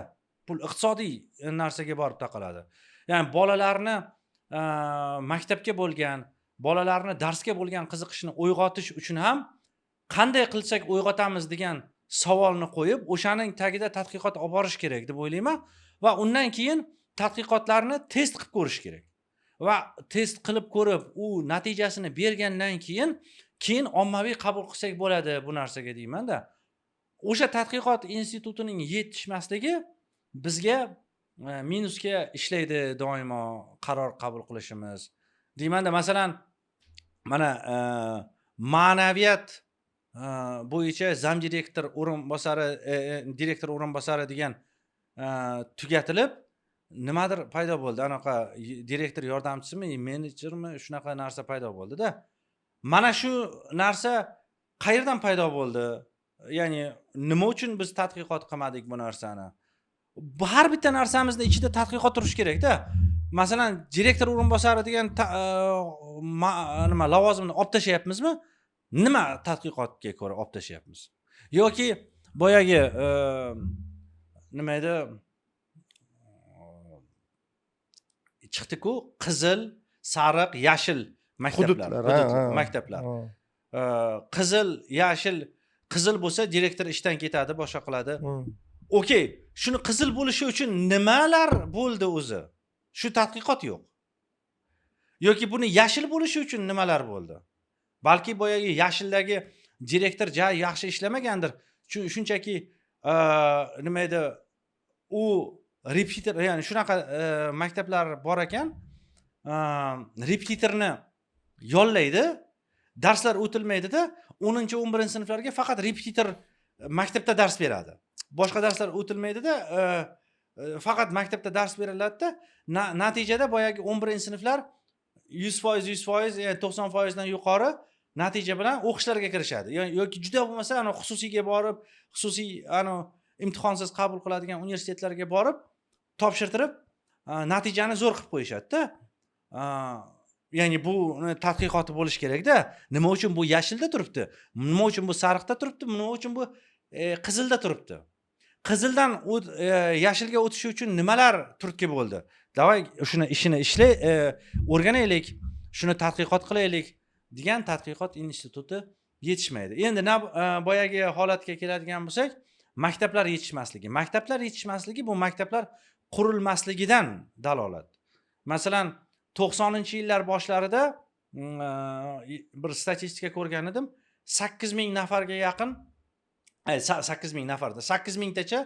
Pul iqtisodiy narsaga borib taqaladi. Ya'ni bolalarni maktabga bo'lgan, bolalarni darsga bo'lgan qiziqishni uyg'otish uchun ham qanday qilsak uyg'otamiz degan savolni qo'yib, o'shaning tagida tadqiqot olib borish kerak deb o'ylayman va undan keyin tadqiqotlarni test qilib ko'rish kerak. Va test qilib ko'rib, u natijasini bergandan keyin ommaviy qabul qilsak bo'ladi bu narsaga deyman-da. O'sha tadqiqot institutining yetishmasligi bizga minusga ishlaydi doimo qaror qabul qilishimiz. Deymanda masalan mana ma'naviyat bo'yicha zamdirektor o'rinbosari direktor o'rinbosari degan tugatilib nimadir paydo bo'ldi. Anaqa direktor yordamchisimi, menejermi shunaqa narsa paydo bo'ldi-da. Mana shu narsa qayerdan paydo bo'ldi? Ya'ni nima uchun biz tadqiqot qilmadik bu narsani? Har bitta narsamizni ichida tadqiqot turishi kerak-da. Masalan, direktor o'rinbosari degan nima lavozimni olib tashlayapmizmi? Nima tadqiqotga ko'ra olib tashlayapmiz? Yoki boyagi nima edi? Chiqdi-ku, qizil, sariq, yashil maktablar, maktablar. Qizil, yashil, qizil bo'lsa direktor ishdan ketadi, boshqa qiladi. Okey, shuni qizil bo'lishi uchun nimalar bo'ldi o'zi? Shu tadqiqot yo'q. Yoki buni yashil bo'lishi uchun nimalar bo'ldi? Balki boyagi yashildagi direktor yaxshi ishlamagandir. Shunchaki nima edi? U repetitor, ya'ni shunaqa maktablar bor ekan, repetitorni yollaydi, darslar o'tilmaydi-da, 10-11 sinflarga faqat repetitor maktabda dars beradi. Boshqa darslar o'tilmaydi-da, faqat maktabda dars beriladi-da, natijada boyagi 11-sinflar 100%, ya'ni 90% dan yuqori natija bilan o'qishlarga kirishadi. Yoki juda bo'lmasa, ana xususiyga borib, xususiy imtihonsiz qabul qiladigan universitetlarga borib, topshirtirib, natijani zo'r qilib qo'yishadi-da. Ya'ni bu tadqiqoti bo'lish kerak-da. Nima uchun bu yashilda turibdi? Nima uchun bu sariqda turibdi? Nima uchun bu qizilda turibdi? Qizildan yashilga o'tish uchun nimalar turtki bo'ldi? Davay shuni ishini o'rganaylik, shuni tadqiqot qilaylik degan tadqiqot instituti yetishmaydi. Endi boyagi holatga keladigan bo'lsak, maktablar yetishmasligi. Maktablar yetishmasligi bu maktablar qurilmasligidan dalolat. Masalan, 90-yillar boshlarida bir statistika ko'rgan edim. 8000 nafarga yaqin 8000 nafarda 8000 tacha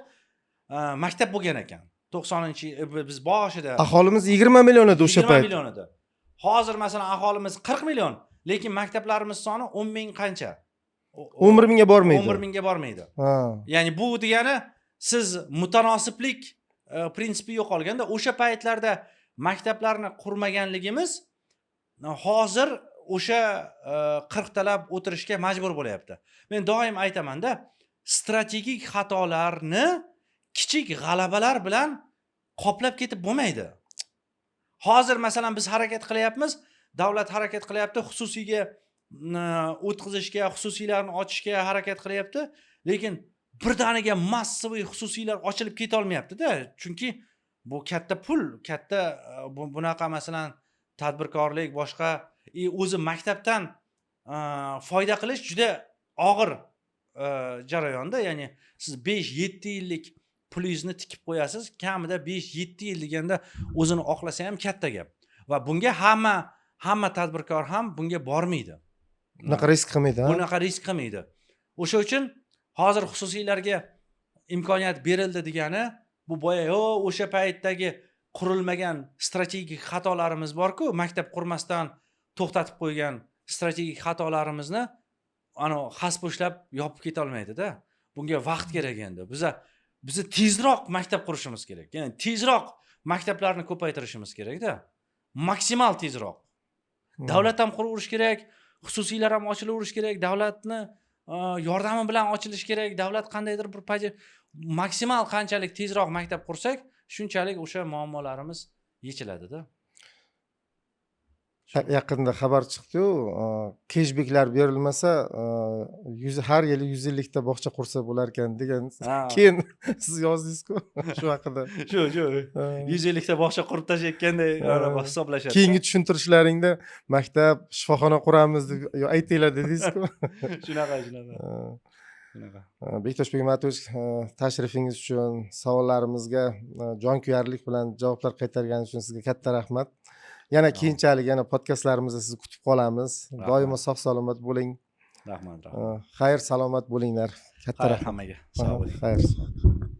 maktab bo'lgan ekan. 90-biz boshida aholimiz 20 million edi o'sha payt. 20 million edi. Hozir masalan aholimiz 40 million, lekin maktablarimiz soni 10 ming qancha? 11 mingga bormaydi. 11 mingga bormaydi. Ya'ni bu degani siz mutanosiblik prinsipi yo'qolganda, o'sha paytlarda maktablarni qurmaganligimiz hozir o'sha 40 talab o'tirishga majbur bo'lyapti. Men doim aytaman-da, strategik xatolarni kichik g'alabalar bilan qoplab ketib bo'lmaydi. Hozir masalan biz harakat qilyapmiz, davlat harakat qilyapti, xususiyga o'tkazishga, xususiylarni ochishga harakat qilyapti, lekin birdaniga massiviy xususiylar ochilib keta olmayapti-da. Chunki bu katta pul, katta bunaqa masalan tadbirkorlik, boshqa o'zi maktabdan foyda qilish juda og'ir jarayonda. Ya'ni siz 5-7 yillik pulingizni tikib qo'yasiz, kamida 5-7 yil deganda o'zini oqlasa ham katta gap. Va bunga hamma tadbirkor ham bunga bormaydi. Bunaqa risk qilmaydi. Bunaqa risk qilmaydi. O'sha uchun hozir xususiylarga imkoniyat berildi degani bu o'sha paytdagi qurilmagan strategik xatolarimiz bor-ku, maktab qurmasdan to'xtatib qo'ygan strategik xatolarimizni xaspo'shlab yopib keta olmaydi-da. Bunga vaqt kerak endi. Biz tezroq maktab qurishimiz kerak. Ya'ni tezroq maktablarni ko'paytirishimiz kerak-da. Maksimal tezroq. Davlat ham quraverish kerak, xususiylar ham ochilaverish kerak, davlatni yordami bilan ochilish kerak. Davlat qandaydir bir maksimal qanchalik tezroq maktab qursak, shunchalik o'sha muammolarimiz yechiladi-da. Yaqinda xabar chiqdi-ku, cashbacklar berilmasa, har yili 150 ta bog'cha qursa bo'lar ekan degan. Keyin siz yozdingiz-ku shu haqida. Shu 150 ta bog'cha qurib tashlayotganday hisoblashadi. Keyingi tushuntirishlaringda maktab, shifoxona quramiz deb aytinglar dedingiz-ku. Shunaqa. Bektosh Begmatovich, tashrifingiz uchun, savollarimizga jonkuyarlik bilan javoblar qaytarganingiz uchun sizga katta rahmat. Yana keyinchalik podkastlarimizda sizni kutib qolamiz. Doimo sog' salomat bo'ling. Rahmat. Xayr, salomat bo'linglar. Katta rahmat hammaga. Sog' bo'ling. Xayr.